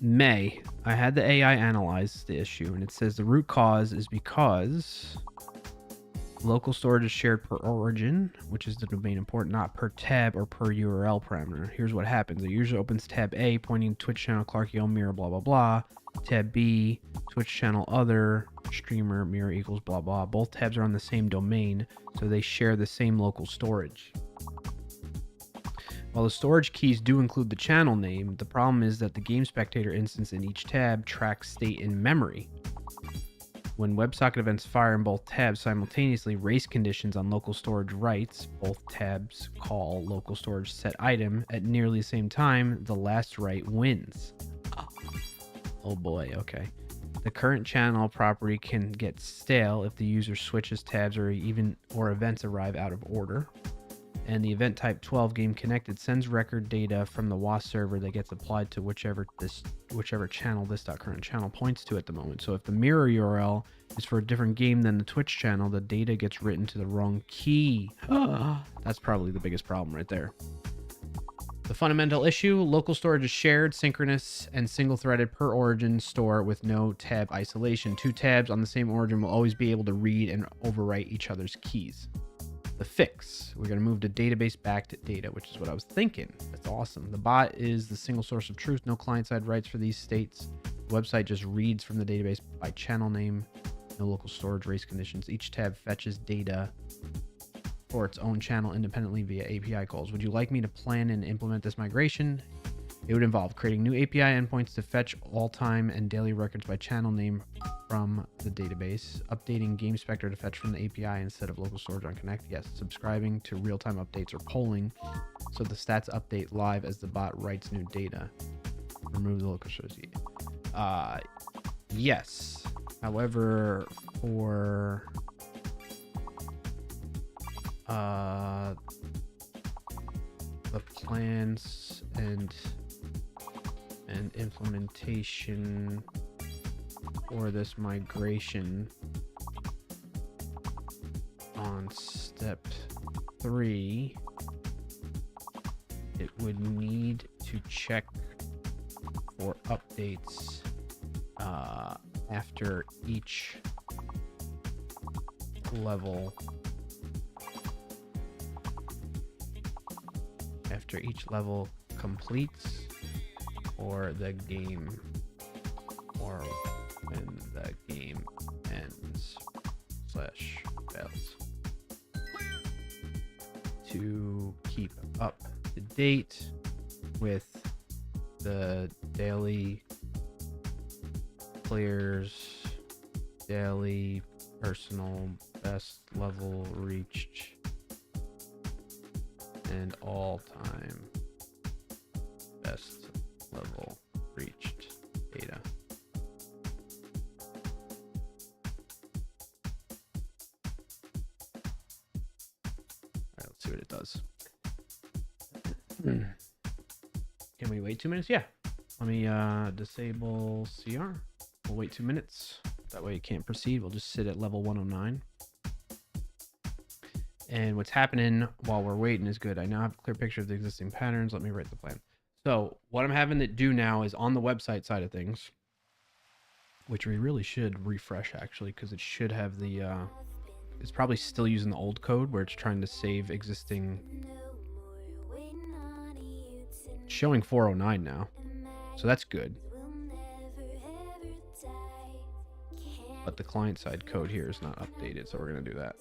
May. I had the AI analyze the issue, and it says the root cause is because local storage is shared per origin, which is the domain import, not per tab or per URL parameter. Here's what happens. The user opens tab A, pointing Twitch channel Clarkio mirror, blah, blah, blah. Tab B, Twitch channel other, streamer mirror equals blah, blah. Both tabs are on the same domain, so they share the same local storage. While the storage keys do include the channel name, the problem is that the game spectator instance in each tab tracks state in memory. When WebSocket events fire in both tabs simultaneously, race conditions on local storage writes, both tabs call local storage set item at nearly the same time, the last write wins. Oh boy, okay. The current channel property can get stale if the user switches tabs or events arrive out of order. And the event type 12 game connected sends record data from the WoS server that gets applied to whichever channel this.current channel points to at the moment. So if the mirror URL is for a different game than the Twitch channel, the data gets written to the wrong key. That's probably the biggest problem right there. The fundamental issue, local storage is shared, synchronous, and single-threaded per origin store with no tab isolation. Two tabs on the same origin will always be able to read and overwrite each other's keys. The fix. We're going to move the database back to data, which is what I was thinking. That's awesome. The bot is the single source of truth. No client-side writes for these states. The website just reads from the database by channel name. No local storage race conditions. Each tab fetches data for its own channel independently via API calls. Would you like me to plan and implement this migration? It would involve creating new API endpoints to fetch all-time and daily records by channel name from the database, updating GameSpector to fetch from the API instead of local storage on Connect. Yes, subscribing to real-time updates or polling so the stats update live as the bot writes new data. Remove the local storage. Yes. However, for the plans and implementation for this migration on step 3, it would need to check for updates after each level. After each level completes, or the game, or when the game ends / fails. To keep up to date with the daily clears, daily personal best level reached, and all-time best level reached data. All right, let's see what it does. Can we wait 2 minutes? Yeah. Let me disable CR. We'll wait 2 minutes. That way it can't proceed. We'll just sit at level 109. And what's happening while we're waiting is good. I now have a clear picture of the existing patterns. Let me write the plan. So what I'm having to do now is on the website side of things, which we really should refresh actually, because it should have the, it's probably still using the old code where it's trying to save existing. It's showing 409 now. So that's good. But the client side code here is not updated. So we're going to do that.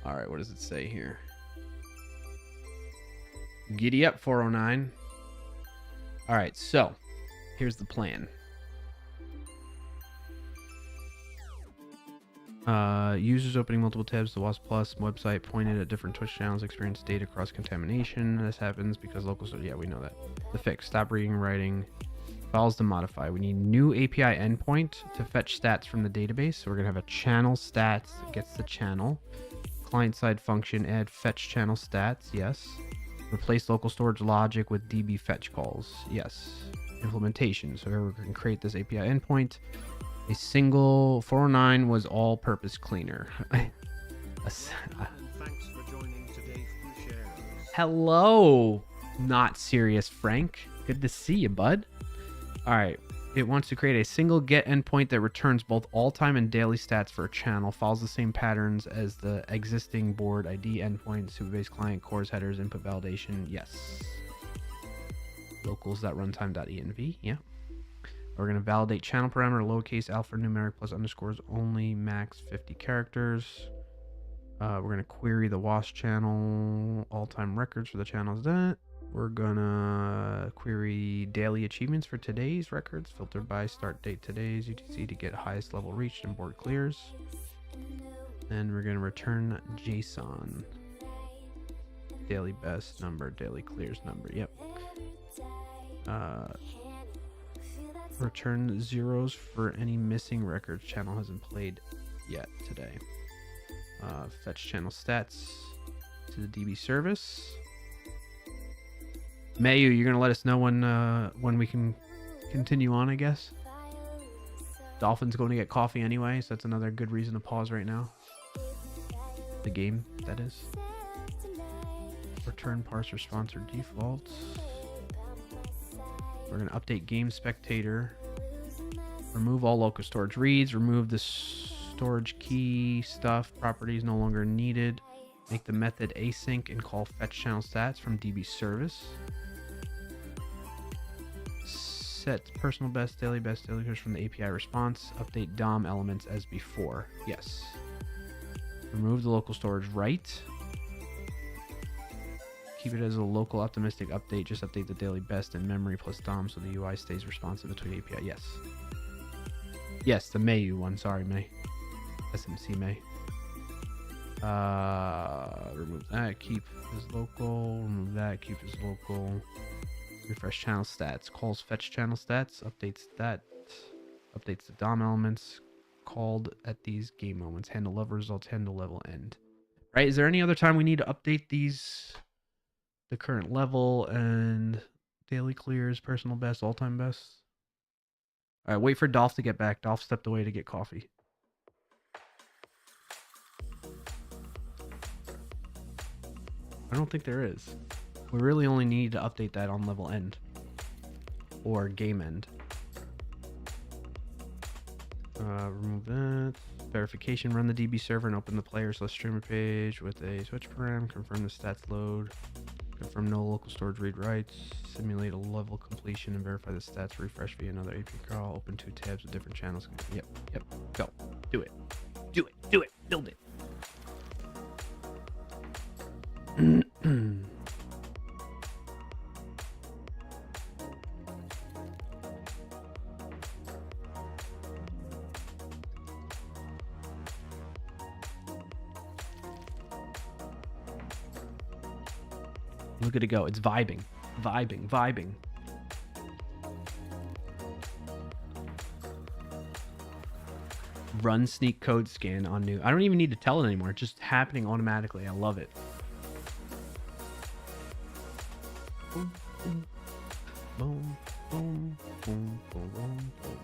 All right, what does it say here? Giddy up, 409. All right, so here's the plan. Users opening multiple tabs, the WoS Plus website pointed at different Twitch channels experience data cross-contamination. This happens because local, so yeah, we know that. The fix, stop reading and writing. Files to modify. We need new API endpoint to fetch stats from the database. So we're gonna have a channel stats that gets the channel. Client-side function, add fetch channel stats, yes. Replace local storage logic with DB fetch calls, yes. Implementation, so here we can create this API endpoint. A single 409 was all-purpose cleaner. Thanks for joining today, Shares. Hello, not serious Frank. Good to see you, bud. All right. It wants to create a single get endpoint that returns both all-time and daily stats for a channel, follows the same patterns as the existing board ID endpoint, Supabase client, cores, headers, input validation, yes. Locals.runtime.env, yeah. We're going to validate channel parameter, lowercase, alphanumeric plus underscores only, max 50 characters. We're going to query the WoS channel, all-time records for the channels that. We're gonna query daily achievements for today's records, filtered by start date today's UTC to get highest level reached and board clears. And we're gonna return JSON. Daily best number, daily clears number, yep. Return zeros for any missing records channel hasn't played yet today. Fetch channel stats to the DB service. Mayu, you're gonna let us know when we can continue on, I guess. Dolphin's going to get coffee anyway, so that's another good reason to pause right now. The game, that is. Return parser sponsor defaults. We're gonna update game spectator. Remove all local storage reads. Remove this storage key stuff properties no longer needed. Make the method async and call fetch channel stats from DB service. Set personal best, daily clears from the API response. Update DOM elements as before. Yes. Remove the local storage right. Keep it as a local optimistic update. Just update the daily best in memory plus DOM so the UI stays responsive between API. Yes. Yes, the Mayu one. Sorry, May. SMC May. Remove that. Keep as local. Remove that. Keep as local. Refresh channel stats. Calls fetch channel stats. Updates that. Updates the DOM elements called at these game moments. Handle level results. Handle level end. Right? Is there any other time we need to update these? The current level and daily clears, personal best, all-time best. All right, wait for Dolph to get back. Dolph stepped away to get coffee. I don't think there is. We really only need to update that on level end or game end. Remove that. Verification. Run the DB server and open the player/streamer page with a switch param. Confirm the stats load. Confirm no local storage read writes. Simulate a level completion and verify the stats. Refresh via another API call. Open 2 tabs with different channels. Yep. Go. Do it. Build it. Look at it go. It's vibing. Run sneak code scan on new. I don't even need to tell it anymore. It's just happening automatically. I love it. Boom, boom, boom, boom, boom, boom, boom, boom.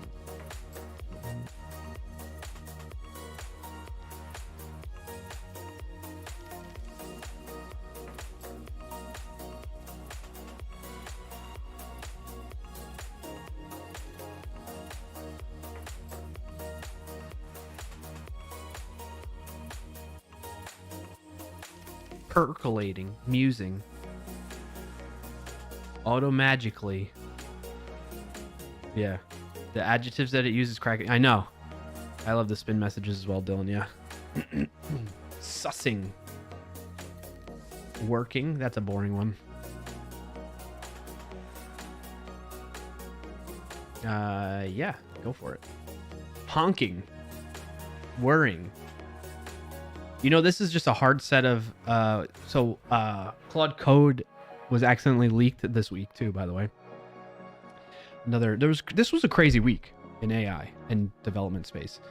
Percolating, musing, automagically. Yeah, the adjectives that it uses cracking. I know. I love the spin messages as well, Dylan. Yeah. Sussing. Working. That's a boring one. Yeah, go for it. Honking. Whirring. You know, this is just a hard set of Claude Code was accidentally leaked this week too, by the way. This was a crazy week in AI and development space.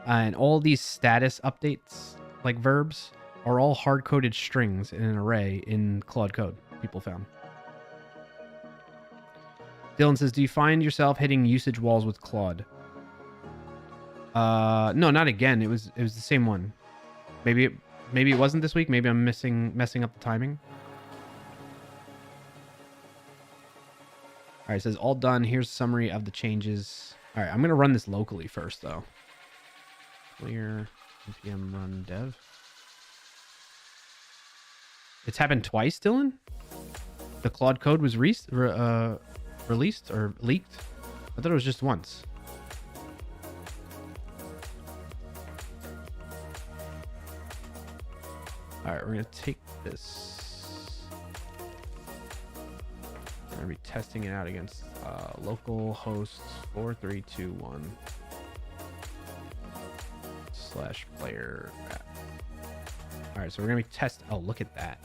And all these status updates, like verbs, are all hard-coded strings in an array in Claude Code, people found. Dylan says, do you find yourself hitting usage walls with Claude? No, not again. It was the same one. Maybe it wasn't this week. Maybe I'm messing up the timing. All right, it says all done. Here's a summary of the changes. All right, I'm going to run this locally first, though. Clear npm run dev. It's happened twice, Dylan? The Claude Code was released or leaked? I thought it was just once. All right, we're going to take this. We're going to be testing it out against local hosts 4321 /player. All right, so we're going to be testing. Oh, look at that.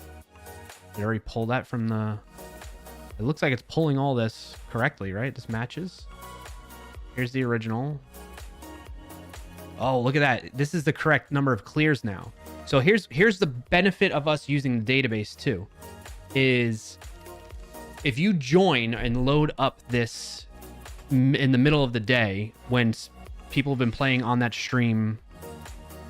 Did it already pull that from the... It looks like it's pulling all this correctly, right? This matches. Here's the original. Oh, look at that. This is the correct number of clears now. So here's the benefit of us using the database too, is if you join and load up this in the middle of the day when people have been playing on that stream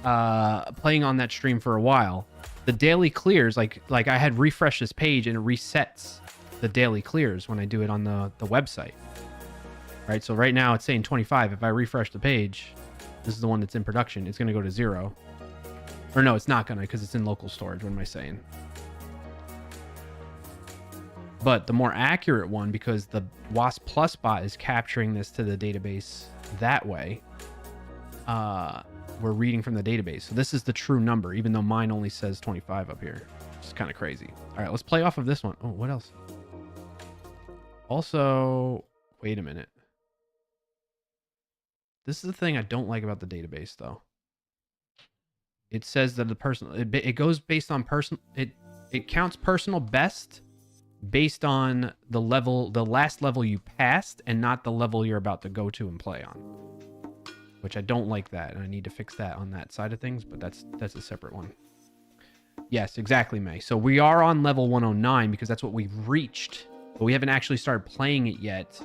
for a while, the daily clears, like I had refreshed this page and it resets the daily clears when I do it on the website. Right, so right now it's saying 25. If I refresh the page, This is the one that's in production. It's going to go to 0. Or no, it's not going to because it's in local storage. What am I saying? But the more accurate one, because the WoS Plus bot is capturing this to the database that way, we're reading from the database. So this is the true number, even though mine only says 25 up here. It's kind of crazy. All right, let's play off of this one. Oh, what else? Also, wait a minute. This is the thing I don't like about the database, though. It says that the personal, it goes based on personal, it counts personal best based on the level, the last level you passed, and not the level you're about to go to and play on. Which I don't like that, and I need to fix that on that side of things, but that's a separate one. Yes, exactly, May. So we are on level 109 because that's what we've reached, but we haven't actually started playing it yet,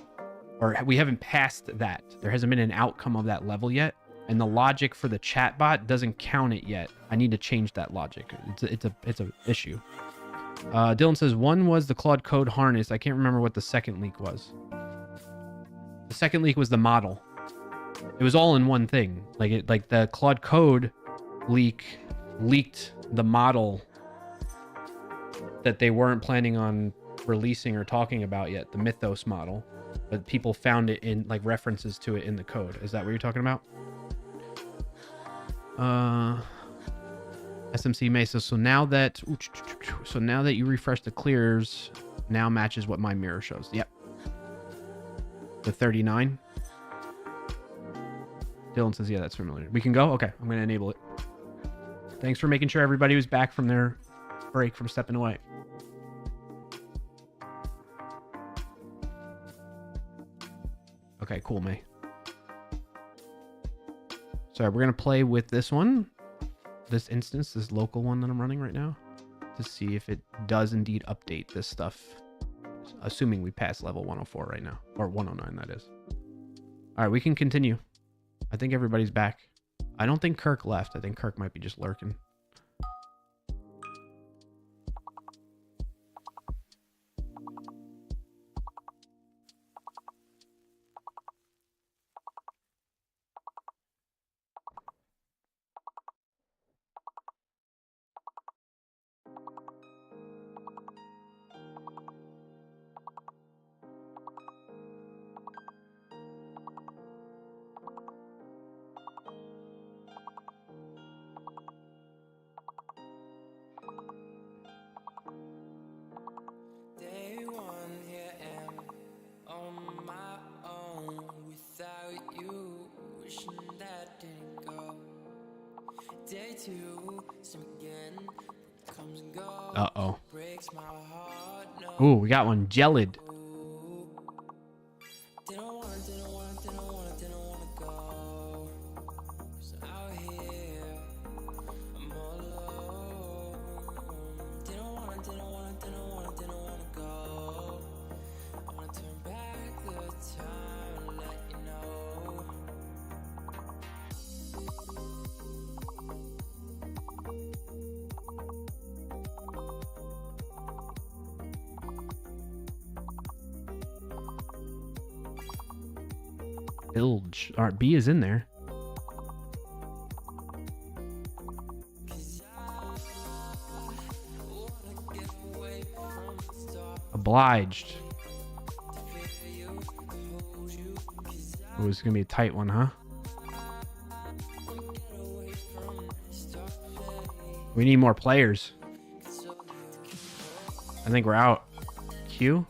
or we haven't passed that. There hasn't been an outcome of that level yet, and the logic for the chatbot doesn't count it yet. I need to change that logic. It's a issue. Dylan says one was the Claude Code harness. I can't remember what the second leak was. The second leak was the model. It was all in one thing. Like the Claude Code leaked the model that they weren't planning on releasing or talking about yet, the Mythos model, but people found it in like references to it in the code. Is that what you're talking about? SMC Mesa. So now that you refresh the clears, now matches what my mirror shows. Yep. The 39. Dylan says, yeah, that's familiar. We can go? Okay, I'm going to enable it. Thanks for making sure everybody was back from their break from stepping away. Okay, cool, May. So we're going to play with this one. This instance, this local one that I'm running right now, to see if it does indeed update this stuff. Assuming we pass level 104 right now. Or 109, that is. All right, we can continue. I think everybody's back. I don't think Kirk left. I think Kirk might be just lurking. Day one, here am on my own without you, wishing that didn't go. Day two, same again, comes and goes. Uh-oh. Breaks my heart, no. Ooh, we got one. Gelid. Didn't wanna go. 'Cause out here, I'm all alone. Didn't wanna go. I wanna turn back the time and let you know. Bilge. All right, B is in there. Obliged. Oh, it's gonna be a tight one, huh? We need more players. I think we're out. Q.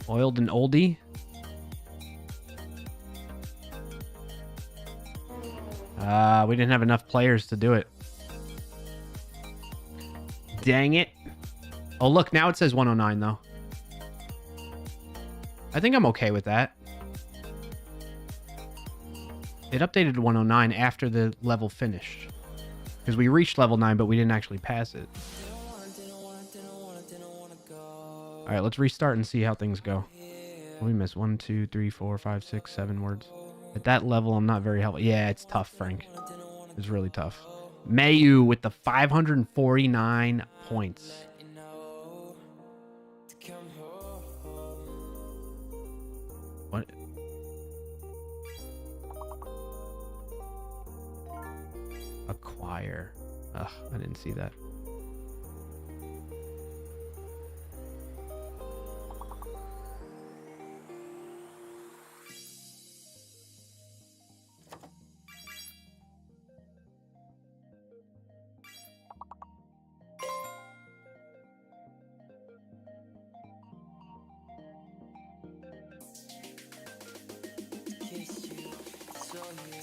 Oiled and oldie. We didn't have enough players to do it. Dang it. Oh, look, now it says 109, though. I think I'm okay with that. It updated to 109 after the level finished. Because we reached level 9, but we didn't actually pass it. Alright, let's restart and see how things go. We missed 1, 2, 3, 4, 5, 6, 7 words. At that level, I'm not very helpful. Yeah, it's tough, Frank. It's really tough. Mayu with the 549 points. What? Acquire. Ugh, I didn't see that. Kiss you, so you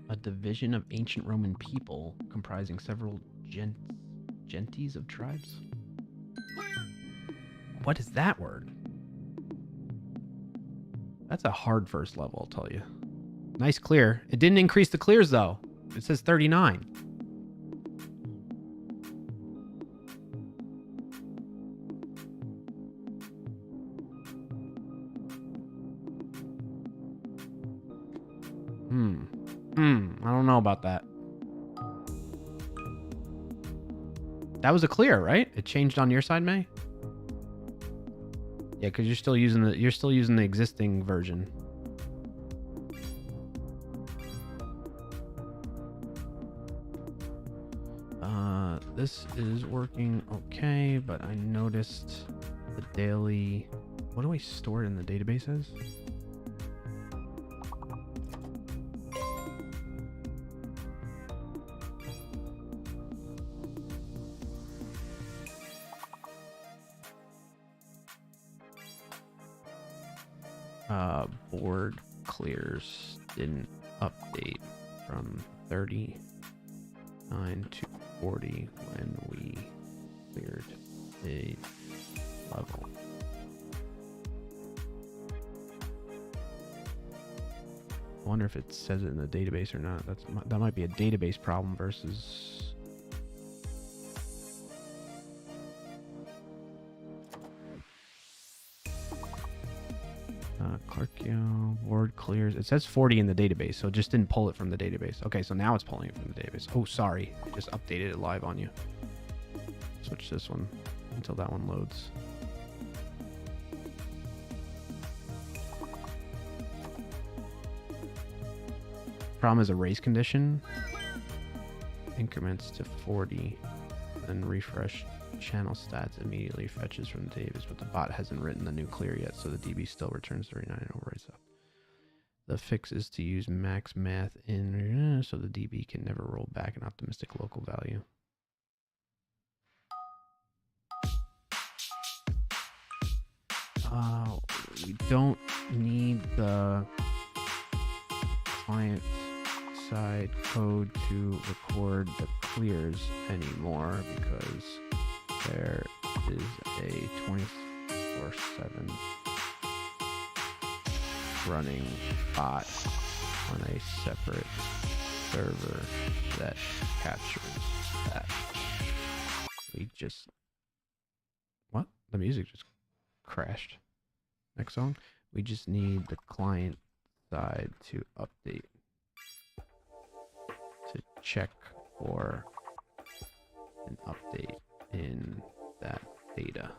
A division of ancient Roman people comprising several genties of tribes. What is that word? That's a hard first level, I'll tell you. Nice clear. It didn't increase the clears though. It says 39. I don't know about that. That was a clear, right? It changed on your side, May? Yeah, because you're still using the existing version. This is working okay, but I noticed the daily. What do I store it in the database as? Board clears didn't update from 39 to 40 when we cleared a level. I wonder if it says it in the database or not. That might be a database problem versus. Clarkio, word clears. It says 40 in the database, so it just didn't pull it from the database. Okay, so now it's pulling it from the database. Oh, sorry. I just updated it live on you. Switch this one until that one loads. Problem is a race condition. Increments to 40. Then refresh channel stats immediately fetches from the database, but the bot hasn't written the new clear yet, so the DB still returns 39 and overwrites up. The fix is to use max math in so the DB can never roll back an optimistic local value. We don't need the client side code to record the clears anymore because there is a 24/7 running bot on a separate server that captures that. We just... What? The music just crashed. Next song. We just need the client side to update to check for an update in that data.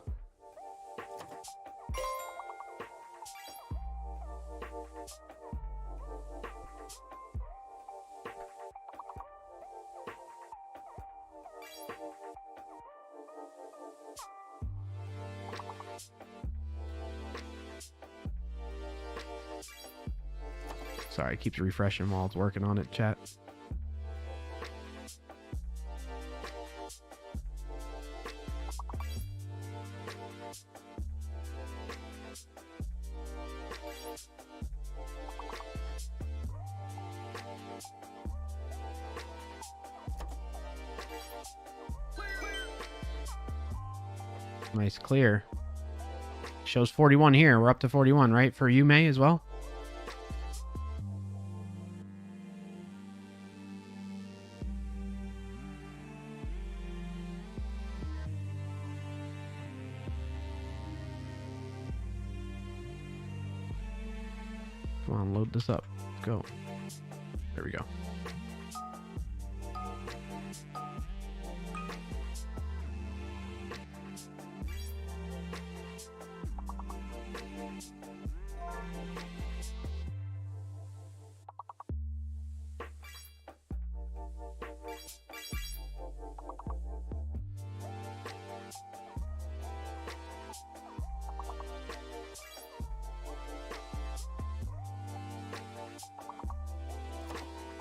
Sorry, it keeps refreshing while it's working on it, chat. Nice clear. Shows 41 here. We're up to 41, right? For you, May, as well? Come on, load this up. Let's go. There we go.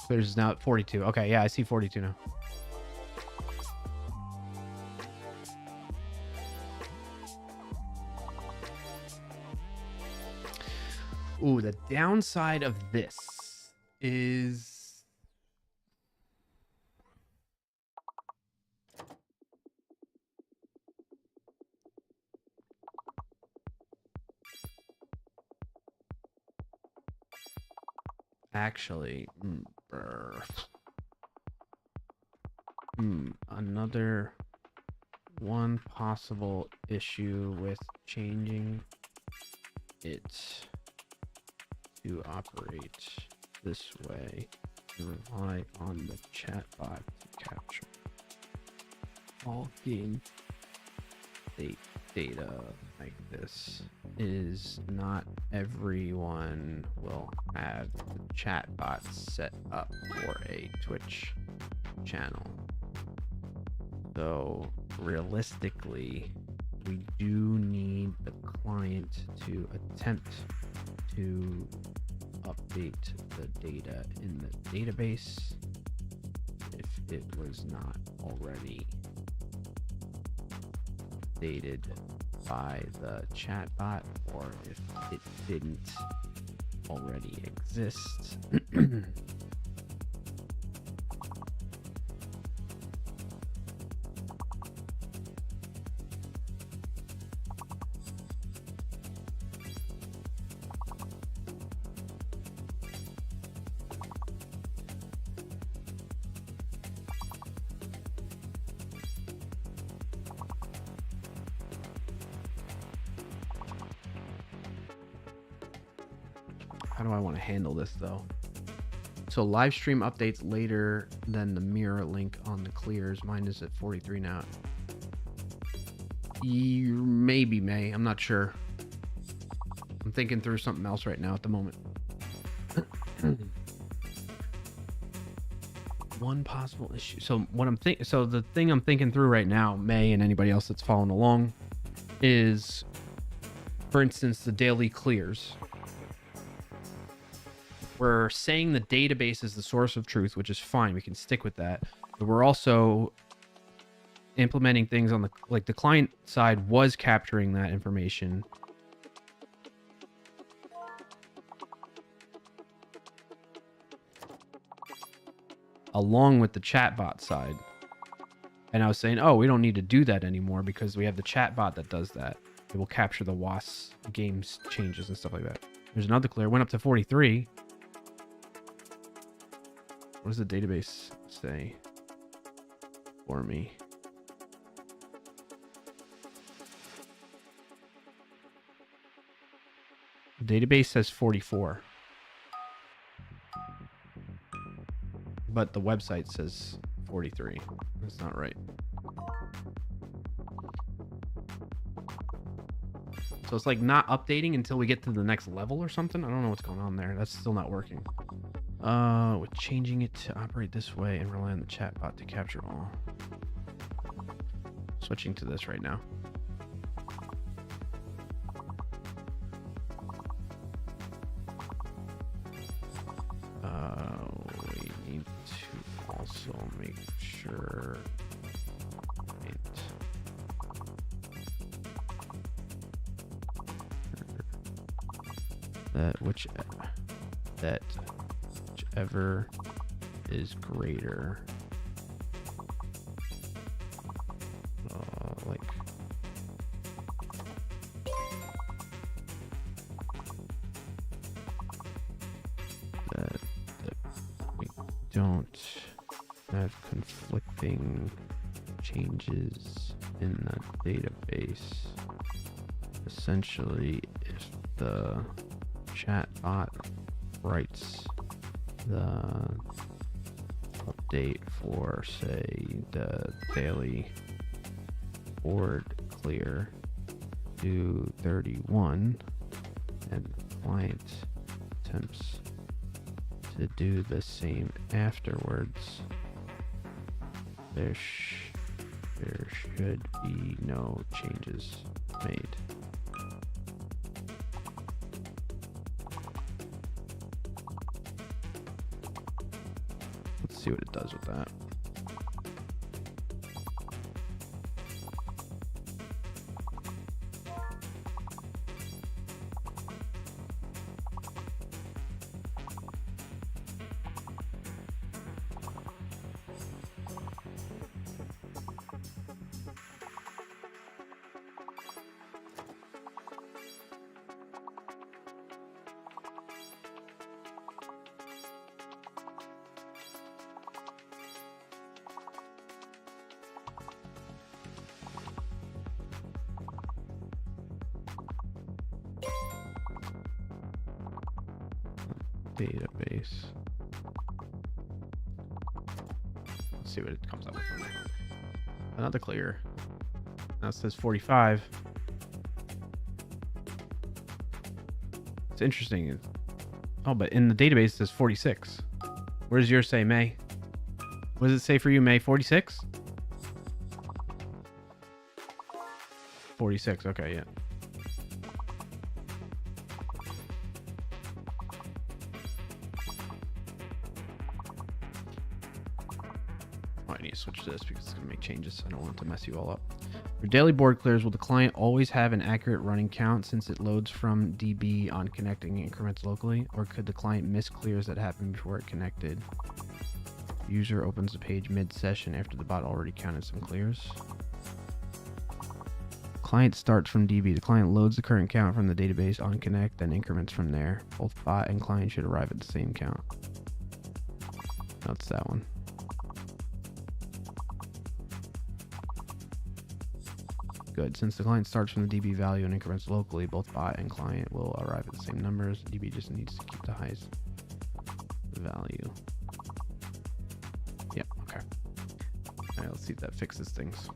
There's now at 42. Okay, yeah, I see 42 now. Ooh, the downside of this is actually another one possible issue with changing it to operate this way and rely on the chatbot to capture all game data like this is not everyone will have the chatbot set up for a Twitch channel. So realistically, we do need the client to attempt to update the data in the database if it was not already updated by the chatbot, or if it didn't already exist. How do I want to handle this though? So live stream updates later than the mirror link on the clears. Mine is at 43 now. Maybe May. I'm not sure. I'm thinking through something else right now at the moment. One possible issue. So what I'm thinking. So the thing I'm thinking through right now, May and anybody else that's following along, is, for instance, the daily clears. We're saying the database is the source of truth, which is fine. We can stick with that. But we're also implementing things on the, like the client side was capturing that information. Along with the chatbot side. And I was saying, oh, we don't need to do that anymore because we have the chatbot that does that. It will capture the WoS games changes and stuff like that. There's another clear. Went up to 43. What does the database say for me? The database says 44. But the website says 43. That's not right. So it's like not updating until we get to the next level or something. I don't know what's going on there. That's still not working. With changing it to operate this way and rely on the chatbot to capture all. Switching to this right now. We need to also make sure that whichever is greater, like don't have conflicting changes in the database. Essentially, if the chat bot writes the update for, say, the daily board clear to 31, and client attempts to do the same afterwards, there should be no changes made. Let's see what it does with that. Database. Let's see what it comes up with. Another clear. Now it says 45. It's interesting. Oh, but in the database it says 46. Where does yours say, May? What does it say for you, May? 46? 46. Okay, yeah. I need to switch to this because it's going to make changes. I don't want it to mess you all up. For daily board clears, will the client always have an accurate running count since it loads from DB on connecting increments locally? Or could the client miss clears that happened before it connected? User opens the page mid-session after the bot already counted some clears. Client starts from DB. The client loads the current count from the database on connect, then increments from there. Both bot and client should arrive at the same count. That's that one. Good. Since the client starts from the DB value and increments locally, both bot and client will arrive at the same numbers. DB just needs to keep the highest value. Yeah, okay. Alright, let's see if that fixes things.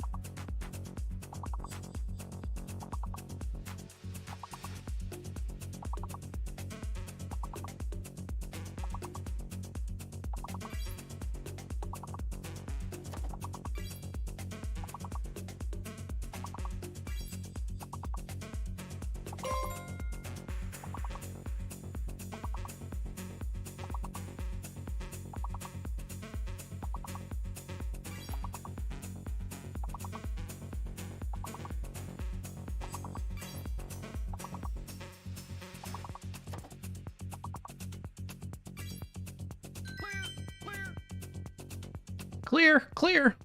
Clear, clear.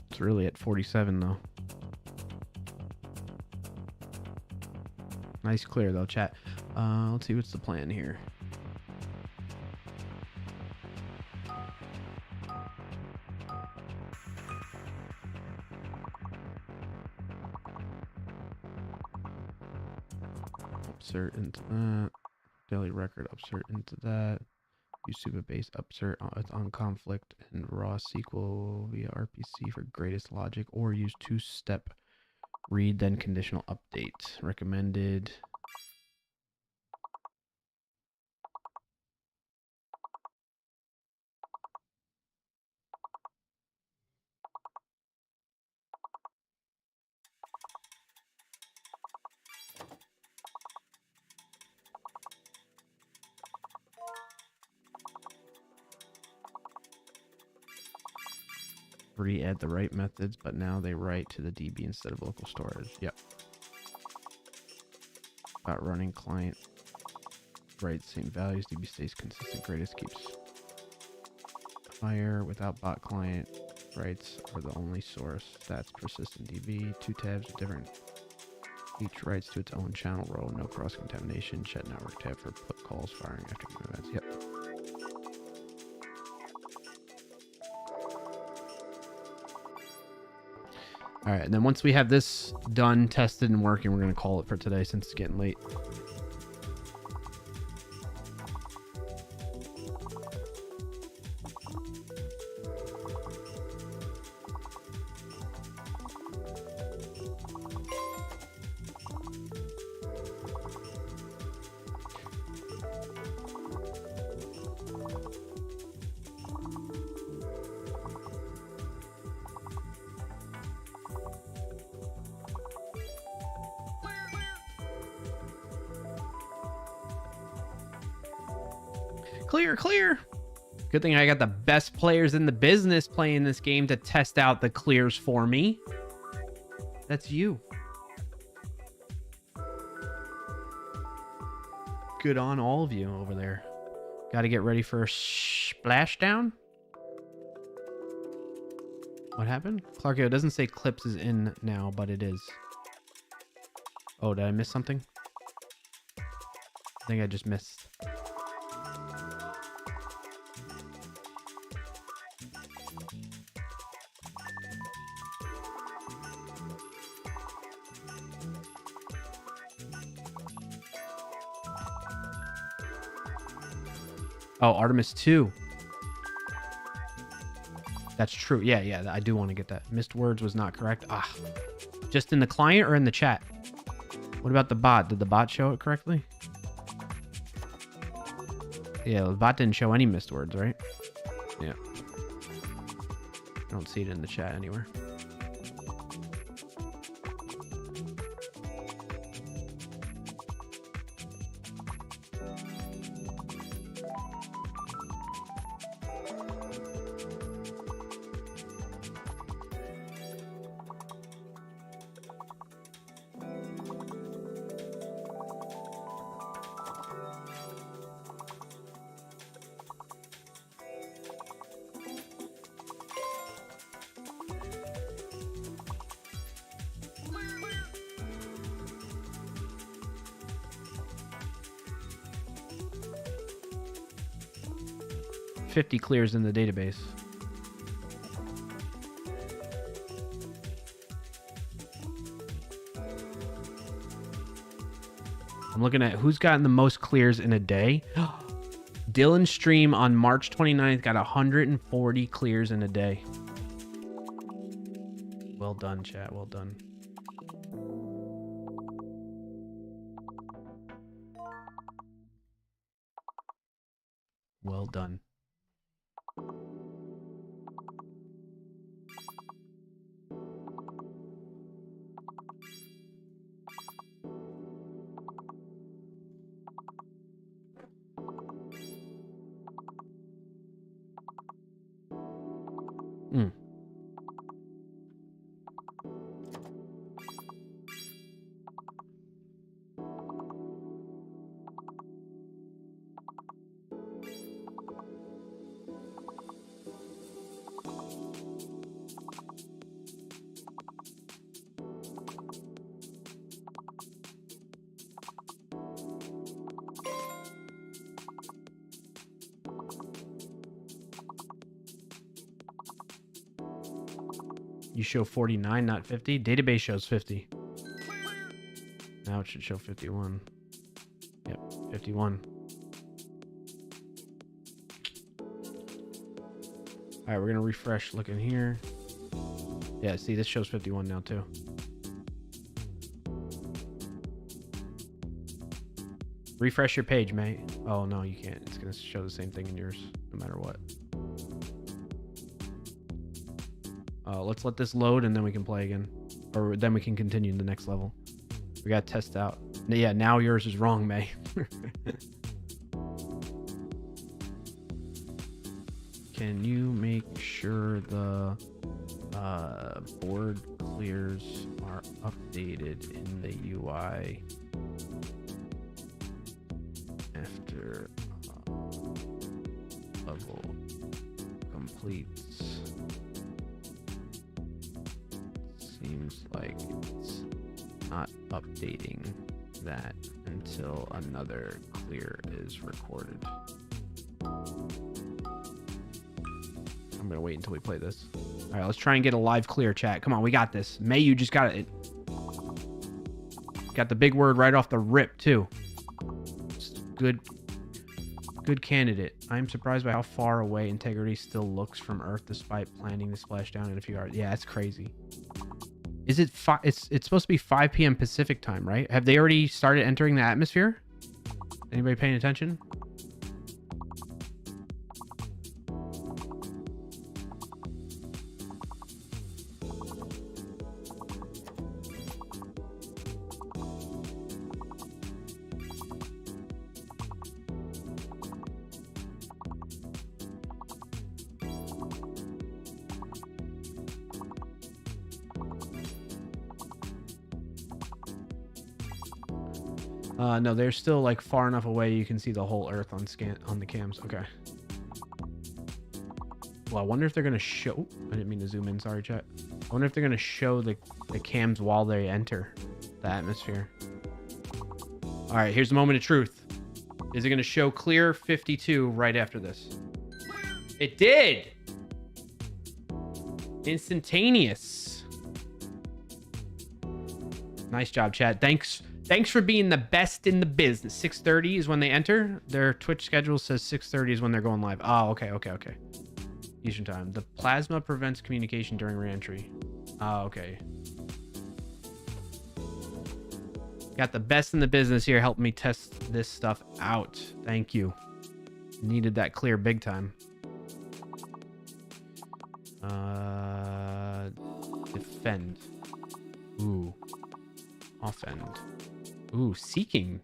It's really at 47 though. Nice clear though, chat. Let's see what's the plan here. Upsert into that. Daily record upsert into that. Use Supabase upsert on conflict and raw SQL via RPC for greatest logic, or use two-step read then conditional update. Recommended. Re-add the right methods, but now they write to the DB instead of local storage. Yep. About running client writes same values. DB stays consistent. Greatest keeps higher. Without bot client writes are the only source. Stats persistent DB. Two tabs are different. Each writes to its own channel role. No cross contamination. Chat network tab for put calls firing after events. Yep. All right, and then once we have this done, tested, and working, we're going to call it for today since it's getting late. Clear, clear. Good thing I got the best players in the business playing this game to test out the clears for me. That's you. Good on all of you over there. Got to get ready for a splashdown. What happened? Clarko, it doesn't say clips is in now, but it is. Oh, did I miss something? I think I just missed. Oh, Artemis 2. That's true. Yeah, I do want to get that. Missed words was not correct. Ah. Just in the client or in the chat? What about the bot? Did the bot show it correctly? Yeah, the bot didn't show any missed words, right? Yeah. I don't see it in the chat anywhere. $50 clears in the database. I'm looking at who's gotten the most clears in a day. Dylan's stream on March 29th got 140 clears in a day. Well done, chat. Well done. Well done. You show 49, not 50. Database shows 50. Now it should show 51. Yep, 51. All right, we're going to refresh looking here. Yeah, see, this shows 51 now too. Refresh your page, mate. Oh, no, you can't. It's going to show the same thing in yours no matter what. Let's let this load and then we can play again. Or then we can continue in the next level. We got to test out. Yeah, now yours is wrong, May. Can you make sure the board clears are updated in the UI after level completes? Seems like it's not updating that until another clear is recorded. I'm gonna wait until we play this. All right, let's try and get a live clear, chat. Come on, we got this. May, you just got it. Got the big word right off the rip, too. Good candidate. I'm surprised by how far away integrity still looks from Earth despite planning to splash down in a few hours. Yeah, that's crazy. Is it it's supposed to be 5 p.m. Pacific time, right? Have they already started entering the atmosphere? Anybody paying attention? No, they're still like far enough away you can see the whole Earth on the cams. Okay. Well, I wonder if they're gonna show. I didn't mean to zoom in. Sorry, chat. I wonder if they're gonna show the cams while they enter the atmosphere. All right, here's the moment of truth. Is it gonna show clear 52 right after this? It did. Instantaneous. Nice job, chat. Thanks for being the best in the business. 6:30 is when they enter. Their Twitch schedule says 6:30 is when they're going live. Oh, okay. Eastern time. The plasma prevents communication during reentry. Oh, okay. Got the best in the business here helping me test this stuff out. Thank you. Needed that clear big time. Defend. Ooh. Offend. Ooh, seeking.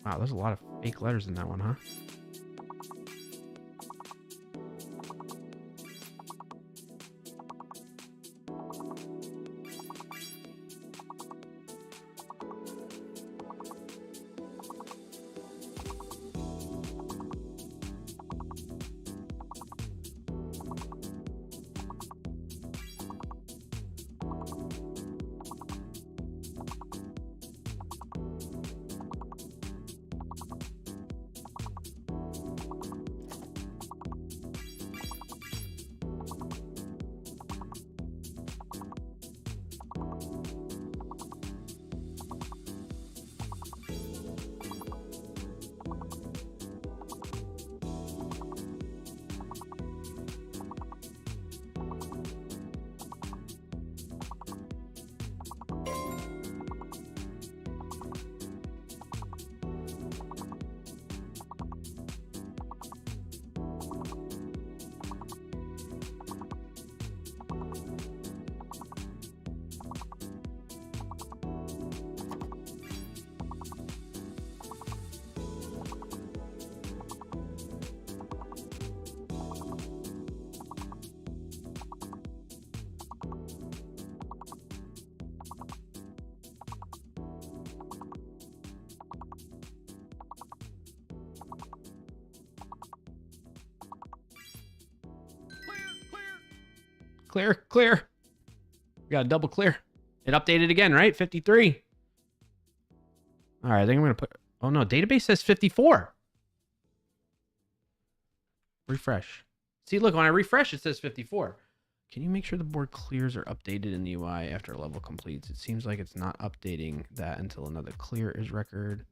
Wow, there's a lot of fake letters in that one, huh? Clear. We got a double clear. It updated again, right? 53. All right, I think I'm going to put... Oh, no. Database says 54. Refresh. See, look, when I refresh, it says 54. Can you make sure the board clears are updated in the UI after a level completes? It seems like it's not updating that until another clear is record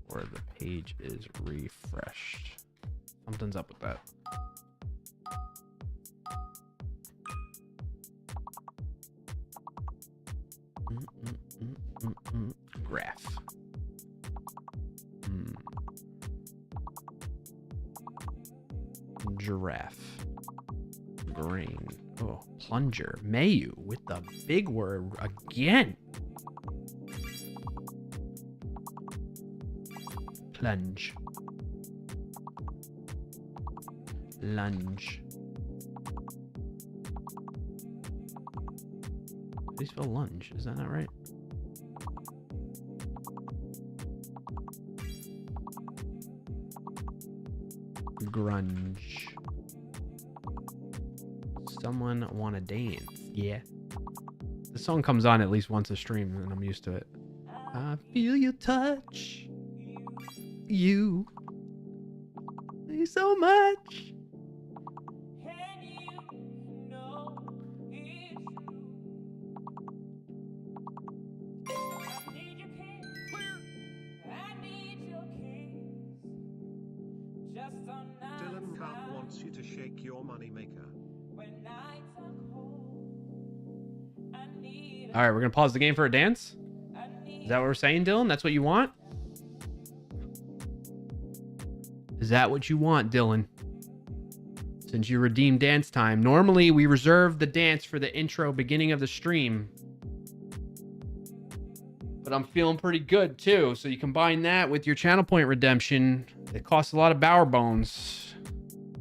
or the page is refreshed. Something's up with that. Graph. Giraffe. Grain. Oh, plunger. Mayu with the big word again. Plunge. Lunge. How do you spell lunge? Is that not right? Grunge. Someone wanna dance? Yeah. The song comes on at least once a stream and I'm used to it. I feel your touch. You. Thank you so much. wants you to shake your money maker. All right, we're gonna pause the game for a dance. Is that what we're saying, Dylan? That's what you want? Is that what you want, Dylan? Since you redeemed dance time. Normally, we reserve the dance for the intro beginning of the stream. But I'm feeling pretty good, too. So you combine that with your channel point redemption. It costs a lot of Bower Bones.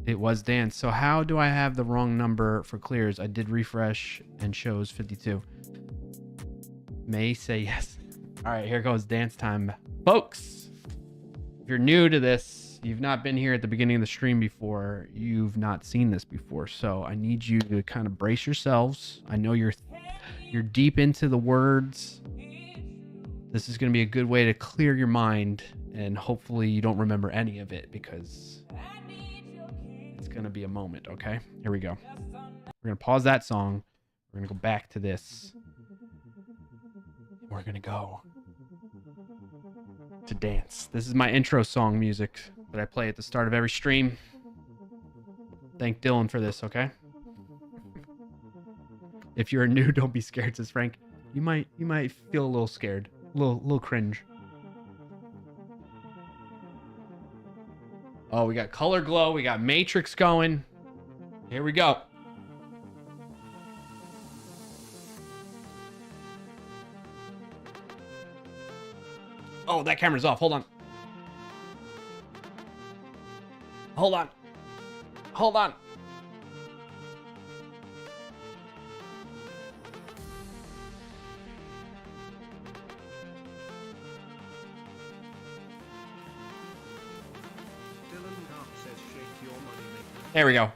It was dance. So how do I have the wrong number for clears? I did refresh and shows 52. May say yes. All right, here goes dance time. Folks, if you're new to this, you've not been here at the beginning of the stream before, you've not seen this before. So I need you to kind of brace yourselves. I know you're deep into the words. This is going to be a good way to clear your mind, and hopefully you don't remember any of it because it's going to be a moment, okay? Here we go. We're going to pause that song. We're going to go back to this. We're going to go to dance. This is my intro song music that I play at the start of every stream. Thank Dylan for this, okay? If you're new, don't be scared, says Frank. You might feel a little scared. A little cringe. Oh, we got color glow. We got matrix going. Here we go. Oh, that camera's off. Hold on. Hold on. Hold on. There we go.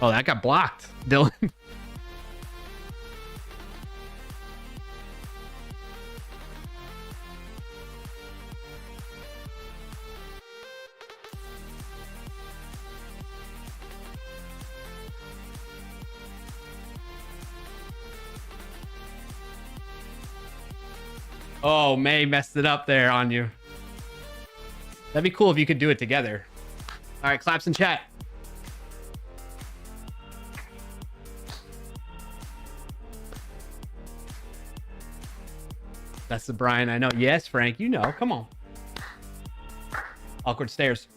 Oh, that got blocked, Dylan. Oh, May messed it up there on you. That'd be cool if you could do it together. All right, claps in chat. That's the Brian I know. Yes, Frank, you know. Come on. Awkward stairs.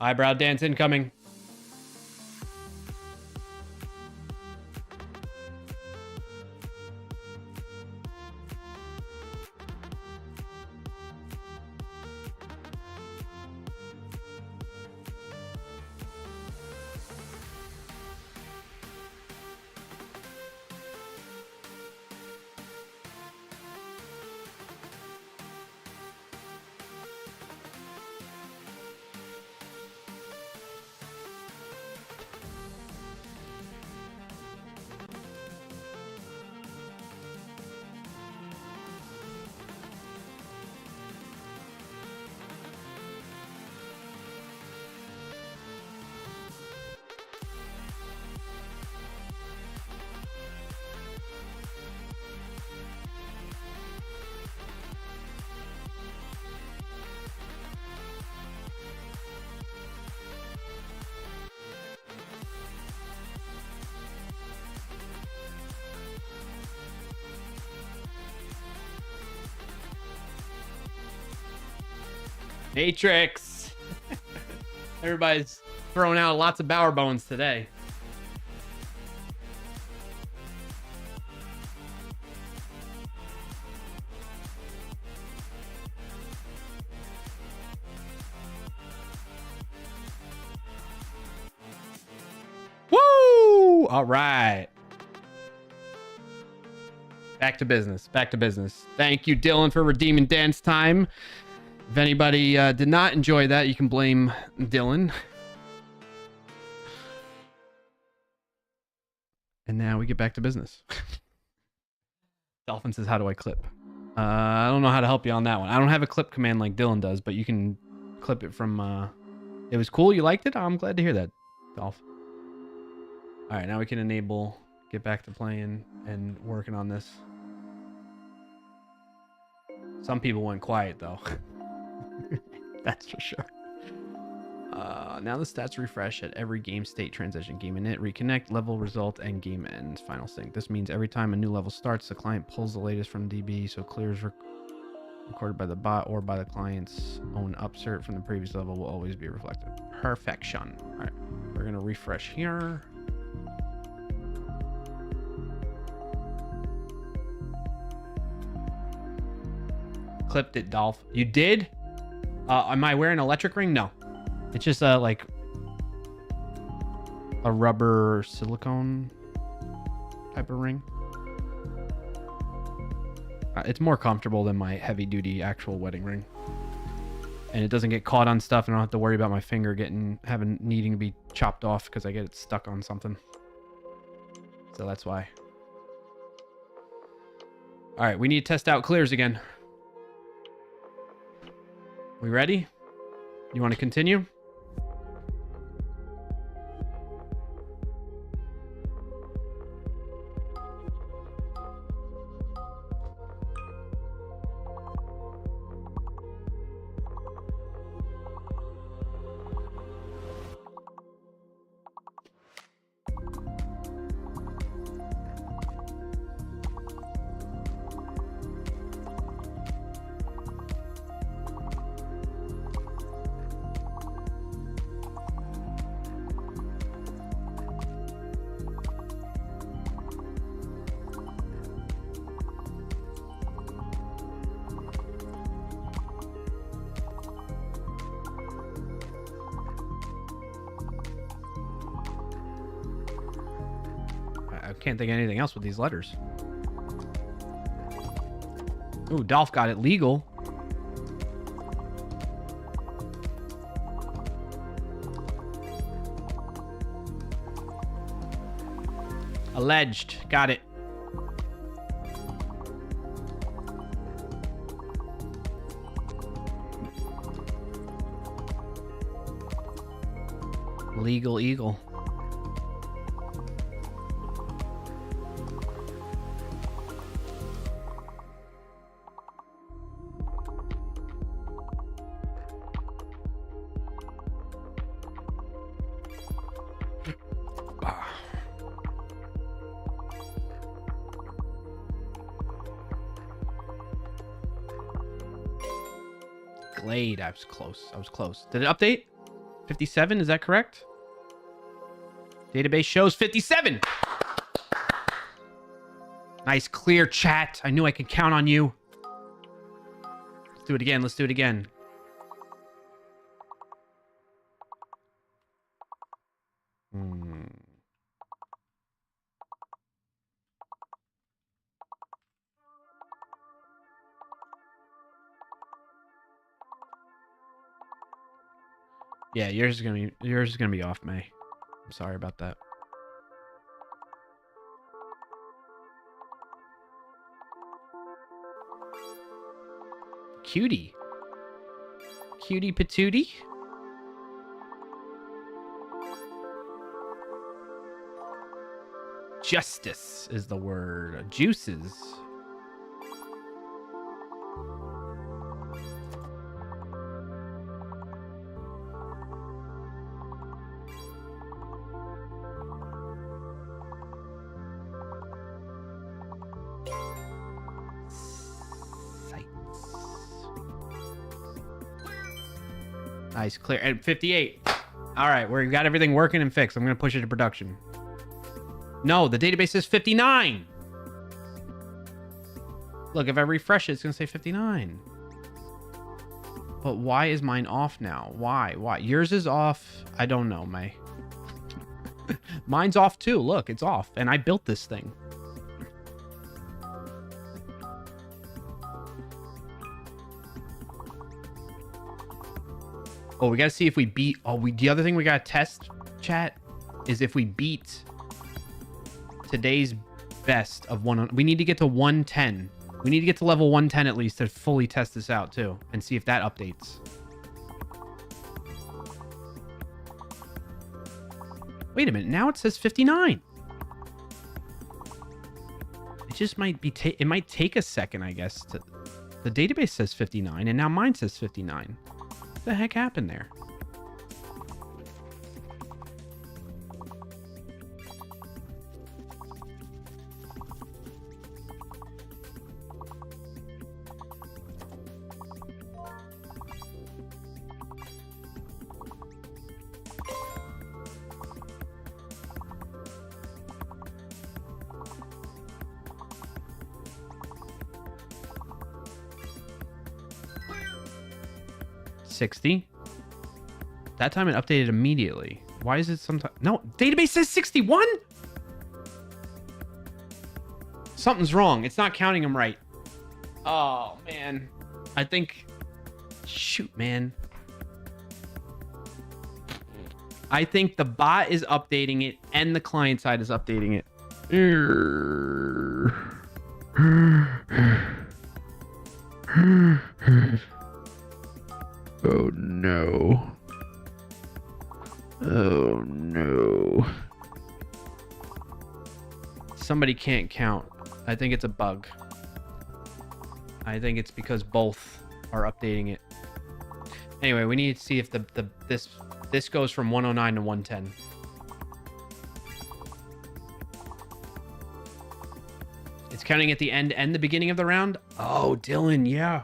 Eyebrow dance incoming. Matrix. Everybody's throwing out lots of Bower Bones today. Woo! All right. Back to business. Back to business. Thank you, Dylan, for redeeming dance time. If anybody did not enjoy that, you can blame Dylan. And now we get back to business. Dolphin says, how do I clip? I don't know how to help you on that one. I don't have a clip command like Dylan does, but you can clip it from... It was cool. You liked it? I'm glad to hear that, Dolph. All right, now we can enable... Get back to playing and working on this. Some people went quiet, though. That's for sure. Now the stats refresh at every game state transition. Game init, reconnect, level result, and game ends. Final sync. This means every time a new level starts, the client pulls the latest from DB, so clears recorded by the bot or by the client's own upsert from the previous level will always be reflected. Perfection. All right, we're gonna refresh here. Clipped it, Dolph. You did? Am I wearing an electric ring? No. It's just like a rubber silicone type of ring. It's more comfortable than my heavy duty actual wedding ring. And it doesn't get caught on stuff, and I don't have to worry about my finger needing to be chopped off because I get it stuck on something. So that's why. All right, we need to test out clears again. We ready? You want to continue? I can't think of anything else with these letters. Ooh, Dolph got it legal. Alleged. Got it. Legal eagle. Glade. I was close. I was close. Did it update? 57, is that correct? Database shows 57. Nice clear chat. I knew I could count on you. Let's do it again. Let's do it again. Yeah, yours is gonna be off, May. I'm sorry about that. Cutie. Cutie patootie. Justice is the word. Juices. Nice, clear. And 58. All right, we've got everything working and fixed. I'm going to push it to production. No, the database says 59. Look, if I refresh it, it's going to say 59. But why is mine off now? Why? Why? Yours is off. I don't know, May. Mine's off too. Look, it's off. And I built this thing. Oh, we gotta see if we beat. The other thing we gotta test, chat, is if we beat today's best of one. We need to get to 110 We need to get to level 110 at least to fully test this out too and see if that updates. Wait a minute, now it says 59. It just might be it might take a second, I guess. The database says 59 and now mine says 59. What the heck happened there? $60. That time it updated immediately. Why is it sometimes? No, database says 61. Something's wrong. It's not counting them right. Oh man, I think. Shoot, man. I think the bot is updating it and the client side is updating it. Oh no. Oh no. Somebody can't count. I think it's a bug. I think it's because both are updating it. Anyway, we need to see if this goes from 109 to 110. It's counting at the end and the beginning of the round? Oh, Dylan, yeah.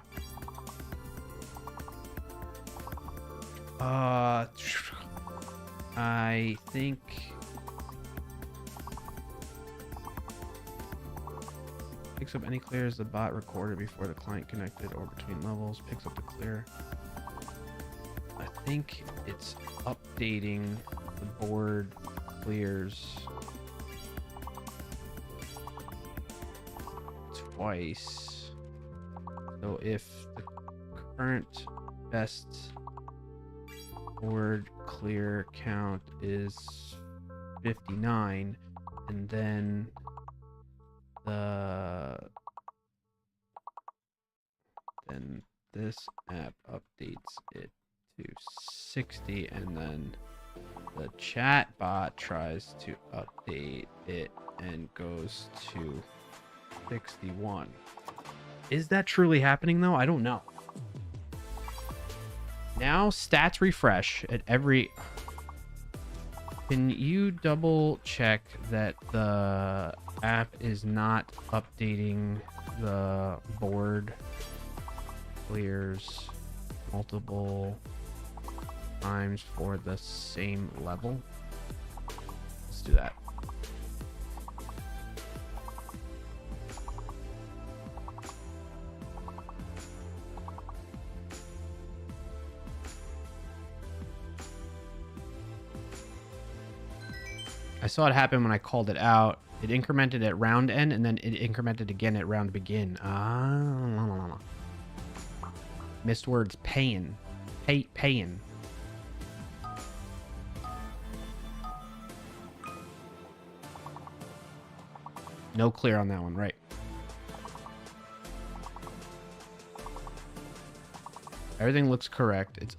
I think picks up any clears the bot recorded before the client connected or between levels, picks up the clear. I think it's updating the board clears twice. So if the current best board clear count is 59 and then this app updates it to 60 and then the chat bot tries to update it and goes to 61. Is that truly happening though? I don't know. Now stats refresh at every... Can you double check that the app is not updating the board clears multiple times for the same level? Let's do that. I saw it happen when I called it out. It incremented at round end and then it incremented again at round begin. Ah, missed words. Paying. Paying. No clear on that one, right? Everything looks correct. It's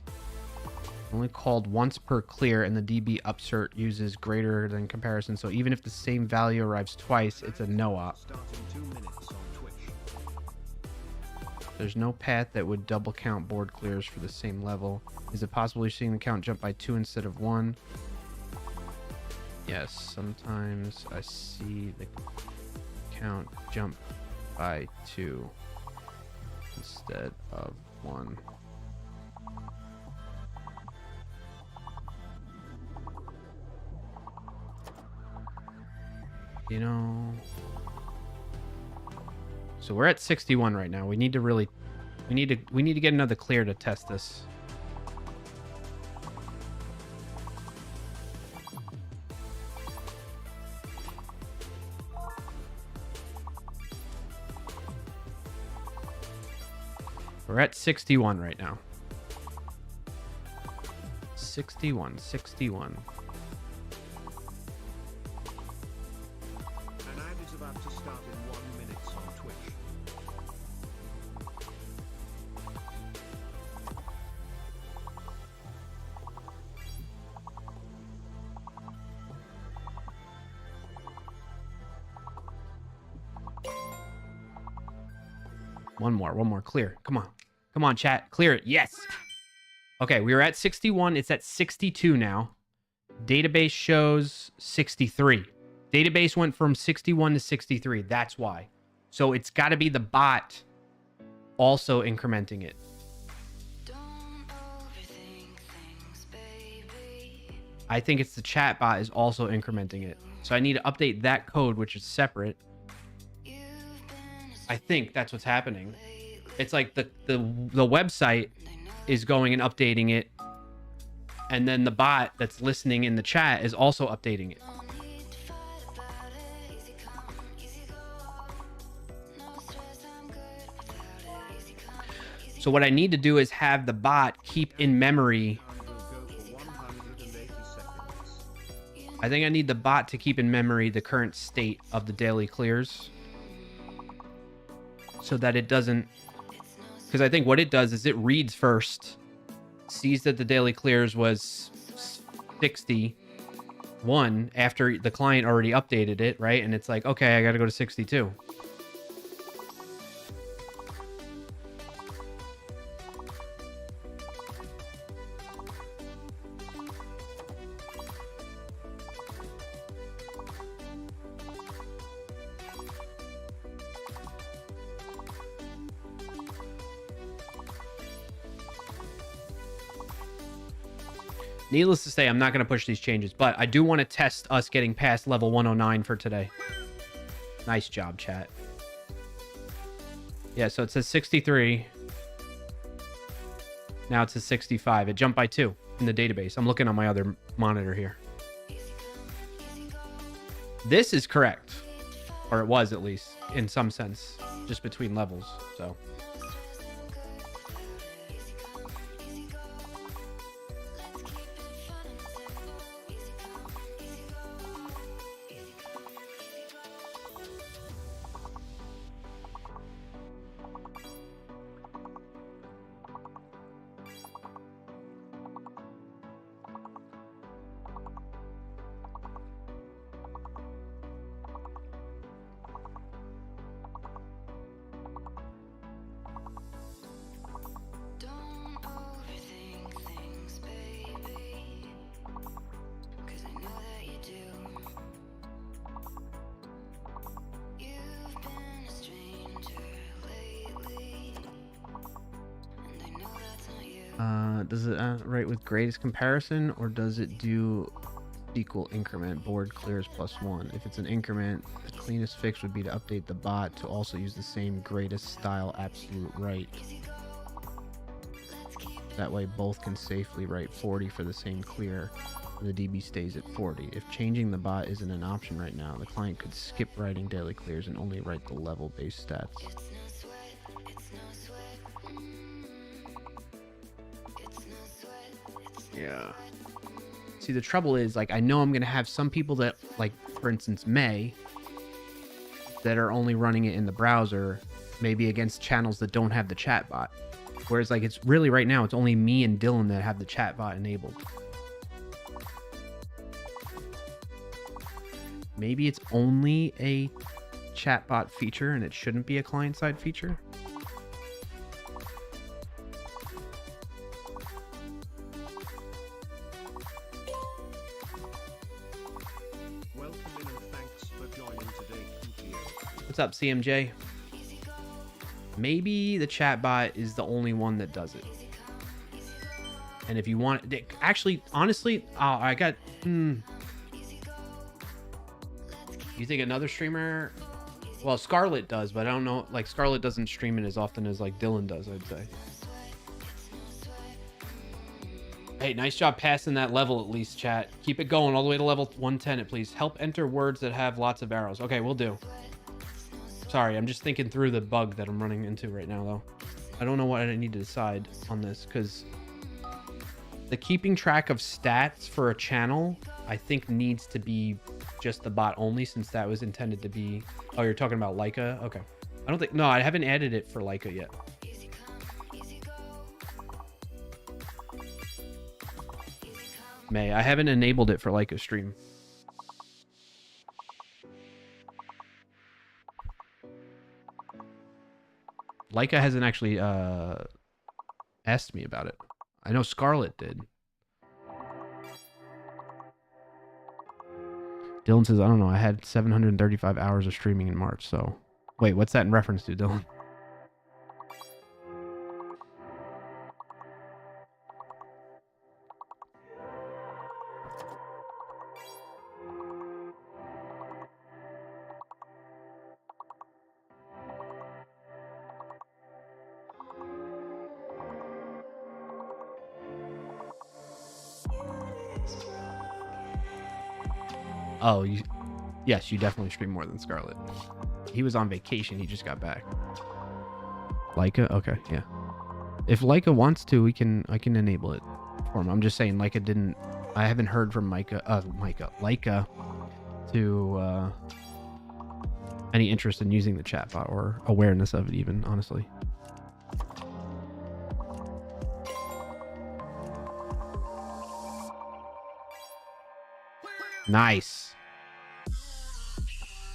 only called once per clear, and the DB upsert uses greater than comparison. So even if the same value arrives twice, it's a no op. There's no path that would double count board clears for the same level. Is it possible you're seeing the count jump by 2 instead of 1? Yes, sometimes I see the count jump by 2 instead of 1. You know, so we're at 61 right now. We need to really, we need to get another clear to test this. We're at 61 right now. 61. An ad is about to start in 1 minute on Twitch. One more. Clear. Come on. Come on, chat. Clear it. Yes. Okay, we were at 61. It's at 62 now. Database shows 63. Database went from 61 to 63. That's why. So it's got to be the bot also incrementing it. I think it's the chat bot is also incrementing it. So I need to update that code, which is separate. I think that's what's happening. It's like the website is going and updating it, and then the bot that's listening in the chat is also updating it. So what I need to do is have the bot keep in memory. I think I need the bot to keep in memory the current state of the daily clears, so that it doesn't, because I think what it does is it reads first, sees that the daily clears was 61 after the client already updated it, right? And it's like, okay, I got to go to 62. Needless to say, I'm not going to push these changes, but I do want to test us getting past level 109 for today. Nice job, chat. Yeah, so it says 63. Now it says 65. It jumped by 2 in the database. I'm looking on my other monitor here. This is correct. Or it was, at least, in some sense, just between levels, so... Does it write with greatest comparison, or does it do equal increment board clears +1? If it's an increment, the cleanest fix would be to update the bot to also use the same greatest style absolute right. That way both can safely write 40 for the same clear, and the DB stays at 40. If changing the bot isn't an option right now, the client could skip writing daily clears and only write the level-based stats. Yeah. See, the trouble is, like, I know I'm going to have some people that, like, for instance, May, that are only running it in the browser, maybe against channels that don't have the chat bot. Whereas, like, it's really right now, it's only me and Dylan that have the chat bot enabled. Maybe it's only a chatbot feature and it shouldn't be a client-side feature. Welcome in and thanks for joining today. What's up, CMJ? Maybe the chatbot is the only one that does it. And if you want, actually, honestly, I got. You think another streamer? Well, Scarlet does, but I don't know. Like, Scarlet doesn't stream it as often as like Dylan does, I'd say. Hey, nice job passing that level at least, chat. Keep it going all the way to level 110, please. Help enter words that have lots of arrows. Okay, we'll do. Sorry, I'm just thinking through the bug that I'm running into right now, though. I don't know what I need to decide on this, because the keeping track of stats for a channel, I think, needs to be just the bot only, since that was intended to be... Oh, you're talking about Leica? Okay. I don't think... No, I haven't added it for Leica yet. May. I haven't enabled it for Leica stream. Leica hasn't actually asked me about it. I know Scarlett did. Dylan says, I don't know. I had 735 hours of streaming in March. So, wait, what's that in reference to, Dylan? Oh, yes, you definitely stream more than Scarlett. He was on vacation. He just got back. Leica? Okay, yeah. If Leica wants to, I can enable it for him. I'm just saying Leica didn't. I haven't heard from Leica to any interest in using the chatbot or awareness of it even, honestly. Nice.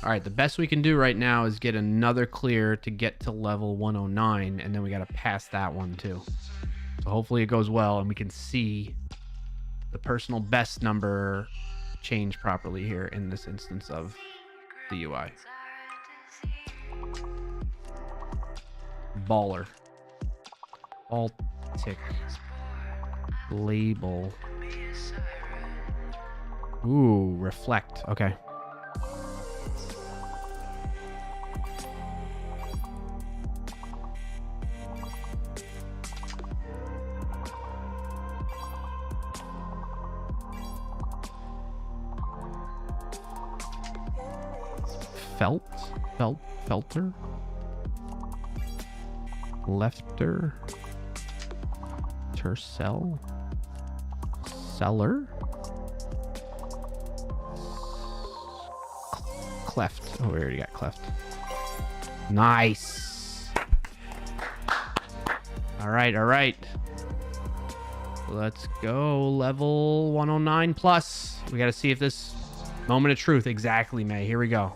All right, the best we can do right now is get another clear to get to level 109, and then we got to pass that one too. So hopefully it goes well and we can see the personal best number change properly here in this instance of the UI. Baller. Baltic. Label. Ooh, reflect. Okay. Felter. Lefter. Tercel. Seller. Cleft. Oh, we already got cleft. Nice. All right. Let's go level 109 plus. We got to see if this moment of truth exactly, May. Here we go.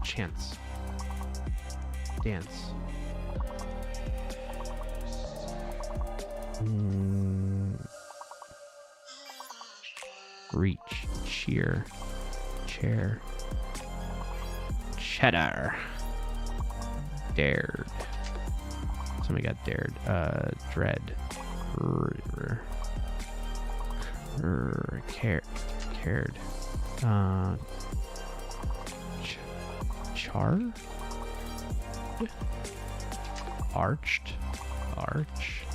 Chance. Dance. Reach. Cheer. Chair. Cheddar. Dared. Somebody got dared. Dread. Cared. Char? Arched. Arch.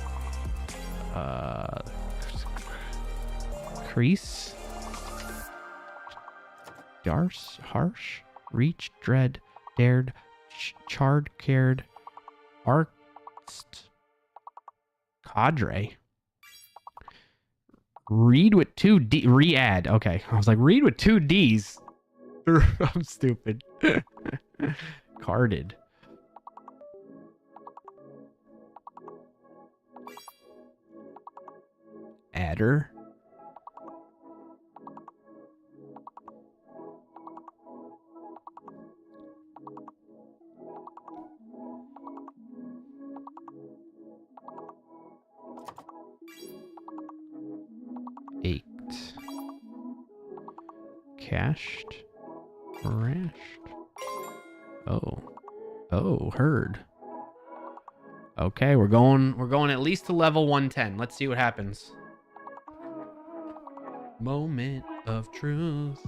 Crease. Darce. Harsh. Reach. Dread. Dared. Charred. Cared. Arced. Cadre. Read with 2 D. Re-add. Okay. I was like, read with 2 Ds. I'm stupid. Carded. Adder. Ached. Cached. Rashed. Oh, heard. Okay, we're going at least to level 110. Let's see what happens. Moment of truth.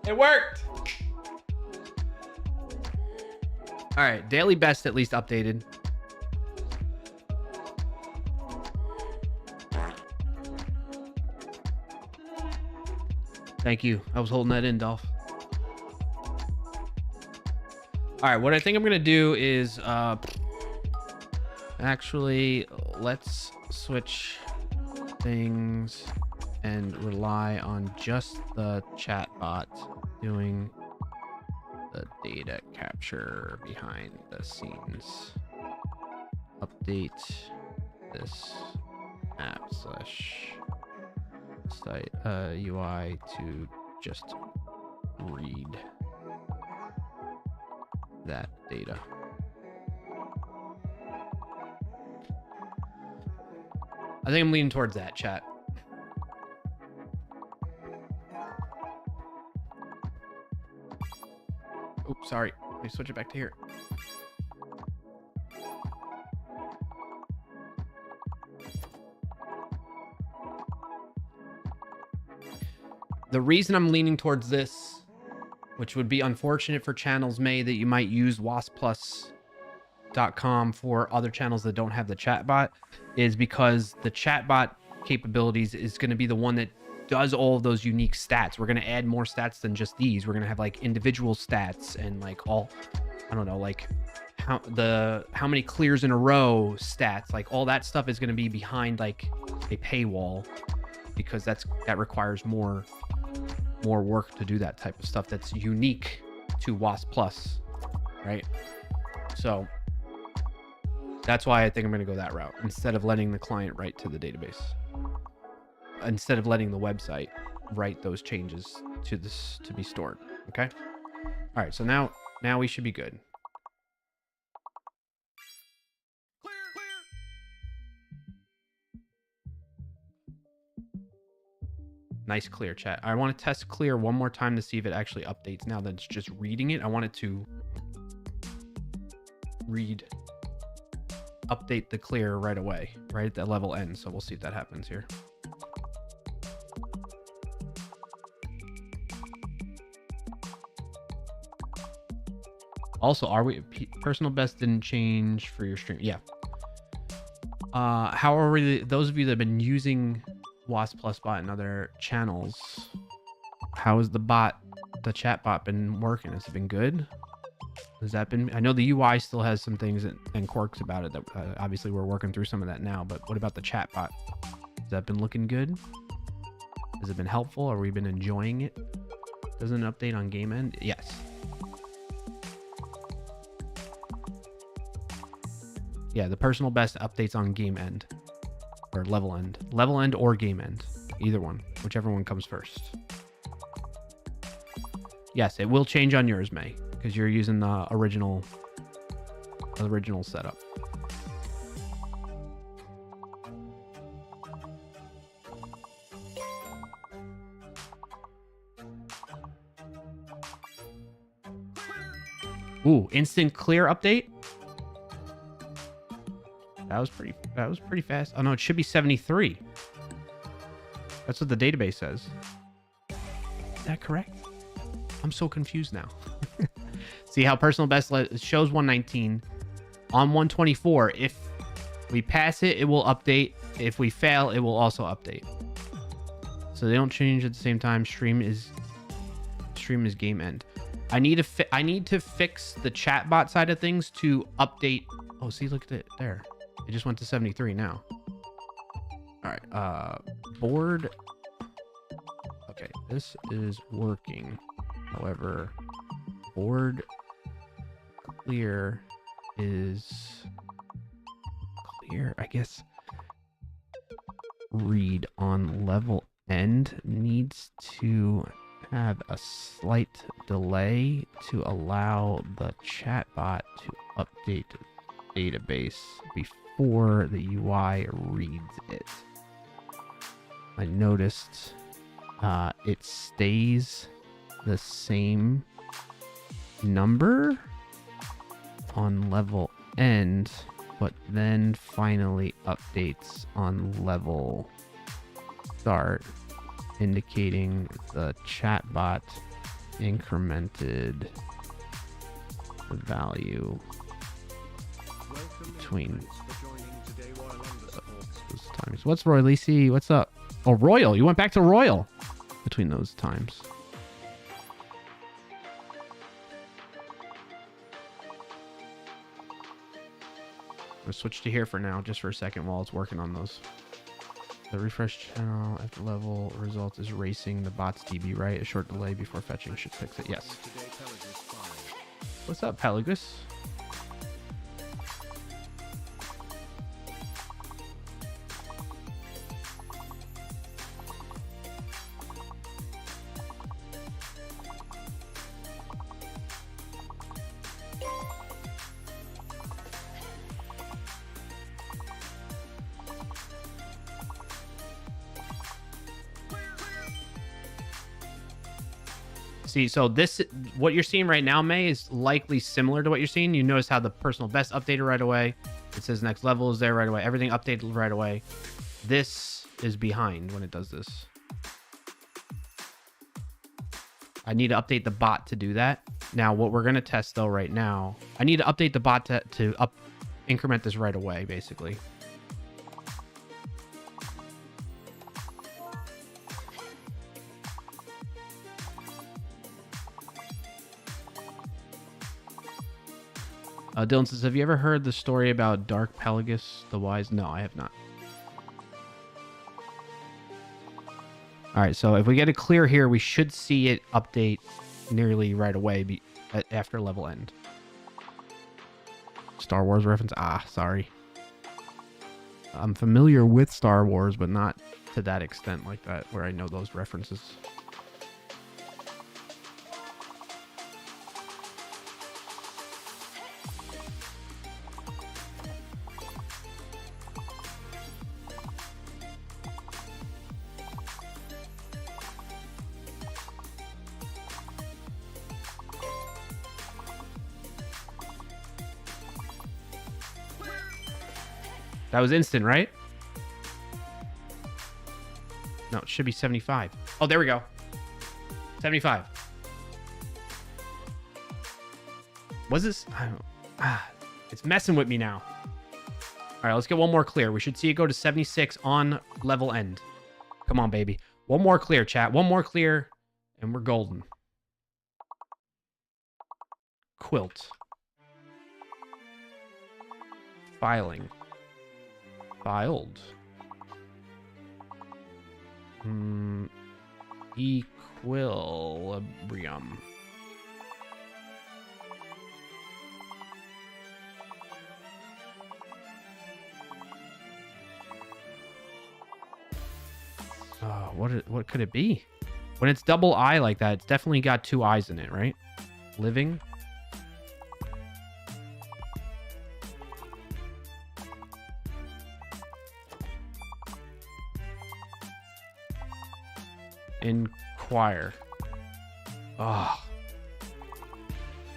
It worked. All right, daily best at least updated. Thank you. I was holding that in, Dolph. All right, what I think I'm gonna do is Actually, let's switch things and rely on just the chatbot doing the data capture behind the scenes. Update this app slash site UI to just read that data. I think I'm leaning towards that, chat. Oops, sorry. Let me switch it back to here. The reason I'm leaning towards this, which would be unfortunate for channels May that you might use wasplus.com for other channels that don't have the chatbot, is because the chatbot capabilities is going to be the one that does all of those unique stats. We're going to add more stats than just these. We're going to have like individual stats and like all, I don't know, like how many clears in a row stats, like all that stuff is going to be behind like a paywall, because that requires more work to do that type of stuff that's unique to WoS Plus, right? So that's why I think I'm going to go that route instead of letting the client write to the database, instead of letting the website write those changes to this to be stored. Okay. All right. So now we should be good. Nice clear, chat. I want to test clear one more time to see if it actually updates now that it's just reading it. I want it to update the clear right away, right at that level end. So we'll see if that happens here. Also, personal best didn't change for your stream? Yeah. How are we, those of you that have been using WoS Plus bot and other channels, how has the chat bot been working? Has it been good? Has that been, I know the UI still has some things and quirks about it that obviously we're working through some of that now, but what about the chat bot? Has that been looking good? Has it been helpful? Have we been enjoying it? Doesn't it update on game end? Yes. Yeah, the personal best updates on game end or level end or game end, either one, whichever one comes first. Yes, it will change on yours, May, because you're using the original setup. Ooh, instant clear update. That was pretty fast. Oh no, it should be 73. That's what the database says. Is that correct? I'm so confused now. See how personal best shows 119 on 124. If we pass it, it will update. If we fail, it will also update. So they don't change at the same time. Stream is game end. I need to fix the chatbot side of things to update. Oh, see, look at it there. It just went to 73 now. All right, board. Okay, this is working. However, board clear is clear, I guess. Read on level end needs to have a slight delay to allow the chatbot to update the database before the UI reads it. I noticed it stays the same number on level end, but then finally updates on level start, indicating the chatbot incremented the value between those times. What's Roy Lisi? What's up? Oh, Royal. You went back to Royal between those times. We'll switch to here for now, just for a second while it's working on those. The refresh channel after level results is racing the bot's DB, right? A short delay before fetching should fix it. Yes. Today Pelagus 5. What's up, Pelagus? See, so this, what you're seeing right now, May, is likely similar to what you're seeing. You notice how the personal best updated right away. It says next level is there right away. Everything updated right away. This is behind when it does this. I need to update the bot to do that. Now, what we're going to test, though, right now, I need to update the bot to increment this right away, basically. Dylan says, have you ever heard the story about Dark Pelagus the Wise? No, I have not. All right, so if we get it clear here, we should see it update nearly right away after level end. Star Wars reference? Ah, sorry. I'm familiar with Star Wars, but not to that extent like that, where I know those references. That was instant, right? No, it should be 75. Oh, there we go. 75. Was this? I don't, it's messing with me now. All right, let's get one more clear. We should see it go to 76 on level end. Come on, baby. One more clear, chat. One more clear, and we're golden. Quilt. Filing. Filed. Equilibrium. What could it be? When it's double I like that, it's definitely got two I's in it, right? Living. Inquire. Oh.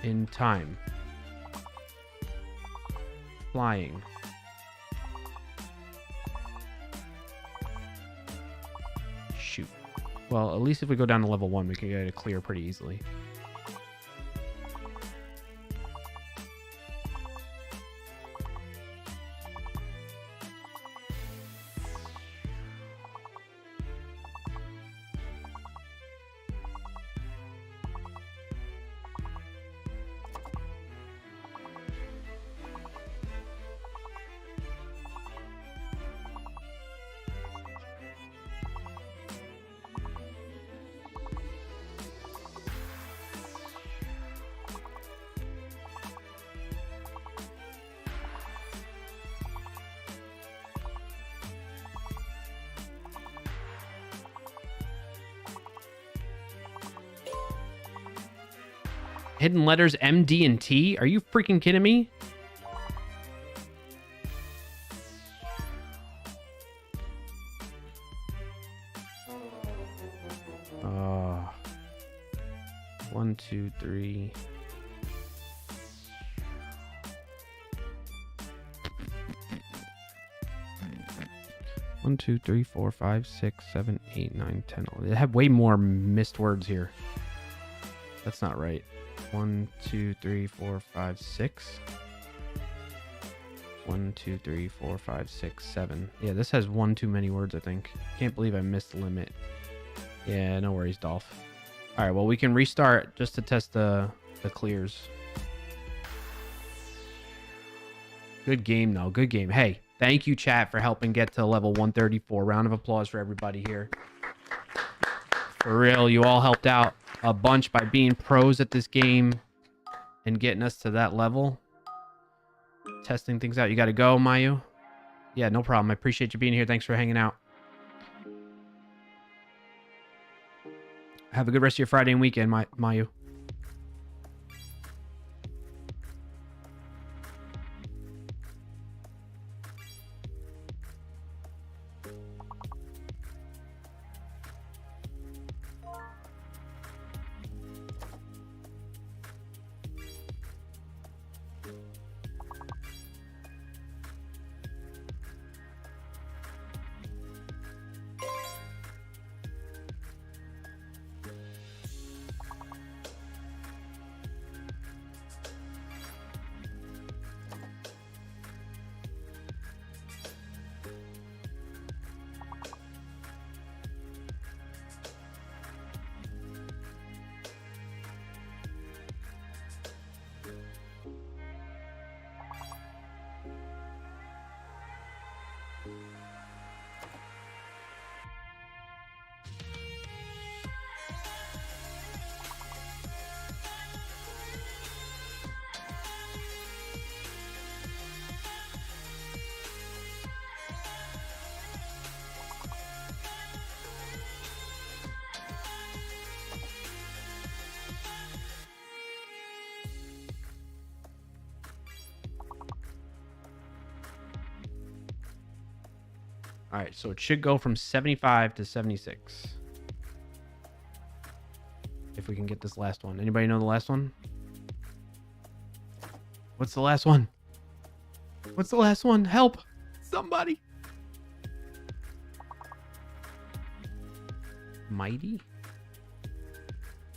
In time. Flying. Shoot. Well, at least if we go down to level 1, we can get it clear pretty easily. Hidden letters M, D, and T? Are you freaking kidding me? One, two, three. One, two, three, 4, 5, 6, 7, 8, 9, 10. They have way more missed words here. That's not right. 1, 2, 3, 4, 5, 6. 1, 2, 3, 4, 5, 6, 7. Yeah, this has one too many words, I think. Can't believe I missed the limit. Yeah, no worries, Dolph. All right, well, we can restart just to test the clears. Good game, though. Good game. Hey, thank you, chat, for helping get to level 134. Round of applause for everybody here. For real, you all helped out a bunch by being pros at this game and getting us to that level. Testing things out. You got to go, Mayu? Yeah, no problem. I appreciate you being here. Thanks for hanging out. Have a good rest of your Friday and weekend, Mayu. All right, so it should go from 75 to 76. If we can get this last one. Anybody know the last one? What's the last one? What's the last one? Help! Somebody! Mighty?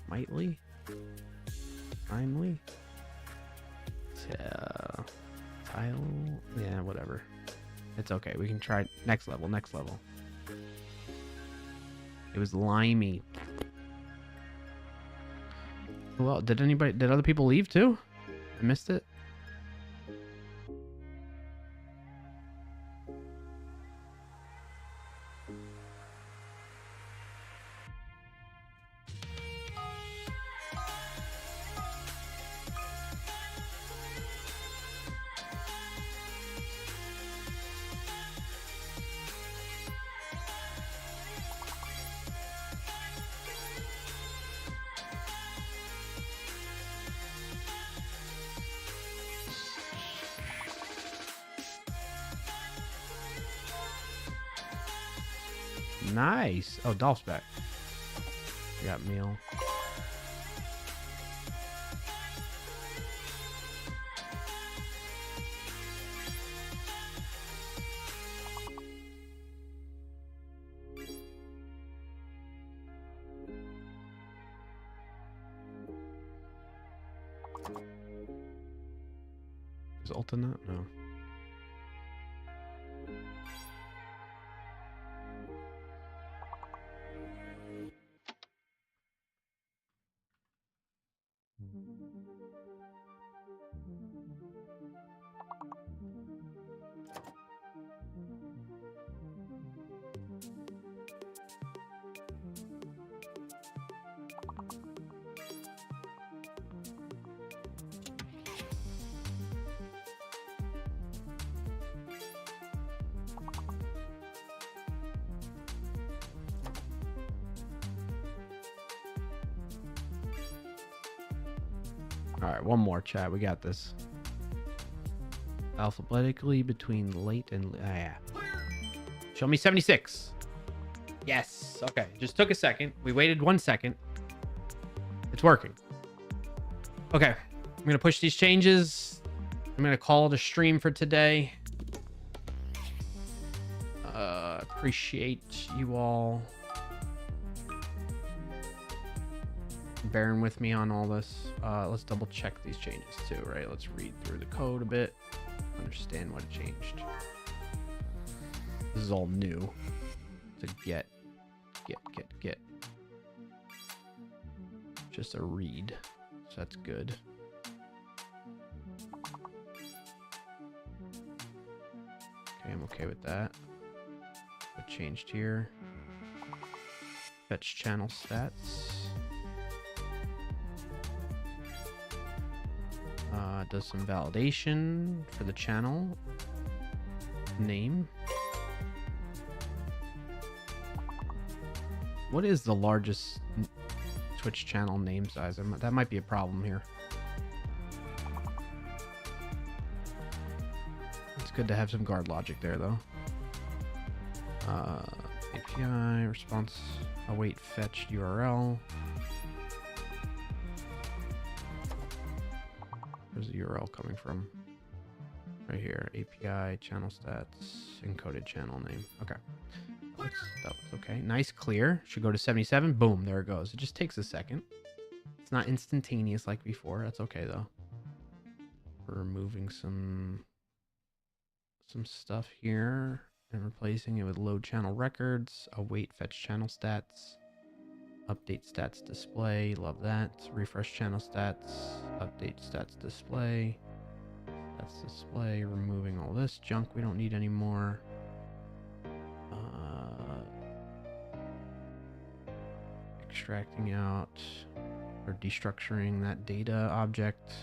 Mightly? Timely? Tile? Yeah, whatever. It's okay. We can try next level. Next level. It was limey. Well, did other people leave too? I missed it. Nice. Oh, Dolph's back. We got meal. Is ult in that? No. All right, one more, chat. We got this. Alphabetically between late and... yeah. Show me 76. Yes. Okay. Just took a second. We waited 1 second. It's working. Okay. I'm going to push these changes. I'm going to call it a stream for today. Appreciate you all bearing with me on all this. Let's double check these changes too, right? Let's read through the code a bit, understand what changed. This is all new to get. Just a read, so that's good. Okay, I'm okay with that. What changed here? Fetch channel stats. Does some validation for the channel name. What is the largest Twitch channel name size? That might be a problem here. It's good to have some guard logic there, though. API response await fetched URL. Where's the URL coming from? Right here. API channel stats encoded channel name. Okay. That was okay. Nice, clear. Should go to 77. Boom, there it goes. It just takes a second. It's not instantaneous like before. That's okay though. We're removing some stuff here and replacing it with load channel records. Await fetch channel stats. Update stats display. Love that. Refresh channel stats. Update stats display. Stats display. Removing all this junk we don't need anymore. Extracting out or destructuring that data object.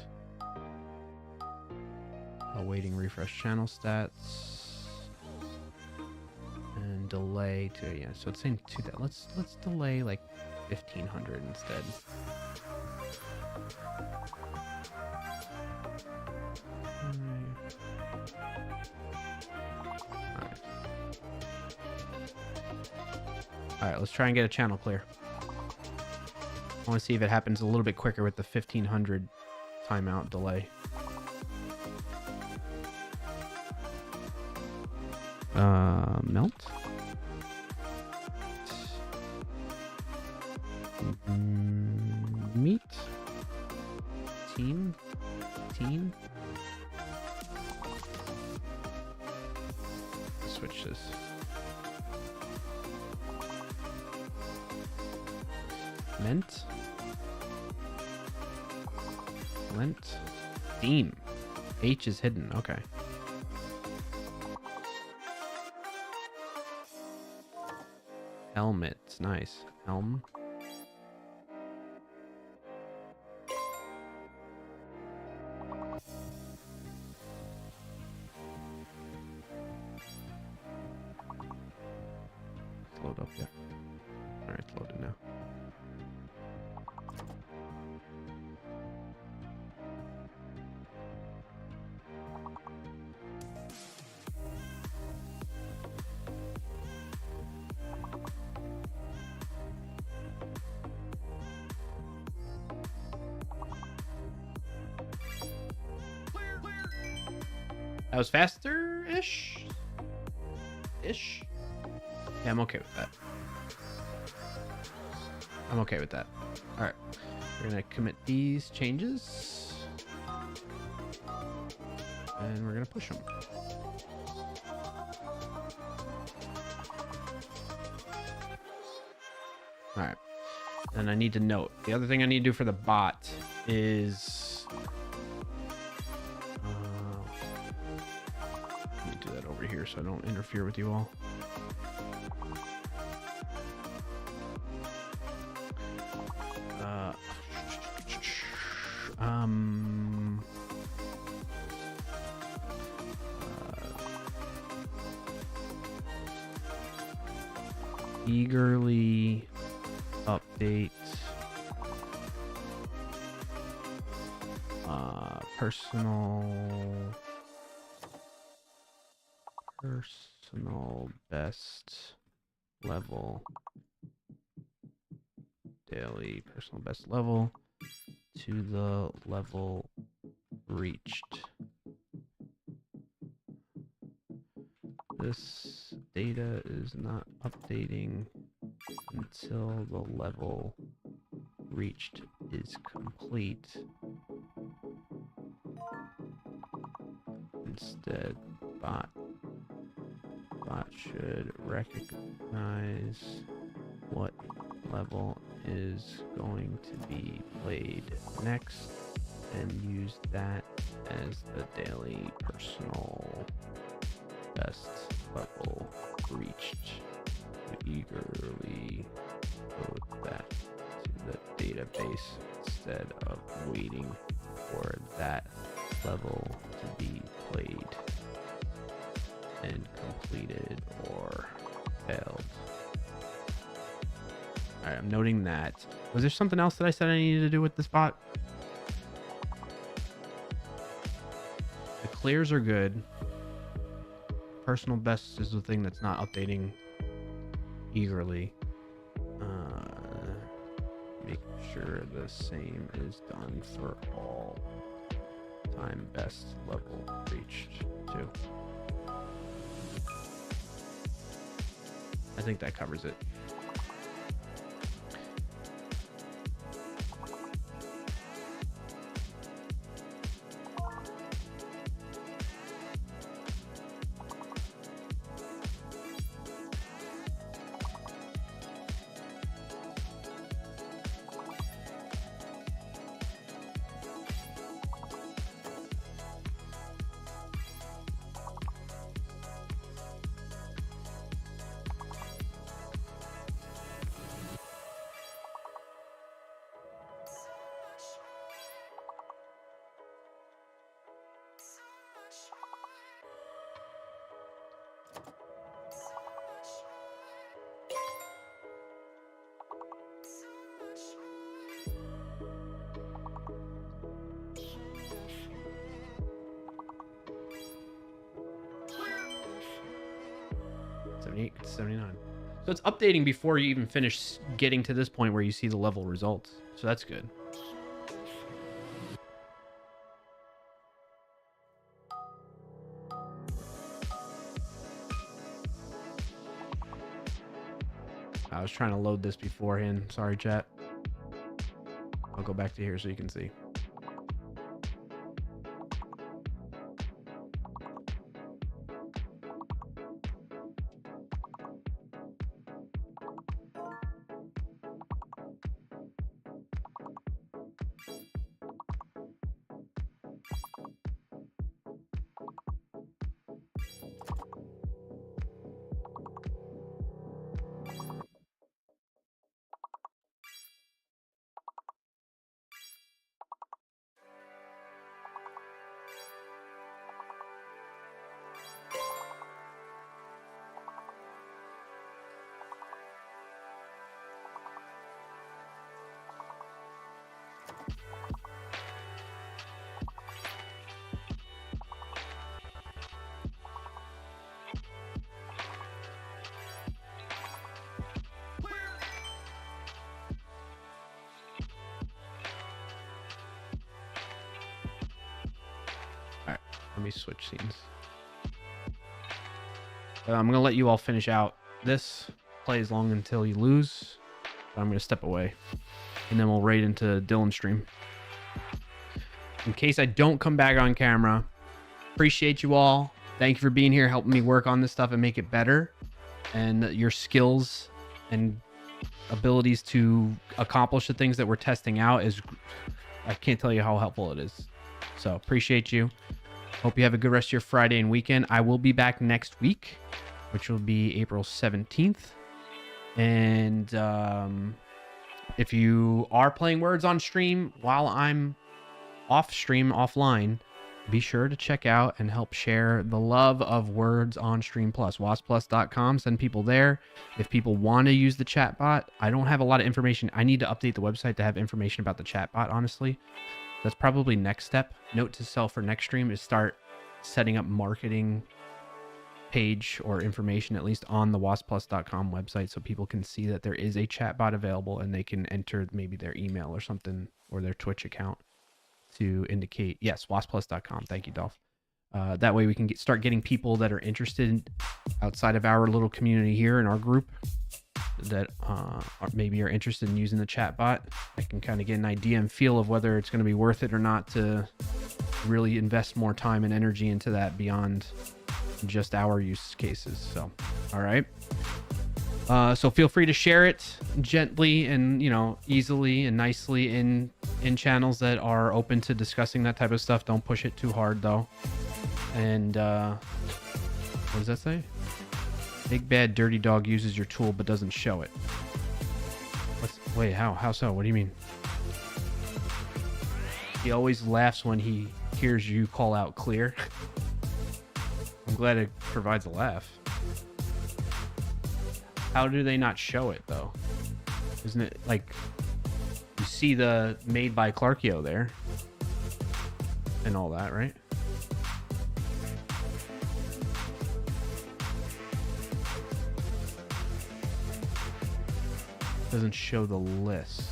Awaiting refresh channel stats. And delay to, yeah, so it's saying to that. Let's delay like 1500 instead. All right, let's try and get a channel clear. I want to see if it happens a little bit quicker with the 1500 timeout delay. Melt. Meet. Team. Switch this. Ment. Lent. Theme. H is hidden. Okay. Helmet. Nice. Helm. It's load up yet. Alright, it's loaded now. That was faster-ish? Ish? Yeah, I'm okay with that. I'm okay with that. Alright. We're gonna commit these changes. And we're gonna push them. Alright. And I need to note, the other thing I need to do for the bot is... over here so I don't interfere with you all. Eagerly update personal best level daily personal best level to the level reached. This data is not updating until the level reached is complete. Instead, bot should recognize what level is going to be played next and use that as the daily personal best level reached. We eagerly load that to the database instead of waiting for that level to be played and completed or failed. All right, I'm noting that. Was there something else that I said I needed to do with this bot? The clears are good. Personal best is the thing that's not updating eagerly. Make sure the same is done for all time best level reached too. I think that covers it. To 79. So it's updating before you even finish getting to this point where you see the level results. So that's good. I was trying to load this beforehand. Sorry, chat. I'll go back to here so you can see. Let me switch scenes. I'm going to let you all finish out this. Play as long until you lose. I'm going to step away. And then we'll raid into Dylan's stream. In case I don't come back on camera, appreciate you all. Thank you for being here, helping me work on this stuff and make it better. And your skills and abilities to accomplish the things that we're testing out is... I can't tell you how helpful it is. So appreciate you. Hope you have a good rest of your Friday and weekend. I will be back next week, which will be April 17th. And if you are playing Words on stream while I'm off stream, offline, be sure to check out and help share the love of Words on Stream Plus. WoSplus.com. Send people there. If people want to use the chatbot, I don't have a lot of information. I need to update the website to have information about the chatbot, honestly. That's probably next step. Note to self for next stream is start setting up marketing page or information, at least on the WoSplus.com website, so people can see that there is a chatbot available and they can enter maybe their email or something or their Twitch account to indicate, yes, WoSplus.com. Thank you, Dolph. That way we can start getting people that are interested outside of our little community here in our group that maybe are interested in using the chatbot. I can kind of get an idea and feel of whether it's going to be worth it or not to really invest more time and energy into that beyond just our use cases. So, all right. So feel free to share it gently and, easily and nicely in channels that are open to discussing that type of stuff. Don't push it too hard though. And What does that say? Big bad dirty dog uses your tool but doesn't show it. Wait, how so? What do you mean? He always laughs when he hears you call out clear. I'm glad it provides a laugh. How do they not show it though? Isn't it like you see the made by Clarkio there and all that, right? Doesn't show the list.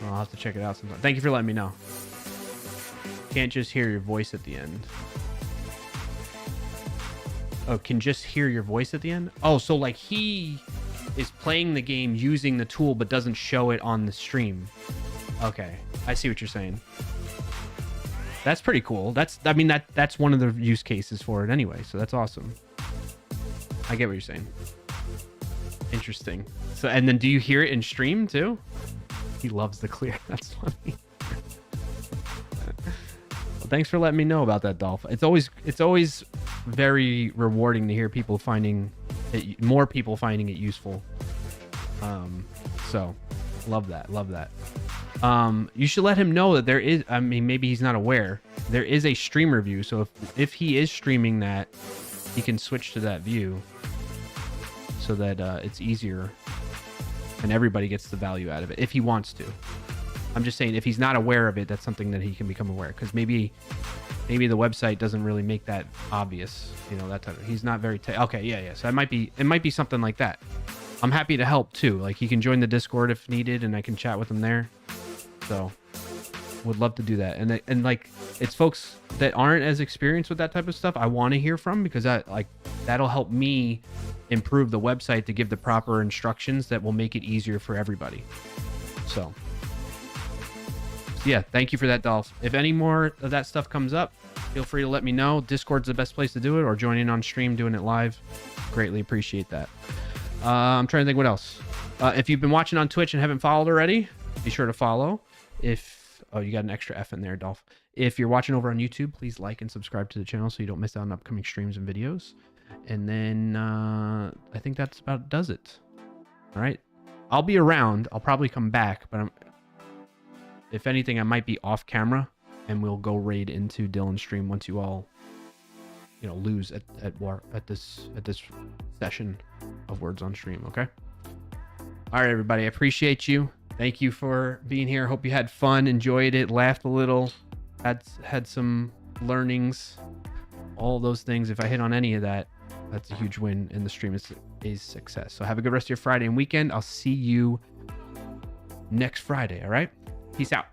I'll have to check it out sometime. Thank you for letting me know. Can't just hear your voice at the end. Oh, can just hear your voice at the end? Oh, so like he is playing the game using the tool but doesn't show it on the stream. Okay, I see what you're saying. That's pretty cool. That's one of the use cases for it anyway, so that's awesome. I get what you're saying. Interesting. So, and then do you hear it in stream too? He loves the clear. That's funny. Well, thanks for letting me know about that, Dolph. It's always very rewarding to hear people finding it, more people finding it useful. So love that. You should let him know that there is, I mean, maybe he's not aware, there is a streamer view. So if he is streaming that, he can switch to that view so that it's easier and everybody gets the value out of it if he wants to. I'm just saying if he's not aware of it, that's something that he can become aware, because maybe the website doesn't really make that obvious, you know, that type of, he's not very okay, yeah, so it might be something like that. I'm happy to help too. Like, he can join the Discord if needed and I can chat with him there. So would love to do that. And like, it's folks that aren't as experienced with that type of stuff I want to hear from, because that'll help me improve the website to give the proper instructions that will make it easier for everybody. So yeah, thank you for that, Dolph. If any more of that stuff comes up, feel free to let me know. Discord's the best place to do it, or join in on stream doing it live. Greatly appreciate that. I'm trying to think what else. If you've been watching on Twitch and haven't followed already, be sure to follow. Oh, you got an extra F in there, Dolph. If you're watching over on YouTube, please like and subscribe to the channel so you don't miss out on upcoming streams and videos. And then I think that's about does it. All right. I'll be around. I'll probably come back, but if anything, I might be off camera, and we'll go raid into Dylan's stream once you all, you know, lose at this session of Words on Stream. Okay. All right, everybody. I appreciate you. Thank you for being here. Hope you had fun, enjoyed it, laughed a little, had some learnings, all those things. If I hit on any of that, that's a huge win, and the stream is success. So have a good rest of your Friday and weekend. I'll see you next Friday. All right. Peace out.